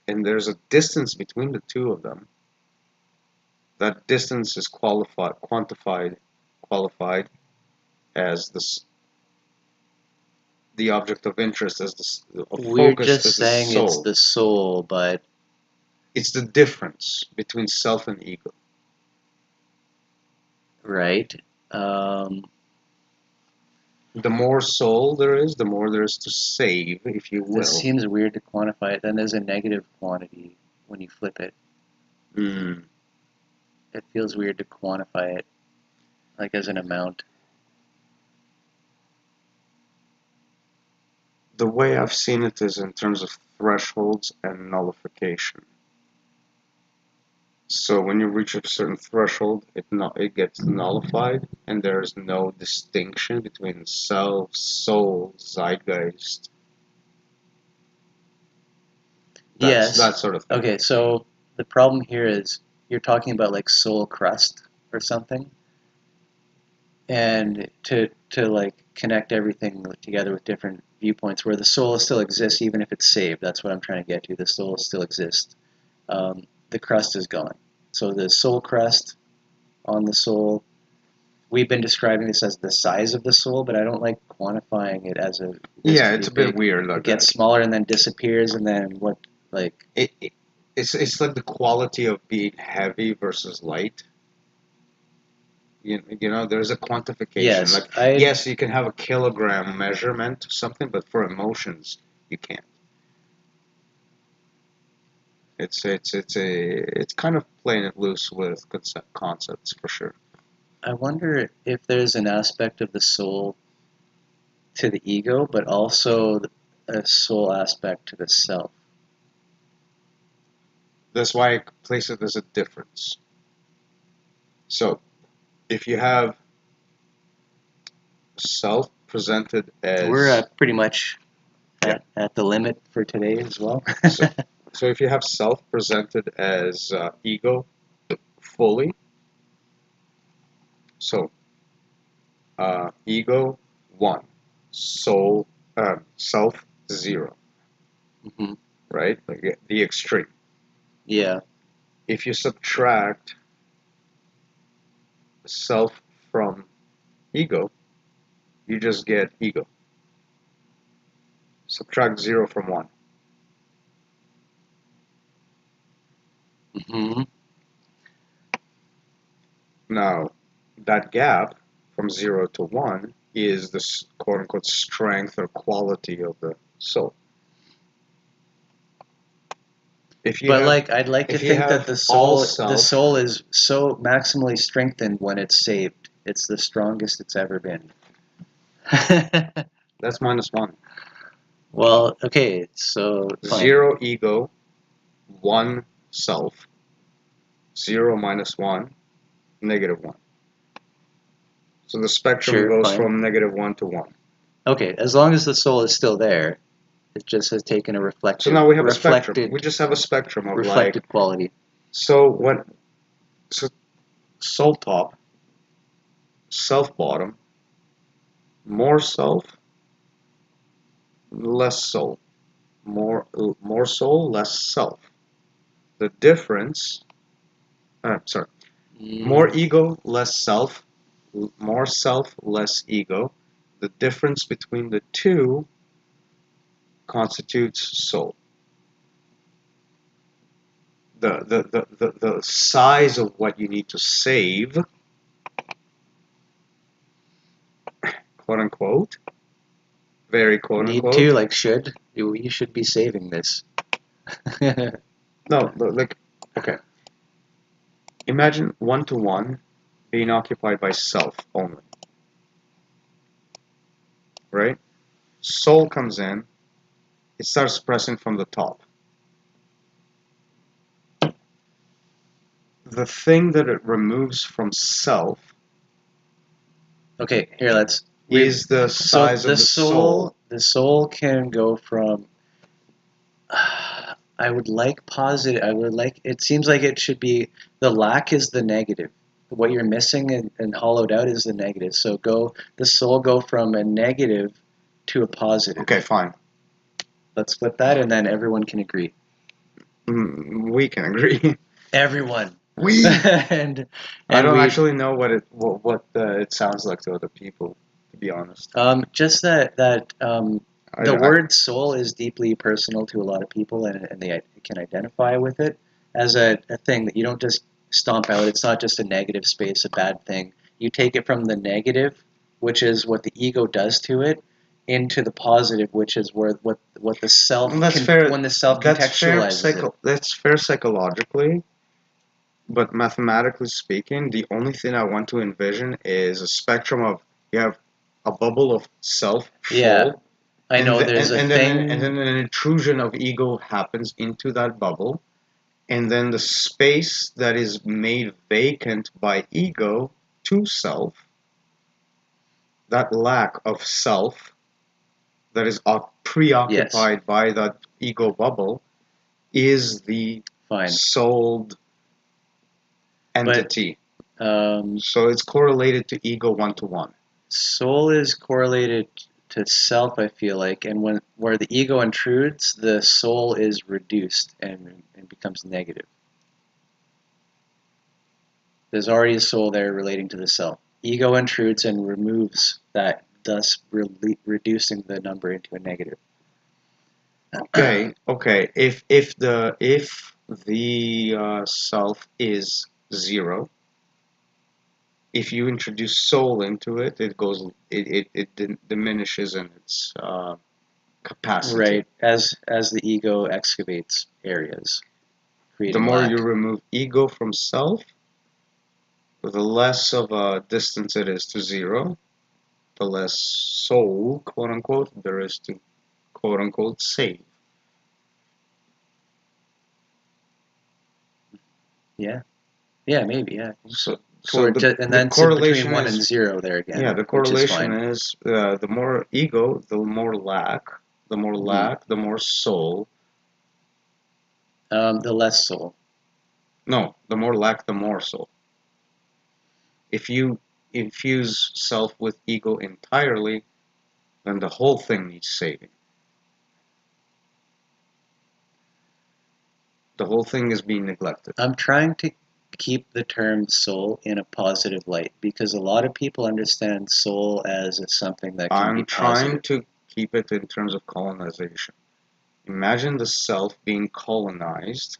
[SPEAKER 2] there's a distance between the two of them, that distance is qualified as the object of interest, as a
[SPEAKER 1] We're
[SPEAKER 2] focus,
[SPEAKER 1] just
[SPEAKER 2] as the
[SPEAKER 1] saying it's
[SPEAKER 2] soul.
[SPEAKER 1] the soul, but
[SPEAKER 2] It's the difference between self and ego.
[SPEAKER 1] right. Um,
[SPEAKER 2] The more soul there is, the more there is to save, if you
[SPEAKER 1] this
[SPEAKER 2] will.
[SPEAKER 1] seems weird to quantify it. Then there's a negative quantity when you flip it.
[SPEAKER 2] Mm.
[SPEAKER 1] It feels weird to quantify it, like as an amount.
[SPEAKER 2] The way I've seen it is in terms of thresholds and nullification. So when you reach a certain threshold, it gets nullified, and there is no distinction between self, soul, zeitgeist. That's
[SPEAKER 1] Yes.
[SPEAKER 2] that sort of
[SPEAKER 1] Okay,
[SPEAKER 2] thinking.
[SPEAKER 1] so the problem here is you're talking about like soul crust or something, and to like connect everything together with different viewpoints where the soul still exists even if it's saved. That's what I'm trying to get to. The soul still exists. The crust is gone. So the soul crust on the soul. We've been describing this as the size of the soul, but I don't like quantifying it as this
[SPEAKER 2] Yeah,
[SPEAKER 1] to
[SPEAKER 2] it's
[SPEAKER 1] be
[SPEAKER 2] a bit
[SPEAKER 1] big.
[SPEAKER 2] weird
[SPEAKER 1] It
[SPEAKER 2] like
[SPEAKER 1] gets
[SPEAKER 2] that.
[SPEAKER 1] smaller and then disappears, and then what? Like
[SPEAKER 2] It's like the quality of being heavy versus light. You know, there's a quantification.
[SPEAKER 1] yes,
[SPEAKER 2] Like,
[SPEAKER 1] I
[SPEAKER 2] yes, you can have a kilogram measurement or something, but for emotions, you can't. It's kind of playing it loose with concepts for sure.
[SPEAKER 1] I wonder if there's an aspect of the soul to the ego, but also a soul aspect to the self.
[SPEAKER 2] That's why I place it as a difference. So if you have self presented
[SPEAKER 1] We're
[SPEAKER 2] as
[SPEAKER 1] pretty much
[SPEAKER 2] yeah,
[SPEAKER 1] at the limit for today as well.
[SPEAKER 2] so so if you have self presented as ego fully, so ego 1, soul self 0,
[SPEAKER 1] Hmm.
[SPEAKER 2] right? Like the extreme.
[SPEAKER 1] Yeah.
[SPEAKER 2] If you subtract self from ego, you just get ego. Subtract 0 from 1.
[SPEAKER 1] Hmm.
[SPEAKER 2] Now, that gap from 0 to 1 is the quote unquote strength or quality of the soul. If you
[SPEAKER 1] But
[SPEAKER 2] have
[SPEAKER 1] like, I'd like to
[SPEAKER 2] if you
[SPEAKER 1] think that
[SPEAKER 2] have all
[SPEAKER 1] the
[SPEAKER 2] self,
[SPEAKER 1] soul is so maximally strengthened when it's saved. It's the strongest it's ever been.
[SPEAKER 2] that's -1.
[SPEAKER 1] Well, okay, so fine.
[SPEAKER 2] 0 ego, 1 self. 0 minus 1, -1. So the spectrum
[SPEAKER 1] Sure,
[SPEAKER 2] goes
[SPEAKER 1] fine.
[SPEAKER 2] from -1 to 1.
[SPEAKER 1] Okay, as long as the soul is still there, it just has taken a
[SPEAKER 2] So now we have a spectrum. We
[SPEAKER 1] reflected
[SPEAKER 2] just have a spectrum of like,
[SPEAKER 1] reflected quality.
[SPEAKER 2] so what, so soul top, self bottom, more self, less soul. More soul, less self. The difference, sorry, more
[SPEAKER 1] Mm,
[SPEAKER 2] ego, less self, more self, less ego. The difference between the two constitutes soul. The size of what you need to save, quote unquote, very quote
[SPEAKER 1] need to,
[SPEAKER 2] unquote.
[SPEAKER 1] like should. You should be saving this.
[SPEAKER 2] No, like, okay. imagine one-to-one being occupied by self only, right? Soul comes in, it starts pressing from the top. The thing that it removes from self
[SPEAKER 1] Okay, here let's.
[SPEAKER 2] is the
[SPEAKER 1] So
[SPEAKER 2] size of the soul.
[SPEAKER 1] the soul can go from. I would like positive. I would like. It seems like it should be. The lack is the negative. What you're missing and hollowed out is the negative. So the soul go from a negative to a positive.
[SPEAKER 2] Okay, fine.
[SPEAKER 1] Let's flip that, and then everyone can agree.
[SPEAKER 2] We can agree.
[SPEAKER 1] Everyone.
[SPEAKER 2] We.
[SPEAKER 1] and
[SPEAKER 2] I don't
[SPEAKER 1] we,
[SPEAKER 2] actually know what it sounds like to other people, to be honest.
[SPEAKER 1] Just that the
[SPEAKER 2] I,
[SPEAKER 1] word soul is deeply personal to a lot of people, and they can identify with it as a thing that you don't just stomp out. It's not just a negative space, a bad thing. You take it from the negative, which is what the ego does to it, into the positive, which is where what the self
[SPEAKER 2] that's fair.
[SPEAKER 1] when the self contextualizes it.
[SPEAKER 2] That's fair psychologically, but mathematically speaking, the only thing I want to envision is a spectrum of you have a bubble of self full.
[SPEAKER 1] Yeah, I know there's a thing.
[SPEAKER 2] And then an intrusion of ego happens into that bubble, and then the space that is made vacant by ego to self, that lack of self that is preoccupied by that ego bubble, is the
[SPEAKER 1] Fine.
[SPEAKER 2] souled entity.
[SPEAKER 1] But,
[SPEAKER 2] so it's correlated to ego one-to-one.
[SPEAKER 1] soul is correlated to self, I feel like, and where the ego intrudes, the soul is reduced and becomes negative. There's already a soul there relating to the self. Ego intrudes and removes that, thus reducing the number into a negative.
[SPEAKER 2] Okay. If the self is 0, if you introduce soul into it, it diminishes in its capacity.
[SPEAKER 1] Right, as the ego excavates areas,
[SPEAKER 2] The
[SPEAKER 1] creating
[SPEAKER 2] more
[SPEAKER 1] lack.
[SPEAKER 2] you remove ego from self, the less of a distance it is to 0, the less soul, quote unquote, there is to, quote unquote, save.
[SPEAKER 1] Yeah, maybe, yeah.
[SPEAKER 2] So
[SPEAKER 1] And then
[SPEAKER 2] correlation
[SPEAKER 1] between 1
[SPEAKER 2] is,
[SPEAKER 1] and 0 there again.
[SPEAKER 2] yeah, the
[SPEAKER 1] which is
[SPEAKER 2] correlation
[SPEAKER 1] fine.
[SPEAKER 2] is the more ego, the more lack, the more soul.
[SPEAKER 1] The less soul.
[SPEAKER 2] No, the more lack, the more soul. If you infuse self with ego entirely, then the whole thing needs saving. The whole thing is being neglected.
[SPEAKER 1] I'm trying to keep the term soul in a positive light because a lot of people understand soul as something that can be positive.
[SPEAKER 2] I'm trying to keep it in terms of colonization. Imagine the self being colonized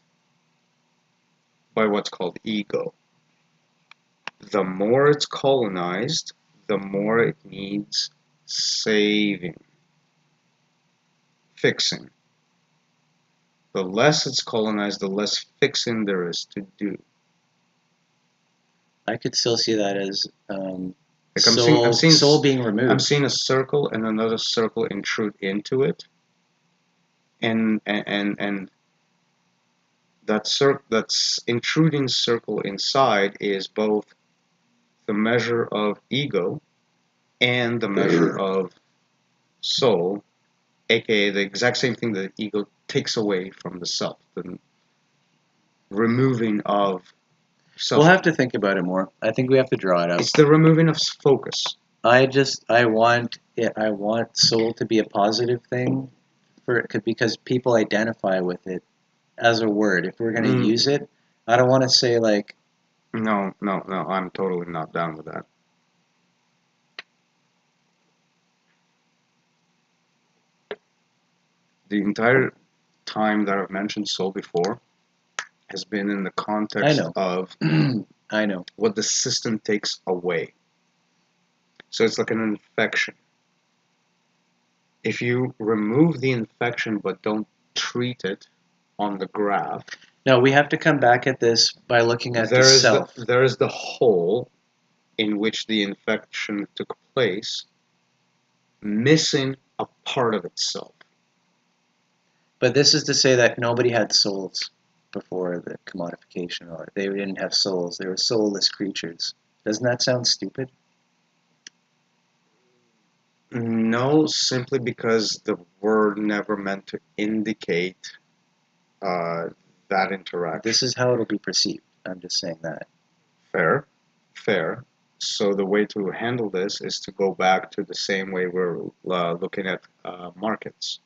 [SPEAKER 2] by what's called ego. The more it's colonized, the more it needs saving, fixing. The less it's colonized, the less fixing there is to do.
[SPEAKER 1] I could still see that as
[SPEAKER 2] Like
[SPEAKER 1] soul being removed.
[SPEAKER 2] I'm seeing a circle and another circle intrude into it, and that's intruding circle inside is both the measure of ego and the measure of soul, aka the exact same thing that ego takes away from the self, the removing of self.
[SPEAKER 1] We'll have to think about it more. I think we have to draw it up.
[SPEAKER 2] It's the removing of focus.
[SPEAKER 1] I want soul to be a positive thing because people identify with it as a word. If we're going to use it, I don't want to say like.
[SPEAKER 2] No, I'm totally not down with that. The entire time that I've mentioned soul before has been in the context of
[SPEAKER 1] I know
[SPEAKER 2] what the system takes away. So it's like an infection. If you remove the infection but don't treat it on the graph,
[SPEAKER 1] No, we have to come back at this by looking at the self.
[SPEAKER 3] There is the whole in which the infection took place, missing a part of itself.
[SPEAKER 1] But this is to say that nobody had souls before the commodification, or they didn't have souls. They were soulless creatures. Doesn't that sound stupid?
[SPEAKER 3] No, simply because the word never meant to indicate that interaction.
[SPEAKER 1] This is how it'll be perceived. I'm just saying that.
[SPEAKER 3] Fair, fair. So the way to handle this is to go back to the same way we're looking at markets.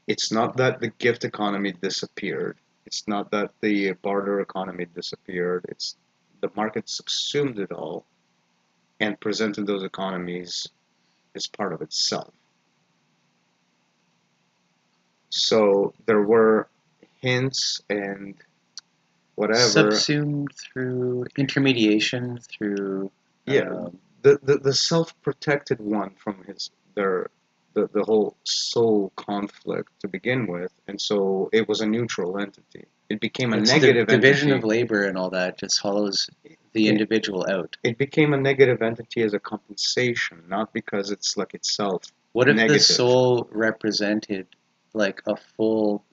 [SPEAKER 3] It's not that the gift economy disappeared. It's not that the barter economy disappeared. It's the market subsumed it all and presented those economies as part of itself. So there were hints and whatever.
[SPEAKER 1] Subsumed through intermediation, through
[SPEAKER 3] the self-protected one from the whole soul conflict to begin with, and so it was a neutral entity. It became a negative
[SPEAKER 1] the division
[SPEAKER 3] entity.
[SPEAKER 1] of labor and all that just hollows the individual out.
[SPEAKER 3] It became a negative entity as a compensation, not because it's like itself.
[SPEAKER 1] What if
[SPEAKER 3] negative.
[SPEAKER 1] the soul represented like a full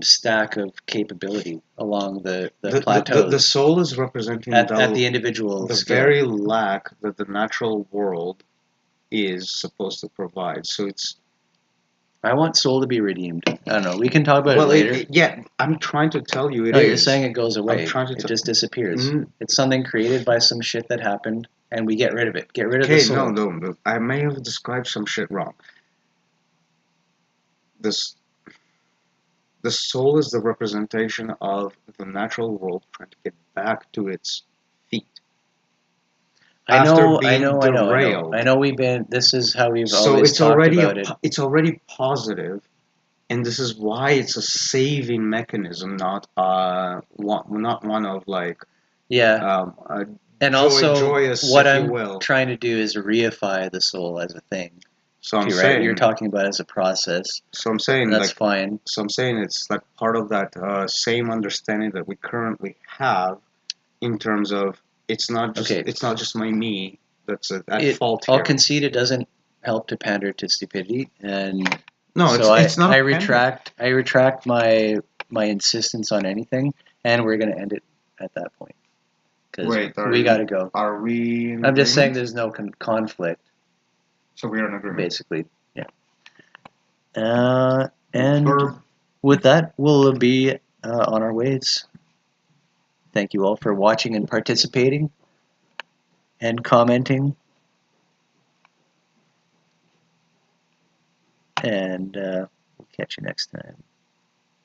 [SPEAKER 1] stack of capability along the plateaus?
[SPEAKER 3] The soul is representing
[SPEAKER 1] at the individual
[SPEAKER 3] the
[SPEAKER 1] scale.
[SPEAKER 3] very lack that the natural world is supposed to provide. So it's.
[SPEAKER 1] I want soul to be redeemed. I don't know. We can talk about it later.
[SPEAKER 3] Yeah, I'm trying to tell you
[SPEAKER 1] no, you're saying it goes away.
[SPEAKER 3] I'm trying to
[SPEAKER 1] it just disappears. It's something created by some shit that happened, and we get rid of it. Get rid of the soul.
[SPEAKER 3] No. I may have described some shit wrong. The soul is the representation of the natural world trying to get back to its feet.
[SPEAKER 1] I know. We've been. This is how we've always talked about it.
[SPEAKER 3] It's already positive, and this is why it's a saving mechanism, not one of like.
[SPEAKER 1] Yeah. And also,
[SPEAKER 3] joyous,
[SPEAKER 1] what I'm trying to do is reify the soul as a thing.
[SPEAKER 3] So I'm saying
[SPEAKER 1] you're talking about it as a process.
[SPEAKER 3] So I'm saying
[SPEAKER 1] that's fine.
[SPEAKER 3] So I'm saying it's like part of that same understanding that we currently have, in terms of it's not just my me that's at fault here.
[SPEAKER 1] I'll concede it doesn't help to pander to stupidity, and
[SPEAKER 3] no,
[SPEAKER 1] so
[SPEAKER 3] it's not.
[SPEAKER 1] I retract my insistence on anything, and we're going to end it at that point because we got to go.
[SPEAKER 3] Are we?
[SPEAKER 1] I'm just saying there's no conflict.
[SPEAKER 3] So we are in agreement.
[SPEAKER 1] Basically, yeah. And with that, we'll be on our ways. Thank you all for watching and participating and commenting. And we'll catch you next time.